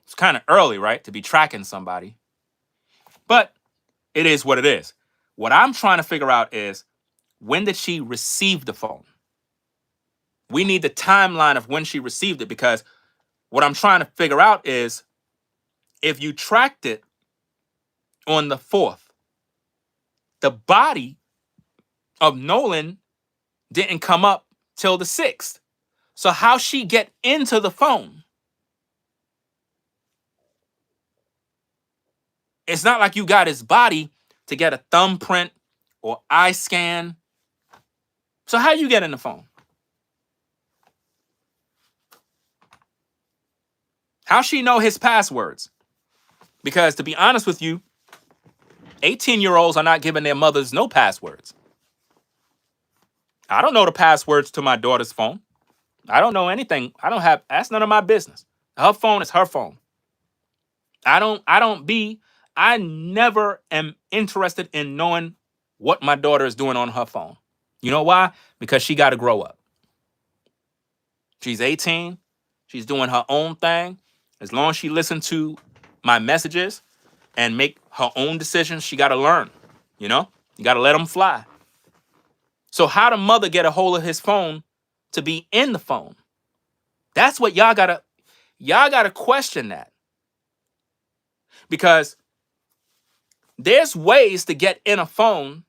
S1: It's kind of early, right, to be tracking somebody. But it is what it is. What I'm trying to figure out is, when did she receive the phone? We need the timeline of when she received it, because what I'm trying to figure out is, if you tracked it on the 4th, the body of Nolan didn't come up till the 6th. So how she get into the phone? It's not like you got his body to get a thumbprint or eye scan. So how you get in the phone? How she know his passwords? Because to be honest with you, 18-year-olds are not giving their mothers no passwords. I don't know the passwords to my daughter's phone. I don't know anything. That's none of my business. Her phone is her phone. I never am interested in knowing what my daughter is doing on her phone. You know why? Because she got to grow up. She's 18. She's doing her own thing. As long as she listens to my messages and make her own decisions, she got to learn. You know? You got to let them fly. So how the mother get a hold of his phone to be in the phone? That's what y'all got to question that. Because there's ways to get in a phone,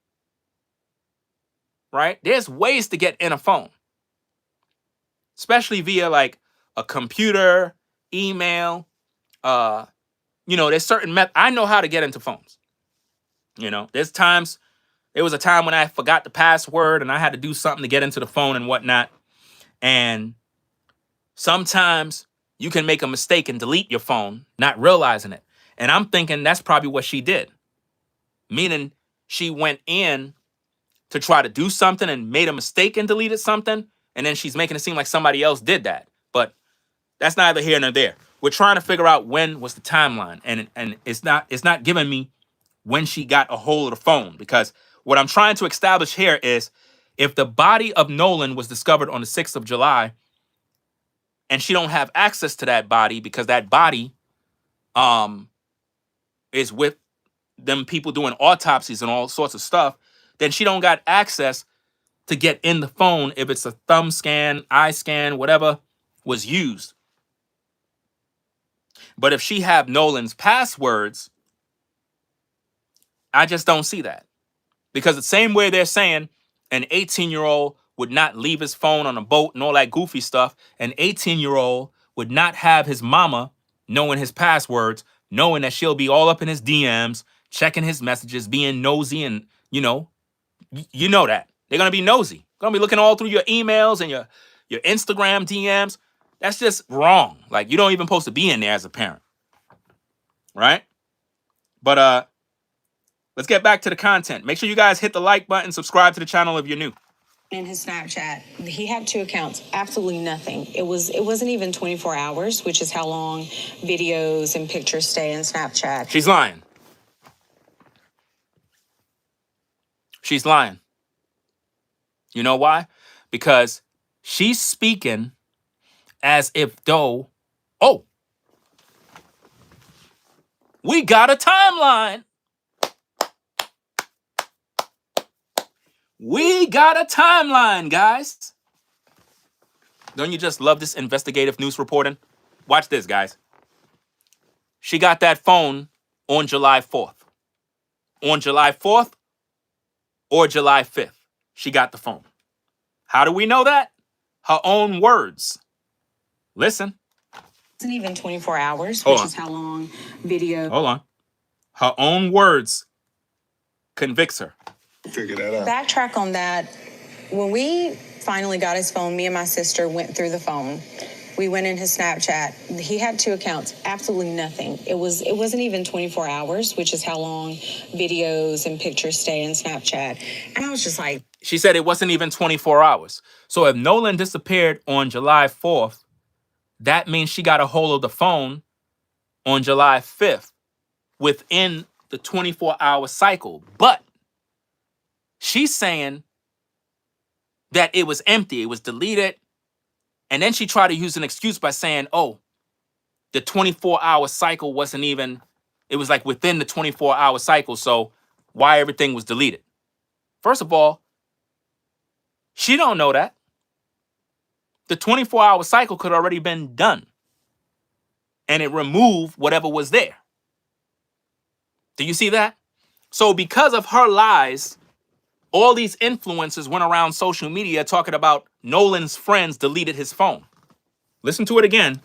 S1: right? There's ways to get in a phone, especially via like a computer, email. There's certain I know how to get into phones. There was a time when I forgot the password and I had to do something to get into the phone and whatnot. And sometimes you can make a mistake and delete your phone, not realizing it. And I'm thinking that's probably what she did. Meaning she went in to try to do something and made a mistake and deleted something. And then she's making it seem like somebody else did that. But that's neither here nor there. We're trying to figure out when was the timeline. And it's not giving me when she got a hold of the phone. Because what I'm trying to establish here is if the body of Nolan was discovered on the 6th of July and she don't have access to that body because that body is with them people doing autopsies and all sorts of stuff, then she don't got access to get in the phone if it's a thumb scan, eye scan, whatever was used. But if she have Nolan's passwords, I just don't see that. Because the same way they're saying an 18-year-old would not leave his phone on a boat and all that goofy stuff, an 18-year-old would not have his mama knowing his passwords, knowing that she'll be all up in his DMs, checking his messages, being nosy, and you know that. They're gonna be nosy. Gonna be looking all through your emails and your Instagram DMs. That's just wrong. Like, you don't even supposed to be in there as a parent. Right? But let's get back to the content. Make sure you guys hit the like button, subscribe to the channel if you're new.
S3: In his Snapchat, he had 2 accounts, absolutely nothing. It wasn't even 24 hours, which is how long videos and pictures stay in Snapchat.
S1: She's lying. She's lying. You know why? Because she's speaking as if though, oh, we got a timeline. We got a timeline, guys. Don't you just love this investigative news reporting? Watch this, guys. She got that phone on July 4th. On July 4th or July 5th, she got the phone. How do we know that? Her own words. Listen.
S3: It wasn't even 24 hours,
S1: Hold
S3: which
S1: on.
S3: is how long video.
S1: Hold on. Her own words convicts her.
S5: Figure that out.
S3: Backtrack on that. When we finally got his phone, me and my sister went through the phone. We went in his Snapchat. He had 2 accounts, absolutely nothing. It wasn't even 24 hours, which is how long videos and pictures stay in Snapchat. And I was just like,
S1: She said it wasn't even 24 hours. So if Nolan disappeared on July 4th, that means she got a hold of the phone on July 5th within the 24-hour cycle. But she's saying that it was empty, it was deleted. And then she tried to use an excuse by saying, oh, the 24-hour cycle wasn't even, it was like within the 24-hour cycle. So why everything was deleted? First of all, she don't know that. The 24-hour cycle could already been done. And it removed whatever was there. Do you see that? So because of her lies, All these influencers went around social media talking about Nolan's friends deleted his phone. Listen to it again,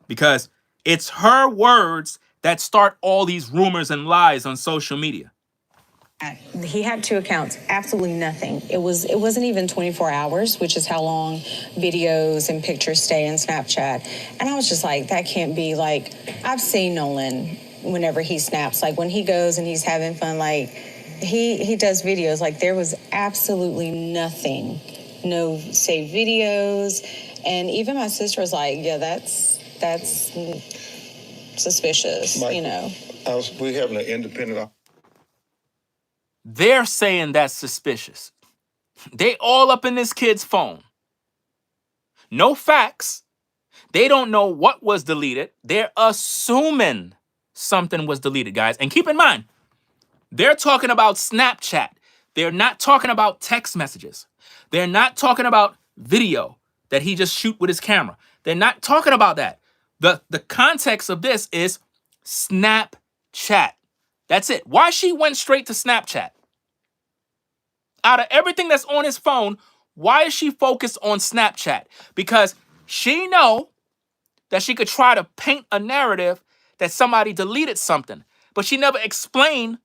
S1: because it's her words that start all these rumors and lies on social media.
S3: He had 2 accounts, absolutely nothing. It wasn't even 24 hours, which is how long videos and pictures stay in Snapchat. And I was just like, that can't be. Like, I've seen Nolan whenever he snaps, like when he goes and he's having fun, like he does videos. Like, there was absolutely nothing, no saved videos. And even my sister was like, yeah, that's suspicious,
S5: Michael,
S3: you know.
S5: We having an independent.
S1: They're saying that's suspicious. They all up in this kid's phone. No facts. They don't know what was deleted. They're assuming something was deleted, guys. And keep in mind, they're talking about Snapchat. They're not talking about text messages. They're not talking about video that he just shoot with his camera. They're not talking about that. The context of this is Snapchat. That's it. Why she went straight to Snapchat? Out of everything that's on his phone, why is she focused on Snapchat? Because she know that she could try to paint a narrative that somebody deleted something, but she never explained.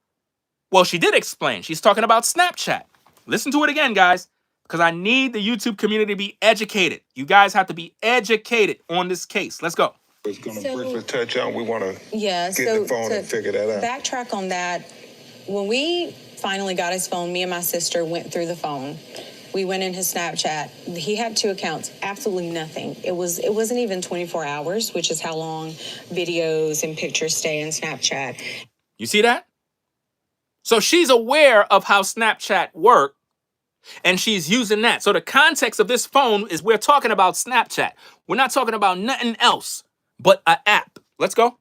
S1: Well, she did explain. She's talking about Snapchat. Listen to it again, guys, because I need the YouTube community to be educated. You guys have to be educated on this case. Let's go.
S5: It's going to briefly touch on. We want to
S3: Yeah,
S5: get
S3: so
S5: the phone and figure that out.
S3: Backtrack on that. When we finally got his phone, me and my sister went through the phone. We went in his Snapchat. He had 2 accounts, absolutely nothing. It wasn't even 24 hours, which is how long videos and pictures stay in Snapchat.
S1: You see that? So she's aware of how Snapchat works, and she's using that. So the context of this phone is we're talking about Snapchat. We're not talking about nothing else but an app. Let's go.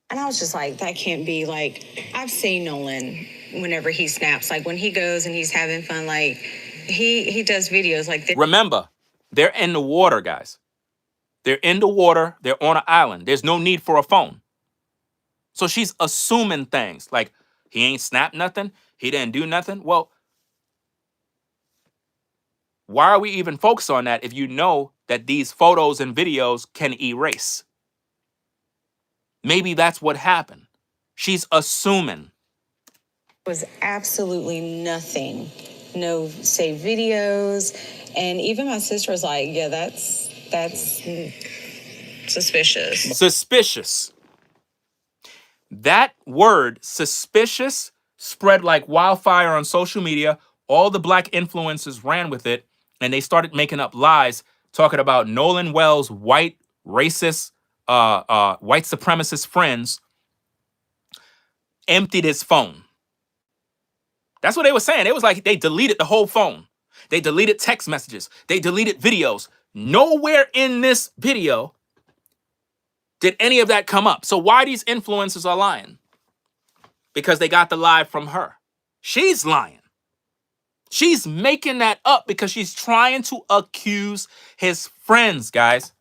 S3: And I was just like, that can't be. Like, I've seen Nolan whenever he snaps, like when he goes and he's having fun, like he does videos like this.
S1: Remember, they're in the water, guys. They're in the water. They're on an island. There's no need for a phone. So she's assuming things like he ain't snapped nothing. He didn't do nothing. Well, why are we even focused on that if you know that these photos and videos can erase? Maybe that's what happened. She's assuming.
S3: Was absolutely nothing. No saved videos. And even my sister was like, yeah, that's suspicious.
S1: Suspicious. That word, suspicious, spread like wildfire on social media. All the black influencers ran with it, and they started making up lies, talking about Nolan Wells' white racist, white supremacist friends emptied his phone. That's what they were saying. It was like they deleted the whole phone. They deleted text messages. They deleted videos. Nowhere in this video did any of that come up. So why these influencers are lying? Because they got the lie from her. She's lying. She's making that up because she's trying to accuse his friends, guys.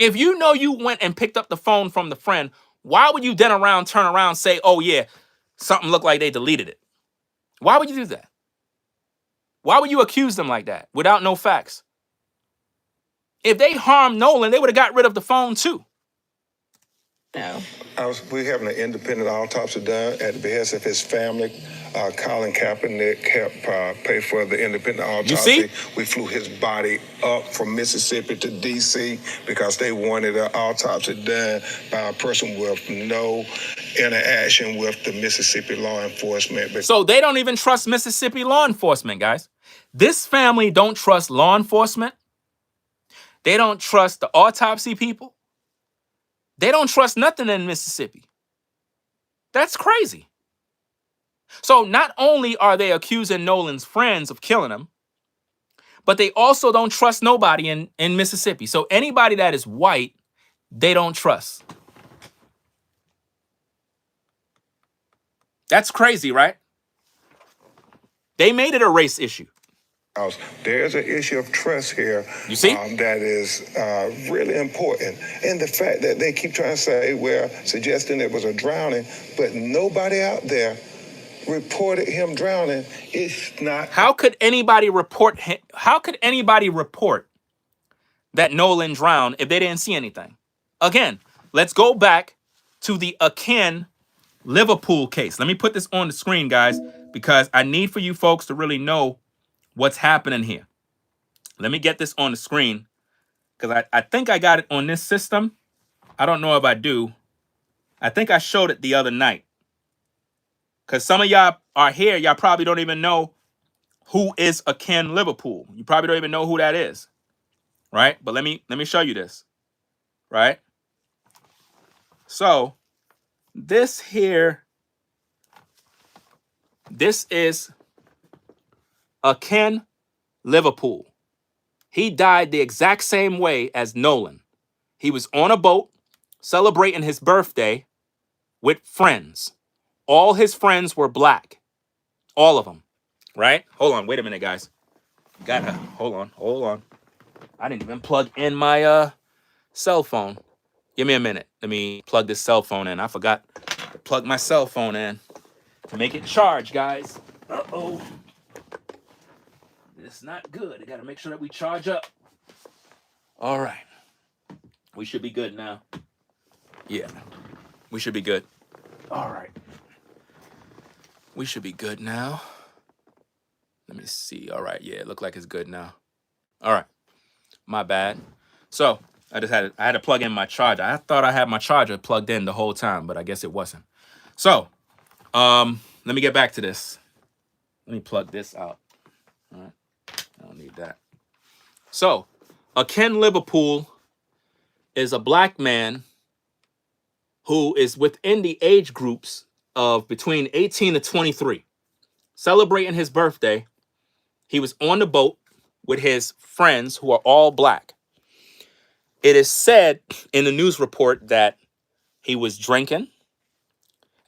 S1: If you know you went and picked up the phone from the friend, why would you then turn around, say, oh yeah, something looked like they deleted it? Why would you do that? Why would you accuse them like that without no facts? If they harmed Nolan, they would have got rid of the phone too.
S3: No.
S5: We're having an independent autopsy done at the behest of his family. Colin Kaepernick helped pay for the independent autopsy.
S1: You see?
S5: We flew his body up from Mississippi to D.C. because they wanted an autopsy done by a person with no interaction with the Mississippi law enforcement.
S1: So they don't even trust Mississippi law enforcement, guys. This family don't trust law enforcement. They don't trust the autopsy people. They don't trust nothing in Mississippi. That's crazy. So not only are they accusing Nolan's friends of killing him, but they also don't trust nobody in Mississippi. So anybody that is white, they don't trust. That's crazy, right? They made it a race issue.
S5: There's an issue of trust here.
S1: You see?
S5: That is really important. And the fact that they keep trying to say, well, suggesting it was a drowning, but nobody out there reported him drowning. It's not.
S1: How could anybody report him? How could anybody report that Nolan drowned if they didn't see anything? Again, let's go back to the Akin Liverpool case. Let me put this on the screen, guys, because I need for you folks to really know what's happening here. Let me get this on the screen because I think I got it on this system. I don't know if I do. I think I showed it the other night. Because some of y'all are here, y'all probably don't even know who is Akin Liverpool. You probably don't even know who that is. Right? But let me show you this. Right? So this here, this is Akin Liverpool. He died the exact same way as Nolan. He was on a boat celebrating his birthday with friends. All his friends were black. All of them. Right? Hold on. Wait a minute, guys. Hold on. I didn't even plug in my cell phone. Give me a minute. Let me plug this cell phone in. I forgot to plug my cell phone in to make it charge, guys. Uh-oh. This is not good. I got to make sure that we charge up. All right. We should be good now. Yeah. We should be good. All right. We should be good now. Let me see. All right. Yeah, it looked like it's good now. All right. My bad. So I had to plug in my charger. I thought I had my charger plugged in the whole time, but I guess it wasn't. So let me get back to this. Let me plug this out. All right. I don't need that. So Akin Liverpool is a black man who is within the age groups of between 18 to 23. Celebrating his birthday, he was on the boat with his friends who are all black. It is said in the news report that he was drinking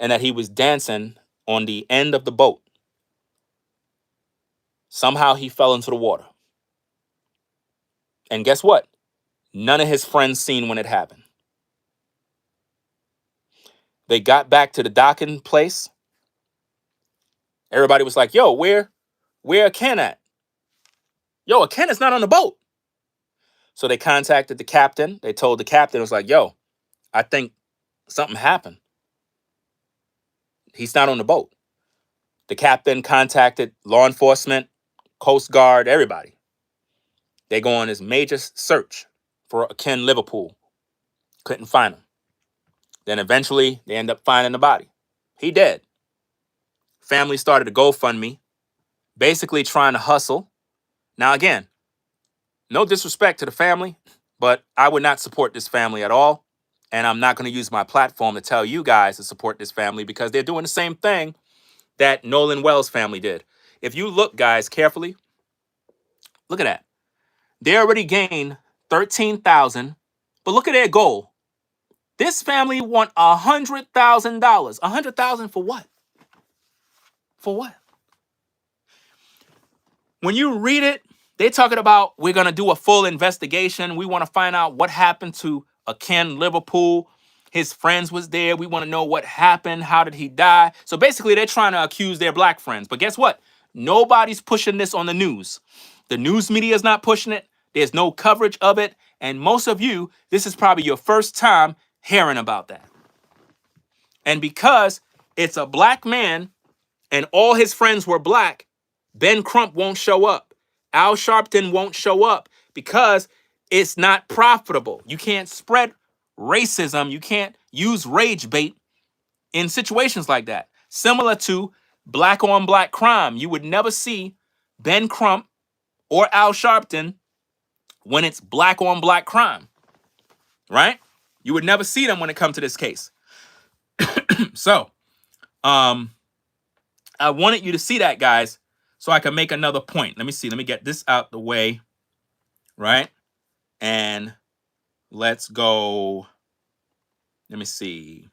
S1: and that he was dancing on the end of the boat. Somehow he fell into the water. And guess what? None of his friends seen when it happened. They got back to the docking place. Everybody was like, yo, where Akin at? Yo, Akin is not on the boat. So they contacted the captain. They told the captain, it was like, yo, I think something happened. He's not on the boat. The captain contacted law enforcement, Coast Guard, everybody. They go on this major search for Akin Liverpool. Couldn't find him. Then eventually they end up finding the body. He dead. Family started a GoFundMe, basically trying to hustle. Now again, no disrespect to the family, but I would not support this family at all. And I'm not going to use my platform to tell you guys to support this family because they're doing the same thing that Nolan Wells' family did. If you look, guys, carefully, look at that. They already gained $13,000, but look at their goal. This family won $100,000. $100,000 for what? For what? When you read it, they're talking about we're going to do a full investigation. We want to find out what happened to Akin Liverpool. His friends was there. We want to know what happened. How did he die? So basically, they're trying to accuse their black friends. But guess what? Nobody's pushing this on the news. The news media is not pushing it. There's no coverage of it. And most of you, this is probably your first time hearing about that. And because it's a black man and all his friends were black, Ben Crump won't show up. Al Sharpton won't show up because it's not profitable. You can't spread racism. You can't use rage bait in situations like that. Similar to black on black crime. You would never see Ben Crump or Al Sharpton when it's black on black crime, right? You would never see them when it comes to this case. So, I wanted you to see that, guys, so I can make another point. Let me see. Let me get this out the way, right? And let's go. Let me see.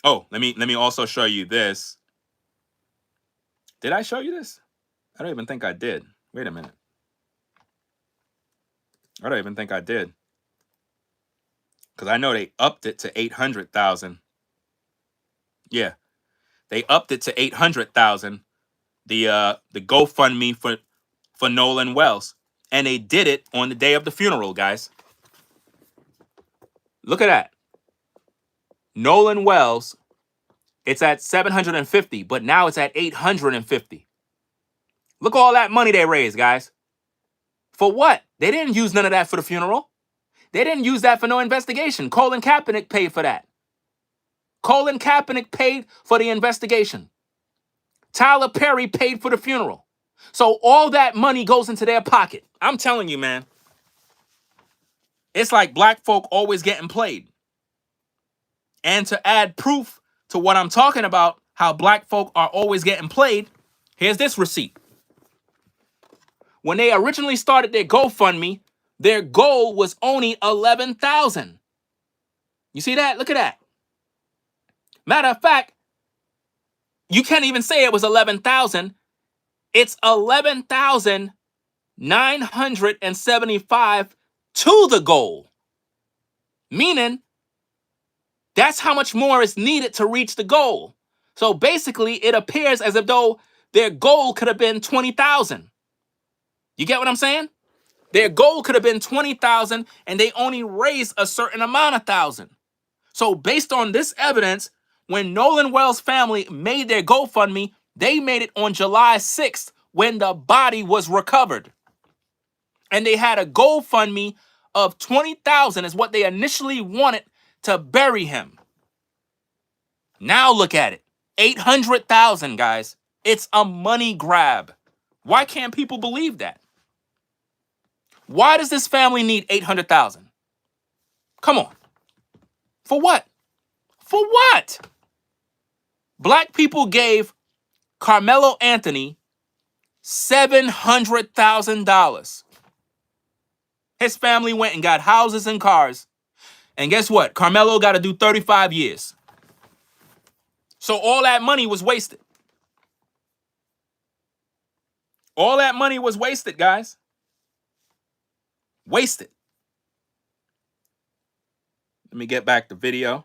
S1: Oh, let me also show you this. Did I show you this? I don't even think I did. Wait a minute. I don't even think I did. Because I know they upped it to 800,000. Yeah. They upped it to 800,000. The GoFundMe for Nolan Wells, and they did it on the day of the funeral, guys. Look at that. Nolan Wells, it's at 750, but now it's at 850. Look at all that money they raised, guys. For what? They didn't use none of that for the funeral. They didn't use that for no investigation. Colin Kaepernick paid for that. Colin Kaepernick paid for the investigation. Tyler Perry paid for the funeral. So all that money goes into their pocket. I'm telling you, man. It's like black folk always getting played. And to add proof to what I'm talking about, how black folk are always getting played, here's this receipt. When they originally started their GoFundMe, their goal was only 11,000. You see that? Look at that. Matter of fact, you can't even say it was 11,000. It's 11,975 to the goal. Meaning, that's how much more is needed to reach the goal. So basically, it appears as if though their goal could have been 20,000. You get what I'm saying? Their goal could have been 20,000 and they only raised a certain amount of thousand. So based on this evidence, when Nolan Wells' family made their GoFundMe, they made it on July 6th when the body was recovered. And they had a GoFundMe of 20,000 is what they initially wanted to bury him. Now look at it. 800,000, guys. It's a money grab. Why can't people believe that? Why does this family need 800,000? Come on. For what? For what? Black people gave Carmelo Anthony $700,000. His family went and got houses and cars. And guess what? Carmelo got to do 35 years. So all that money was wasted. All that money was wasted, guys. Wasted. Let me get back the video.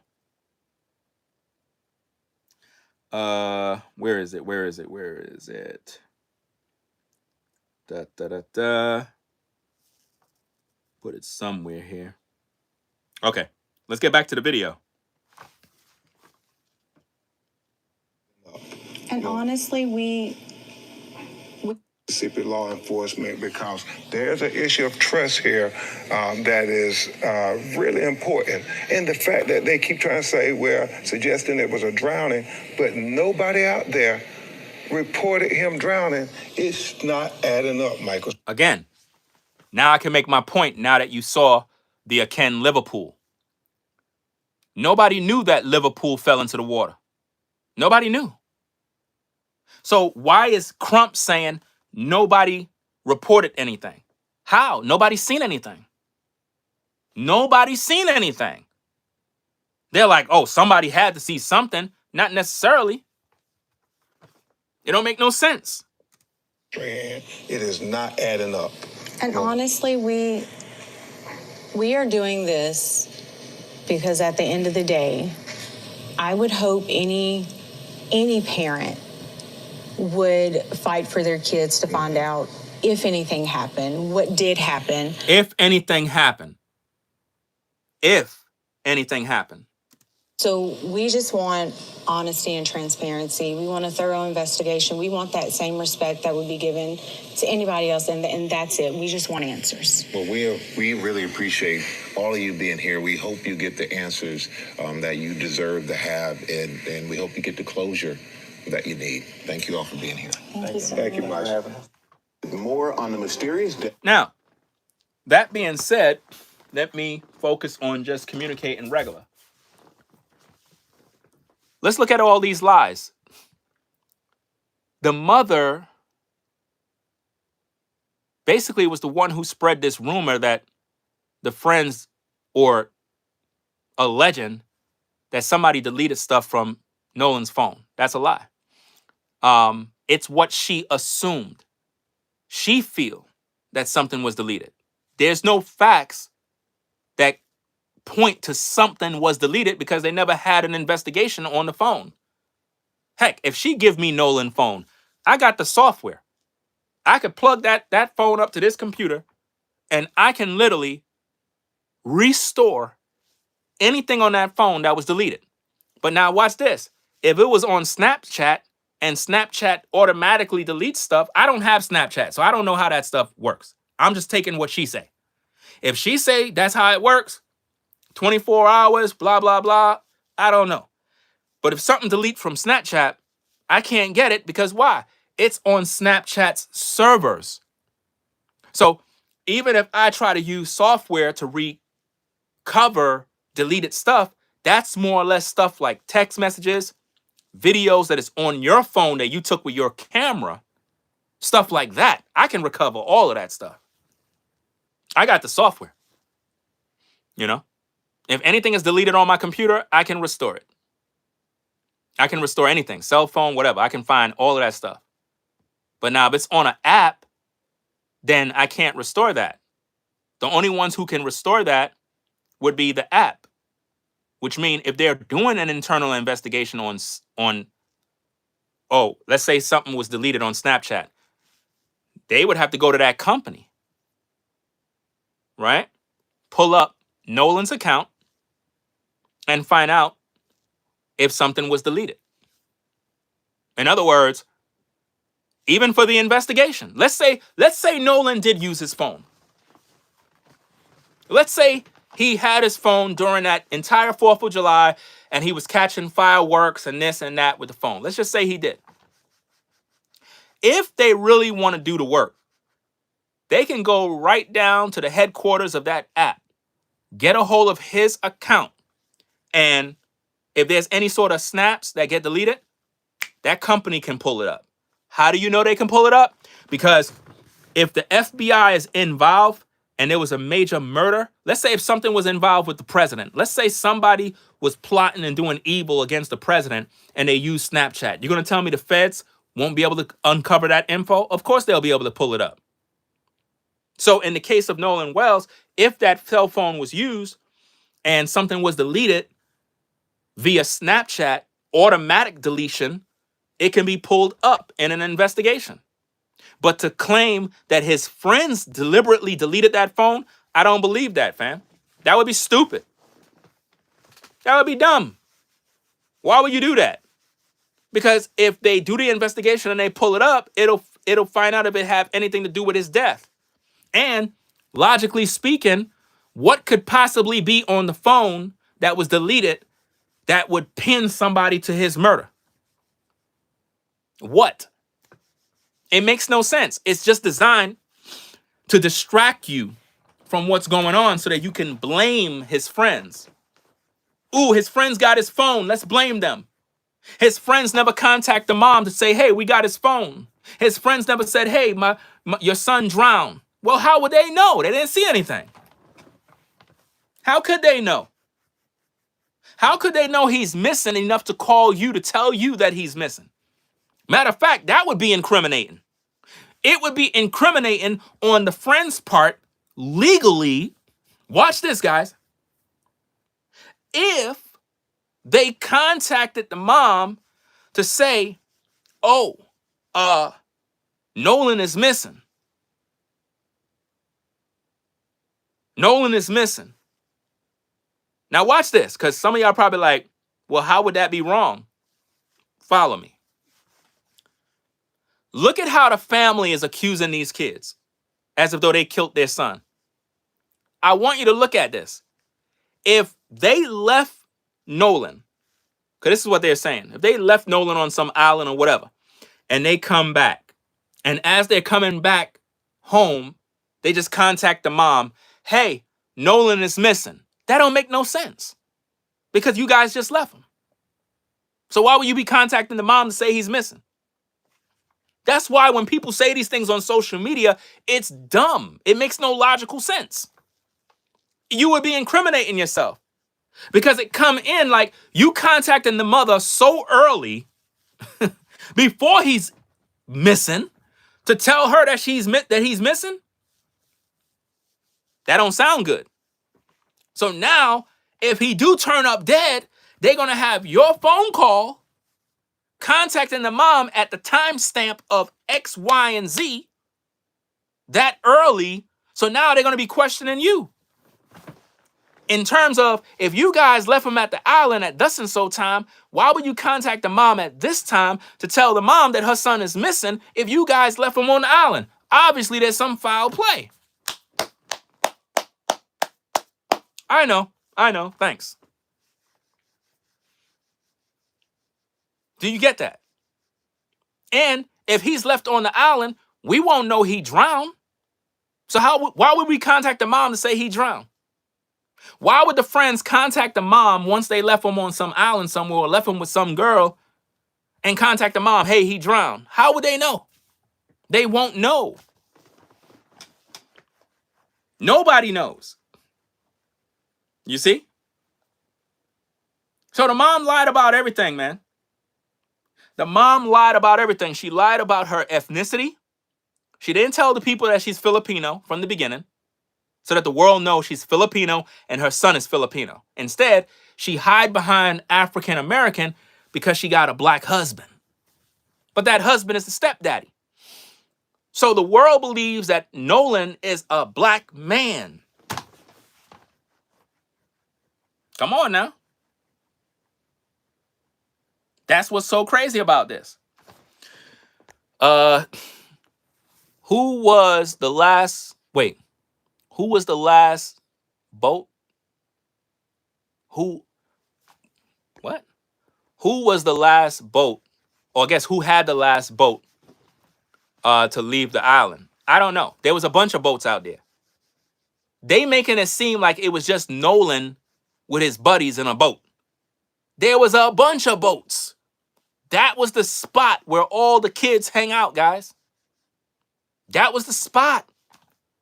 S1: Where is it? Where is it? Where is it? Da da da da. Put it somewhere here. Okay, let's get back to the video.
S3: And honestly, we
S5: Mississippi law enforcement, because there's an issue of trust here that is really important. And the fact that they keep trying to say, well, suggesting it was a drowning, but nobody out there reported him drowning, it's not adding up, Michael.
S1: Again, now I can make my point now that you saw the Aken Liverpool. Nobody knew that Liverpool fell into the water. Nobody knew. So why is Crump saying nobody reported anything? How? Nobody's seen anything. Nobody's seen anything. They're like, oh, somebody had to see something. Not necessarily. It don't make no sense.
S5: It is not adding up.
S3: And honestly, we are doing this because at the end of the day, I would hope any parent would fight for their kids to find out if anything happened, what did happen.
S1: If anything happened. If anything happened.
S3: So we just want honesty and transparency. We want a thorough investigation. We want that same respect that would be given to anybody else, and that's it. We just want answers.
S2: Well, we really appreciate all of you being here. We hope you get the answers that you deserve to have, and we hope you get the closure that you need. Thank you all for being here.
S5: Thank you, Mike.
S2: More on the mysterious death.
S1: Now, that being said, let me focus on just communicating regular. Let's look at all these lies. The mother basically was the one who spread this rumor that the friends or a legend that somebody deleted stuff from Nolan's phone. That's a lie. It's what she assumed. She feel that something was deleted. There's no facts that point to something was deleted because they never had an investigation on the phone. Heck, if she give me Nolan phone, I got the software. I could plug that phone up to this computer and I can literally restore anything on that phone that was deleted. But now watch this. If it was on Snapchat and Snapchat automatically deletes stuff, I don't have Snapchat, so I don't know how that stuff works. I'm just taking what she say. If she say that's how it works, 24 hours, blah, blah, blah, I don't know. But if something delete from Snapchat, I can't get it because why? It's on Snapchat's servers. So even if I try to use software to recover deleted stuff, that's more or less stuff like text messages, videos that is on your phone that you took with your camera, stuff like that. I can recover all of that stuff. I got the software. You know, if anything is deleted on my computer, I can restore it. I can restore anything, cell phone, whatever. I can find all of that stuff. But now if it's on an app, then I can't restore that. The only ones who can restore that would be the app, which means if they're doing an internal investigation on oh, let's say something was deleted on Snapchat, they would have to go to that company, right? Pull up Nolan's account and find out if something was deleted. In other words, even for the investigation, let's say Nolan did use his phone. Let's say he had his phone during that entire 4th of July and he was catching fireworks and this and that with the phone. Let's just say he did. If they really want to do the work, they can go right down to the headquarters of that app, get a hold of his account, and if there's any sort of snaps that get deleted, that company can pull it up. How do you know they can pull it up? Because if the FBI is involved and there was a major murder, let's say if something was involved with the president, let's say somebody was plotting and doing evil against the president and they used Snapchat. You're going to tell me the feds won't be able to uncover that info? Of course they'll be able to pull it up. So in the case of Nolan Wells, if that cell phone was used and something was deleted via Snapchat, automatic deletion, it can be pulled up in an investigation. But to claim that his friends deliberately deleted that phone, I don't believe that, fam. That would be stupid. That would be dumb. Why would you do that? Because if they do the investigation and they pull it up, it'll find out if it have anything to do with his death. And logically speaking, what could possibly be on the phone that was deleted that would pin somebody to his murder? What? It makes no sense. It's just designed to distract you from what's going on so that you can blame his friends. Ooh, his friends got his phone. Let's blame them. His friends never contact the mom to say, hey, we got his phone. His friends never said, hey, your son drowned. Well, how would they know? They didn't see anything. How could they know? How could they know he's missing enough to call you to tell you that he's missing? Matter of fact, that would be incriminating. It would be incriminating on the friend's part legally. Watch this, guys. If they contacted the mom to say, oh, Nolan is missing. Nolan is missing. Now watch this, because some of y'all probably like, well, how would that be wrong? Follow me. Look at how the family is accusing these kids as if though they killed their son. I want you to look at this. If they left Nolan, because this is what they're saying, if they left Nolan on some island or whatever, and they come back, and as they're coming back home, they just contact the mom, hey, Nolan is missing. That don't make no sense because you guys just left him. So why would you be contacting the mom to say he's missing? That's why when people say these things on social media, it's dumb. It makes no logical sense. You would be incriminating yourself because it come in like you contacting the mother so early before he's missing to tell her that he's missing. That don't sound good. So now, if he do turn up dead, they're going to have your phone call contacting the mom at the timestamp of X, Y, and Z that early. So now they're going to be questioning you. In terms of, if you guys left him at the island at thus and so time, why would you contact the mom at this time to tell the mom that her son is missing if you guys left him on the island? Obviously, there's some foul play. I know. Thanks. Do you get that? And if he's left on the island, we won't know he drowned. So why would we contact the mom to say he drowned? Why would the friends contact the mom once they left him on some island somewhere or left him with some girl and contact the mom, hey, he drowned? How would they know? They won't know. Nobody knows. You see? So the mom lied about everything, man. The mom lied about everything. She lied about her ethnicity. She didn't tell the people that she's Filipino from the beginning so that the world knows she's Filipino and her son is Filipino. Instead, she hid behind African American because she got a black husband. But that husband is the stepdaddy. So the world believes that Nolan is a black man. Come on now. That's what's so crazy about this. Who was the last boat? Who was the last boat? Or I guess who had the last boat to leave the island? I don't know. There was a bunch of boats out there. They making it seem like it was just Nolan with his buddies in a boat. There was a bunch of boats. That was the spot where all the kids hang out, guys. That was the spot.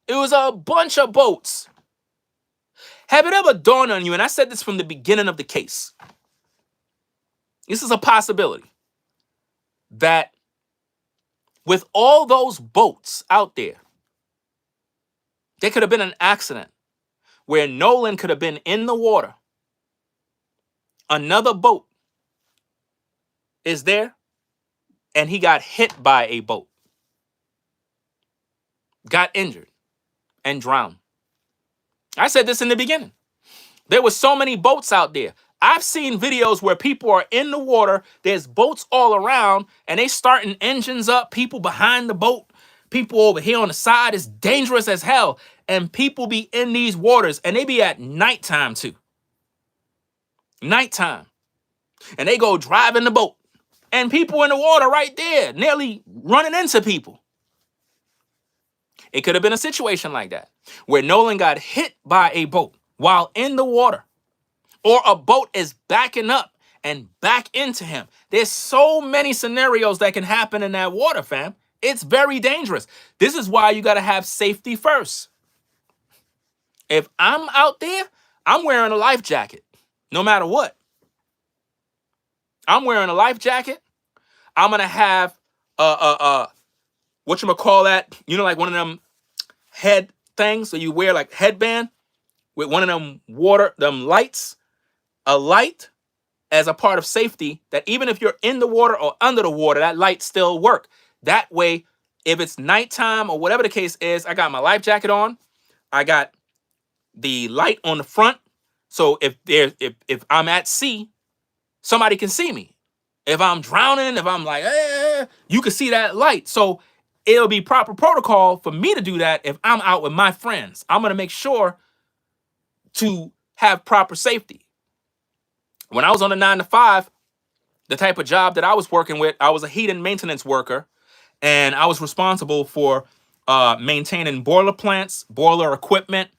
S1: It was a bunch of boats. Have it ever dawned on you, and I said this from the beginning of the case, this is a possibility, that with all those boats out there, there could have been an accident where Nolan could have been in the water. Another boat is there, and he got hit by a boat, got injured, and drowned. I said this in the beginning. There were so many boats out there. I've seen videos where people are in the water, there's boats all around, and they starting engines up, people behind the boat, people over here on the side. It's dangerous as hell. And people be in these waters, and they be at nighttime too. Nighttime. And they go driving the boat. And people in the water right there, nearly running into people. It could have been a situation like that, where Nolan got hit by a boat while in the water. Or a boat is backing up and back into him. There's so many scenarios that can happen in that water, fam. It's very dangerous. This is why you got to have safety first. If I'm out there, I'm wearing a life jacket, no matter what. I'm wearing a life jacket. I'm going to have whatchamacallit, like one of them head things. So you wear like headband with one of them lights, a light as a part of safety, that even if you're in the water or under the water, that light still work. That way, if it's nighttime or whatever the case is, I got my life jacket on. I got the light on the front. So if I'm at sea, somebody can see me. If I'm drowning, if I'm like, you can see that light. So it'll be proper protocol for me to do that if I'm out with my friends. I'm going to make sure to have proper safety. When I was on the 9-to-5, the type of job that I was working with, I was a heating maintenance worker, and I was responsible for maintaining boiler plants, boiler equipment,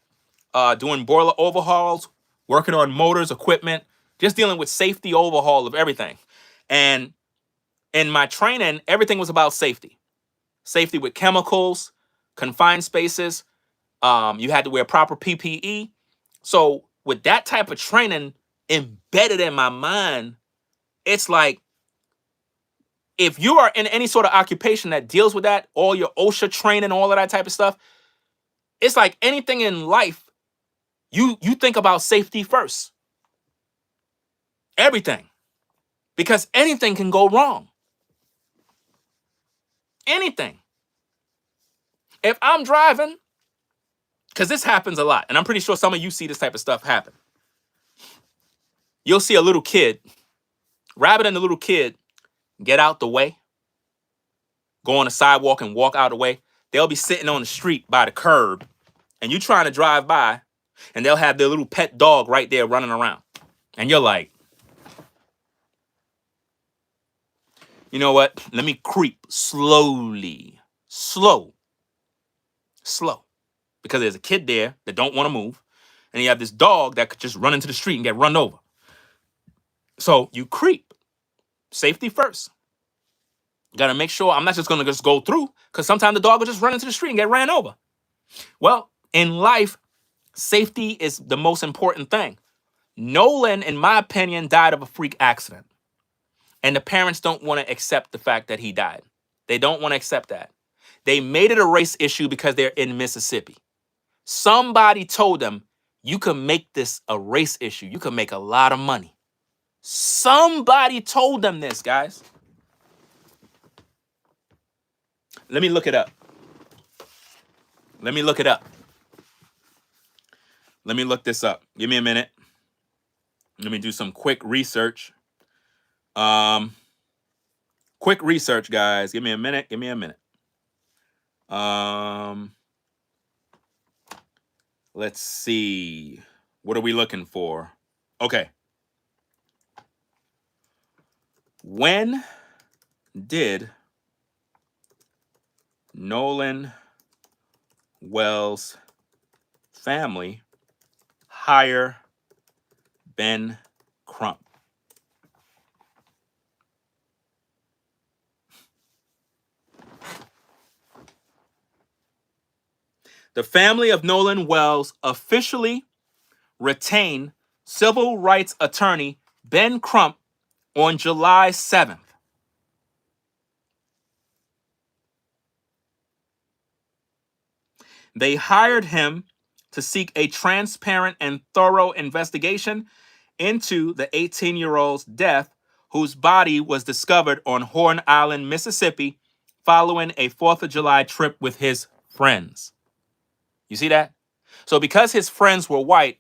S1: doing boiler overhauls, working on motors, equipment, just dealing with safety overhaul of everything. And in my training, everything was about safety. Safety with chemicals, confined spaces. You had to wear proper PPE. So with that type of training embedded in my mind, it's like, if you are in any sort of occupation that deals with that, all your OSHA training, all of that type of stuff, it's like anything in life, you think about safety first. Everything. Because anything can go wrong. anything. If I'm driving, because this happens a lot, and I'm pretty sure some of you see this type of stuff happen. You'll see a little kid, Rabbit and the little kid get out the way, go on the sidewalk and walk out the way. They'll be sitting on the street by the curb, and you trying to drive by, and they'll have their little pet dog right there running around. And you're like, you know what? Let me creep slowly. Slow. Because there's a kid there that don't want to move, and you have this dog that could just run into the street and get run over. So you creep. Safety first. You got to make sure I'm not just going to just go through, because sometimes the dog will just run into the street and get ran over. Well, in life, safety is the most important thing. Nolan, in my opinion, died of a freak accident. And the parents don't want to accept the fact that he died. They don't want to accept that. They made it a race issue because they're in Mississippi. Somebody told them, you can make this a race issue. You can make a lot of money. Somebody told them this, guys. Let me look it up. Let me look this up. Give me a minute. Let me do some quick research. Quick research, guys. Give me a minute. Let's see. What are we looking for? Okay. When did Nolan Wells' family hire Ben Crump? The family of Nolan Wells officially retained civil rights attorney Ben Crump on July 7th. They hired him to seek a transparent and thorough investigation into the 18-year-old's death, whose body was discovered on Horn Island, Mississippi, following a 4th of July trip with his friends. You see that? So because his friends were white,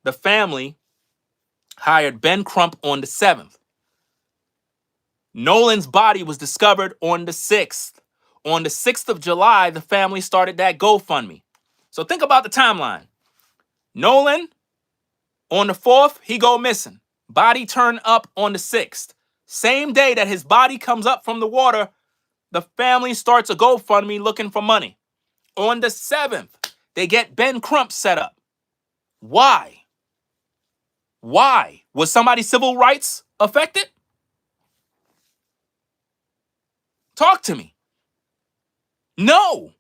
S1: the family hired Ben Crump on the 7th. Nolan's body was discovered on the 6th. On the 6th of July, the family started that GoFundMe. So think about the timeline. Nolan, on the 4th, he go missing. Body turned up on the 6th. Same day that his body comes up from the water, the family starts a GoFundMe looking for money. On the 7th, they get Ben Crump set up. Why? Why? Was somebody's civil rights affected? Talk to me. No.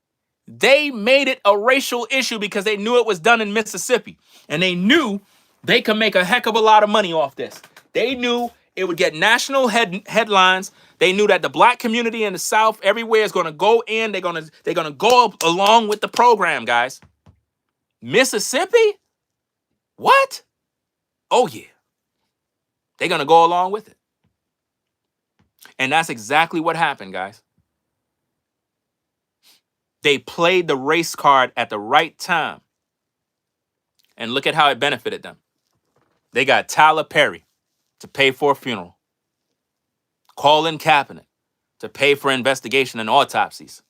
S1: They made it a racial issue because they knew it was done in Mississippi. And they knew they could make a heck of a lot of money off this. They knew it would get national headlines. They knew that the black community in the South everywhere is going to go in. They're going to go along with the program, guys. Mississippi? What? Oh, yeah. They're going to go along with it. And that's exactly what happened, guys. They played the race card at the right time. And look at how it benefited them. They got Tyler Perry to pay for a funeral. Colin Kaepernick to pay for investigation and autopsies.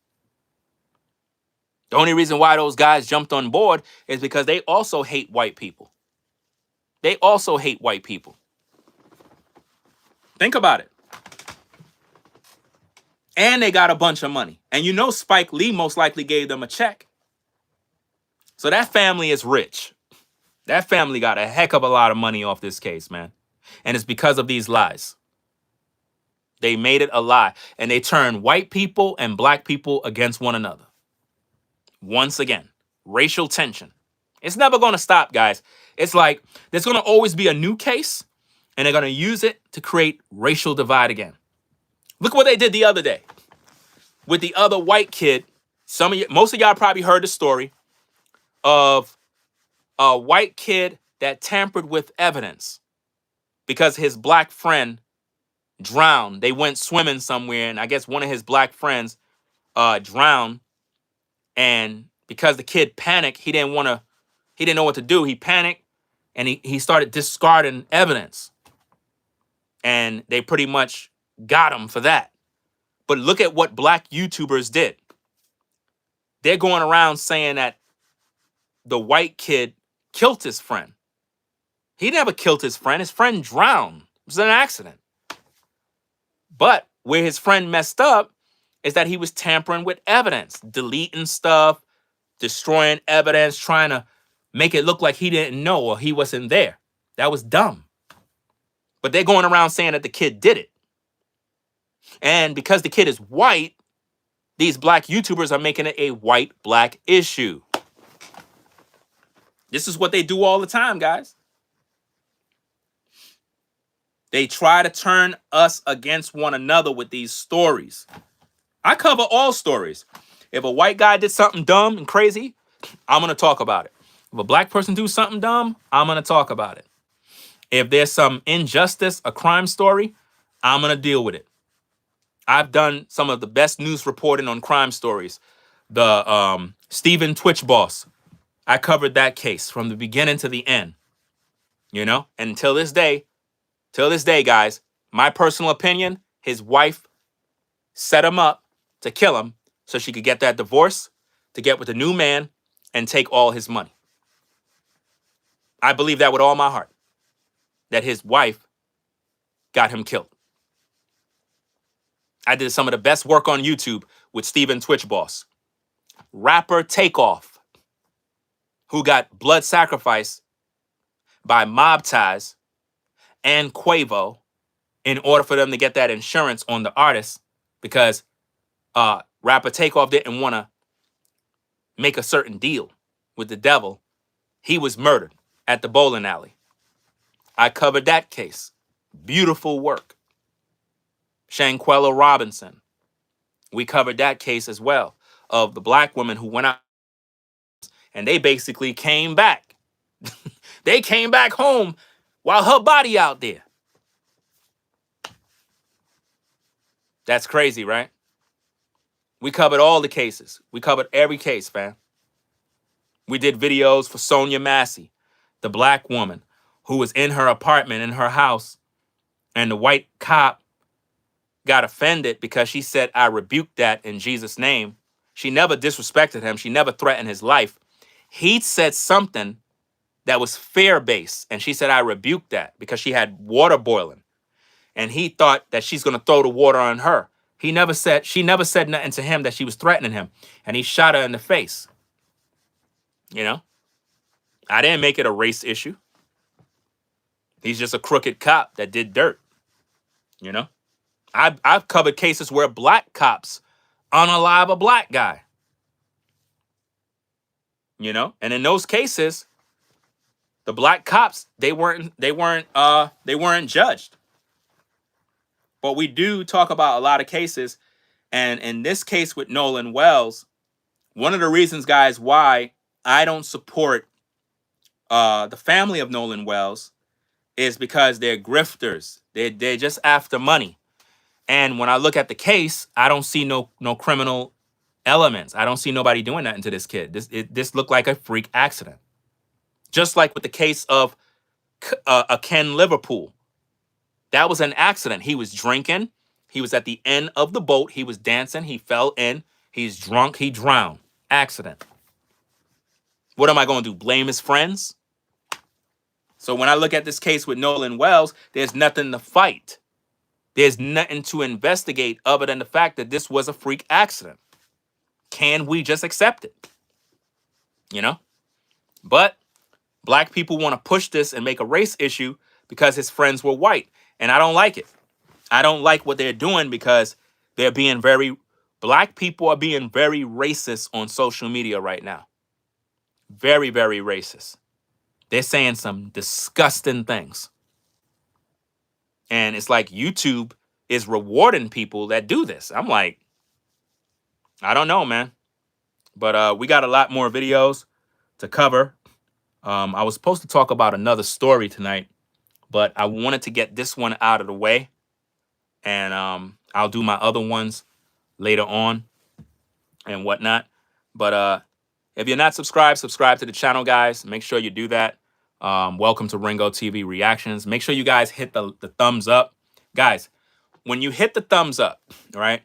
S1: The only reason why those guys jumped on board is because they also hate white people. They also hate white people. Think about it. And they got a bunch of money. And you know Spike Lee most likely gave them a check. So that family is rich. That family got a heck of a lot of money off this case, man. And it's because of these lies. They made it a lie. And they turned white people and black people against one another. Once again, racial tension. It's never going to stop, guys. It's like there's going to always be a new case, and they're going to use it to create racial divide again. Look what they did the other day with the other white kid. Most of y'all probably heard the story of a white kid that tampered with evidence because his black friend drowned. They went swimming somewhere, and I guess one of his black friends drowned, and because the kid panicked, he didn't know what to do. He panicked, and he started discarding evidence, and they pretty much got him for that. But look at what black YouTubers did. They're going around saying that the white kid killed his friend. He never killed his friend. His friend drowned. It was an accident. But where his friend messed up is that he was tampering with evidence, deleting stuff, destroying evidence, trying to make it look like he didn't know or he wasn't there. That was dumb. But they're going around saying that the kid did it. And because the kid is white, these black YouTubers are making it a white-black issue. This is what they do all the time, guys. They try to turn us against one another with these stories. I cover all stories. If a white guy did something dumb and crazy, I'm going to talk about it. If a black person do something dumb, I'm going to talk about it. If there's some injustice, a crime story, I'm going to deal with it. I've done some of the best news reporting on crime stories. The Stephen Twitch boss, I covered that case from the beginning to the end. You know, and until this day, guys, my personal opinion, his wife set him up to kill him so she could get that divorce, to get with a new man, and take all his money. I believe that with all my heart, that his wife got him killed. I did some of the best work on YouTube with Stephen Twitch boss. Rapper Takeoff, who got blood sacrifice by mob ties and Quavo in order for them to get that insurance on the artist, because Rapper Takeoff didn't want to make a certain deal with the devil. He was murdered at the bowling alley. I covered that case. Beautiful work. Shanquella Robinson. We covered that case as well, of the black woman who went out and they basically came back. They came back home while her body out there. That's crazy, right? We covered all the cases. We covered every case, fam. We did videos for Sonia Massey, the black woman who was in her apartment in her house, and the white cop got offended because she said, "I rebuke that in Jesus' name." She never disrespected him. She never threatened his life. He said something that was fear-based, and she said, "I rebuke that," because she had water boiling. And he thought that she's going to throw the water on her. She never said nothing to him that she was threatening him. And he shot her in the face. You know? I didn't make it a race issue. He's just a crooked cop that did dirt. You know? I've covered cases where black cops unalive a black guy. You know? And in those cases, the black cops, they weren't judged. But we do talk about a lot of cases. And in this case with Nolan Wells, one of the reasons, guys, why I don't support the family of Nolan Wells is because they're grifters. They're just after money. And when I look at the case, I don't see no criminal elements. I don't see nobody doing that to this kid. This looked like a freak accident. Just like with the case of Ken Liverpool. That was an accident. He was drinking. He was at the end of the boat. He was dancing. He fell in. He's drunk. He drowned. Accident. What am I going to do? Blame his friends? So when I look at this case with Nolan Wells, there's nothing to fight. There's nothing to investigate other than the fact that this was a freak accident. Can we just accept it? You know? But black people want to push this and make a race issue because his friends were white. And I don't like it. I don't like what they're doing because black people are being very racist on social media right now. Very, very racist. They're saying some disgusting things. And it's like YouTube is rewarding people that do this. I'm like, I don't know, man. But we got a lot more videos to cover. I was supposed to talk about another story tonight, but I wanted to get this one out of the way. And I'll do my other ones later on. and whatnot. But if you're not subscribed, subscribe to the channel, guys. Make sure you do that. Welcome to Ringo TV Reactions. Make sure you guys hit the thumbs up. Guys, when you hit the thumbs up, right,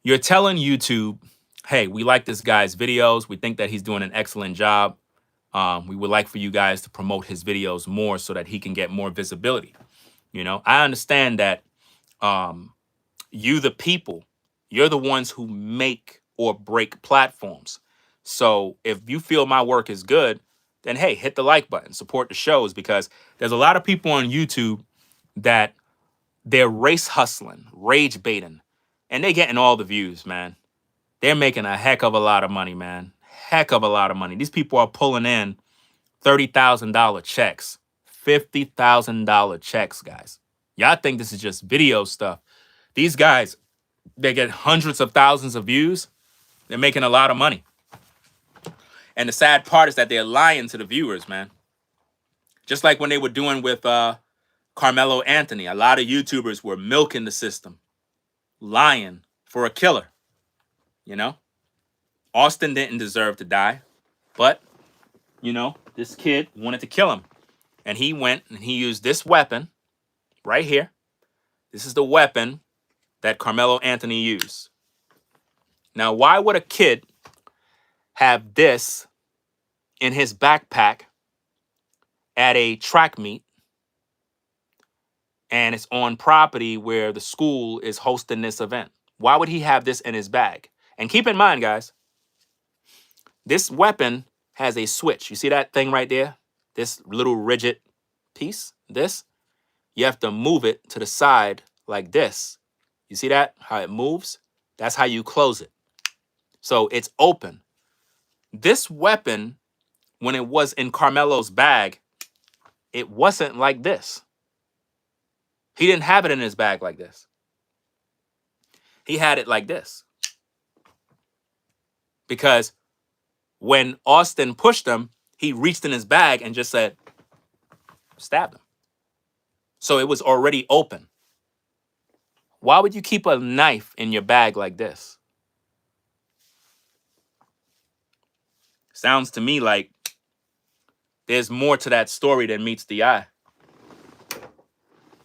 S1: you're telling YouTube, hey, we like this guy's videos. We think that he's doing an excellent job. We would like for you guys to promote his videos more so that he can get more visibility. You know, I understand that you, the people, you're the ones who make or break platforms. So if you feel my work is good, then hey, hit the like button, support the shows, because there's a lot of people on YouTube that they're race hustling, rage baiting, and they getting all the views, man. They're making a heck of a lot of money, man. Heck of a lot of money. These people are pulling in $30,000 checks, $50,000 checks, guys. Y'all think this is just video stuff. These guys, they get hundreds of thousands of views. They're making a lot of money. And the sad part is that they're lying to the viewers, man. Just like when they were doing with Carmelo Anthony. A lot of YouTubers were milking the system, lying for a killer. You know, Austin didn't deserve to die, but, you know, this kid wanted to kill him. And he went and he used this weapon right here. This is the weapon that Carmelo Anthony used. Now, why would a kid have this in his backpack at a track meet, and it's on property where the school is hosting this event? Why would he have this in his bag? And keep in mind, guys, this weapon has a switch. You see that thing right there? This little rigid piece, this? You have to move it to the side like this. You see that? How it moves? That's how you close it. So it's open. This weapon, when it was in Carmelo's bag, it wasn't like this. He didn't have it in his bag like this. He had it like this. Because when Austin pushed him, he reached in his bag and just said, stabbed him. So it was already open. Why would you keep a knife in your bag like this? Sounds to me like there's more to that story than meets the eye.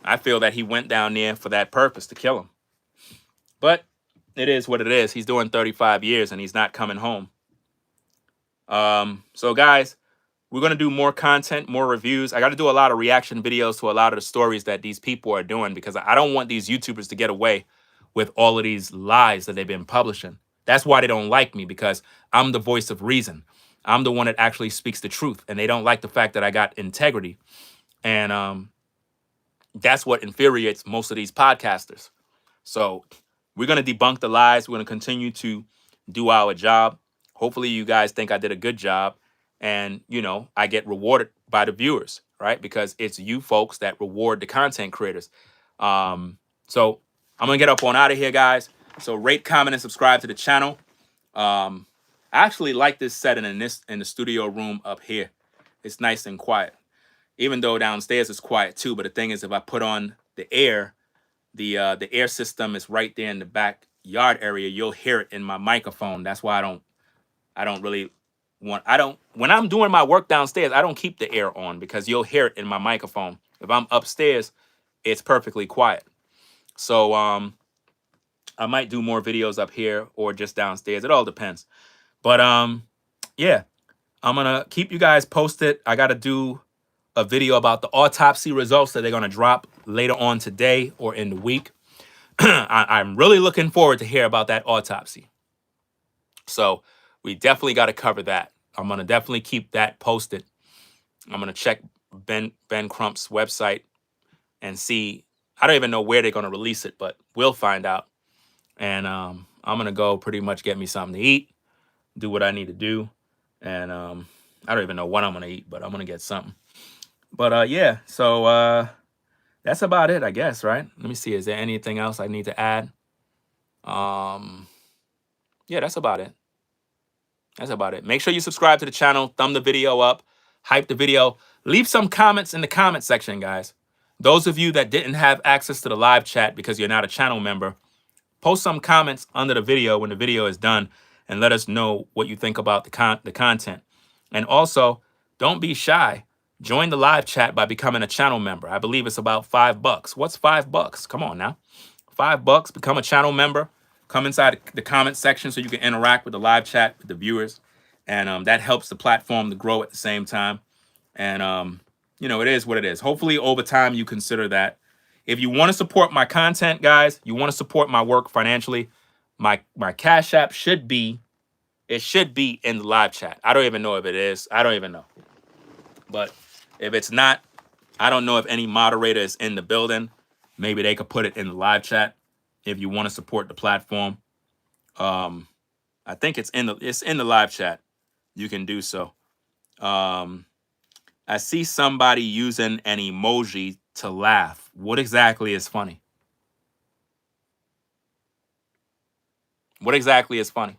S1: I feel that he went down there for that purpose, to kill him. But it is what it is. He's doing 35 years and he's not coming home. So guys, we're going to do more content, more reviews. I got to do a lot of reaction videos to a lot of the stories that these people are doing, because I don't want these YouTubers to get away with all of these lies that they've been publishing. That's why they don't like me, because I'm the voice of reason. I'm the one that actually speaks the truth, and they don't like the fact that I got integrity. And that's what infuriates most of these podcasters. So we're going to debunk the lies. We're going to continue to do our job. Hopefully you guys think I did a good job, and, you know, I get rewarded by the viewers, right? Because it's you folks that reward the content creators. So I'm going to get up on out of here, guys. So rate, comment, and subscribe to the channel. I actually like this setting in the studio room up here. It's nice and quiet, even though downstairs it's quiet too. But the thing is, if I put on the air system is right there in the backyard area. You'll hear it in my microphone. That's why I don't really want, when I'm doing my work downstairs, I don't keep the air on, because you'll hear it in my microphone. If I'm upstairs, it's perfectly quiet. So I might do more videos up here or just downstairs. It all depends. But yeah, I'm gonna keep you guys posted. I gotta do a video about the autopsy results that they're gonna drop later on today or in the week. I'm really looking forward to hear about that autopsy. So we definitely got to cover that. I'm gonna definitely keep that posted. I'm gonna check Ben Crump's website and see. I don't even know where they're gonna release it, but we'll find out. And I'm gonna go pretty much get me something to eat, do what I need to do, and I don't even know what I'm gonna eat, but I'm gonna get something. But yeah, so that's about it, I guess, right? Let me see. Is there anything else I need to add? Yeah, that's about it. That's about it. Make sure you subscribe to the channel, thumb the video up, hype the video. Leave some comments in the comment section, guys. Those of you that didn't have access to the live chat because you're not a channel member, post some comments under the video when the video is done, and let us know what you think about the content. And also, don't be shy. Join the live chat by becoming a channel member. I believe it's about $5. What's $5? Come on now. $5. Become a channel member. Come inside the comment section so you can interact with the live chat with the viewers. And that helps the platform to grow at the same time. And it is what it is. Hopefully, over time, you consider that. If you want to support my content, guys, you want to support my work financially, my Cash App should be in the live chat. I don't even know if it is. I don't even know. But if it's not, I don't know if any moderator is in the building. Maybe they could put it in the live chat if you want to support the platform. I think it's in the live chat. You can do so. I see somebody using an emoji to laugh. What exactly is funny? What exactly is funny?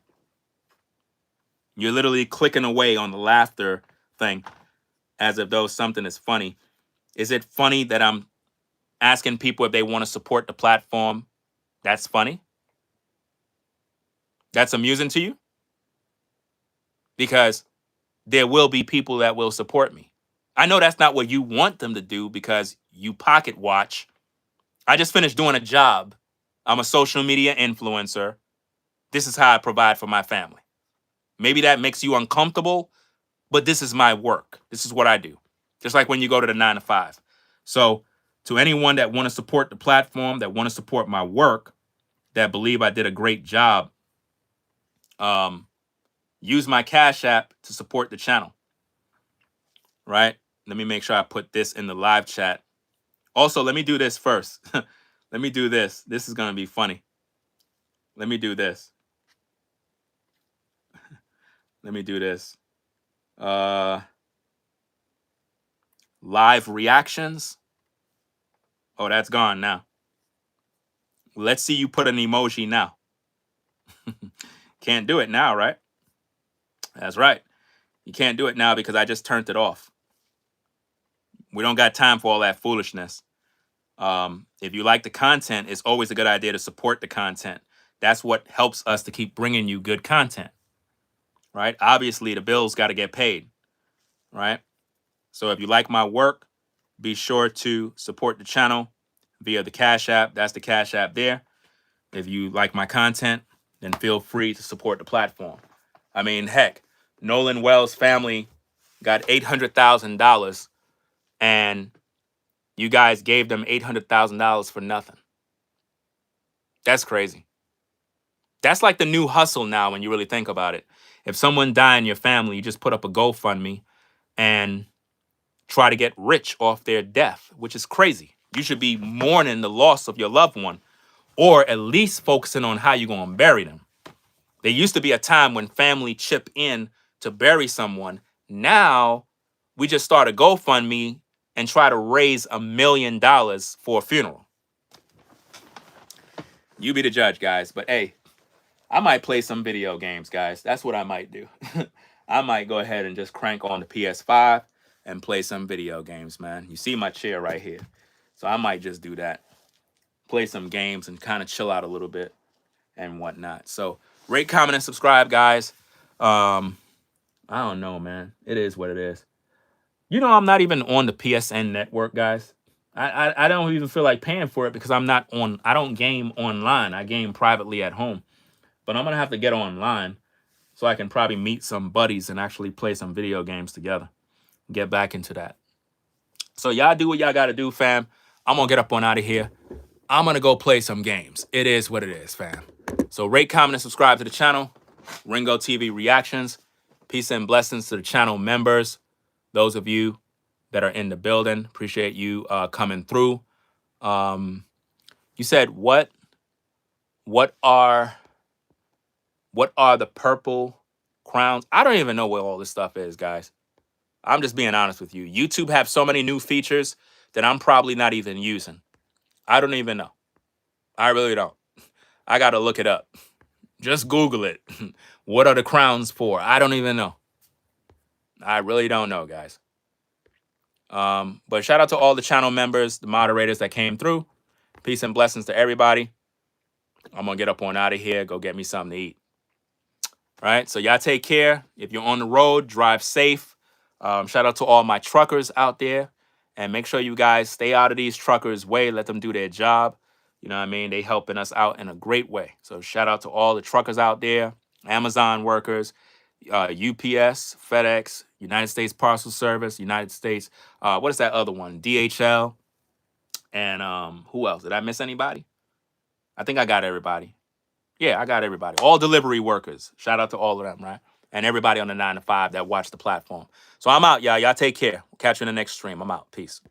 S1: You're literally clicking away on the laughter thing as if though something is funny. Is it funny that I'm asking people if they want to support the platform? That's funny? That's amusing to you? Because there will be people that will support me. I know that's not what you want them to do because you pocket watch. I just finished doing a job. I'm a social media influencer. This is how I provide for my family. Maybe that makes you uncomfortable, but this is my work. This is what I do. Just like when you go to the 9 to 5. So to anyone that want to support the platform, that want to support my work, that believe I did a great job, use my Cash App to support the channel. Right? Let me make sure I put this in the live chat. Also, let me do this first. Let me do this. This is going to be funny. Let me do this. Let me do this. Live reactions. Oh, that's gone now. Let's see you put an emoji now. Can't do it now, right? That's right. You can't do it now because I just turned it off. We don't got time for all that foolishness. If you like the content, it's always a good idea to support the content. That's what helps us to keep bringing you good content, right? Obviously, the bills got to get paid, right? So if you like my work, be sure to support the channel via the Cash App. That's the Cash App there. If you like my content, then feel free to support the platform. I mean, heck, Nolan Wells' family got $800,000 and you guys gave them $800,000 for nothing. That's crazy. That's like the new hustle now when you really think about it. If someone died in your family, you just put up a GoFundMe and try to get rich off their death, which is crazy. You should be mourning the loss of your loved one or at least focusing on how you're going to bury them. There used to be a time when family chip in to bury someone. Now we just start a GoFundMe and try to raise $1 million for a funeral. You be the judge, guys. But hey, I might play some video games, guys. That's what I might do. I might go ahead and just crank on the PS5 and play some video games, man. You see my chair right here. So I might just do that. Play some games and kind of chill out a little bit and whatnot. So rate, comment, and subscribe, guys. I don't know, man. It is what it is. You know, I'm not even on the PSN network, guys. I don't even feel like paying for it because I'm not on. I don't game online. I game privately at home. But I'm going to have to get online so I can probably meet some buddies and actually play some video games together. Get back into that. So y'all do what y'all got to do, fam. I'm going to get up on out of here. I'm going to go play some games. It is what it is, fam. So rate, comment, and subscribe to the channel. Ringo TV Reactions. Peace and blessings to the channel members. Those of you that are in the building, appreciate you coming through. You said what are the purple crowns? I don't even know what all this stuff is, guys. I'm just being honest with you. YouTube have so many new features that I'm probably not even using. I don't even know. I really don't. I got to look it up. Just Google it. What are the crowns for? I don't even know. I really don't know, guys. But shout out to all the channel members, the moderators that came through. Peace and blessings to everybody. I'm going to get up on out of here, go get me something to eat. right? So y'all take care. If you're on the road, drive safe. Shout out to all my truckers out there. And make sure you guys stay out of these truckers' way. Let them do their job. You know what I mean? They helping us out in a great way. So shout out to all the truckers out there, Amazon workers, UPS, FedEx, United States Parcel Service, United States, what is that other one? DHL. And who else? Did I miss anybody? I think I got everybody. Yeah, I got everybody. All delivery workers. Shout out to all of them, right? And everybody on the 9 to 5 that watch the platform. So I'm out, y'all. Y'all take care. Catch you in the next stream. I'm out. Peace.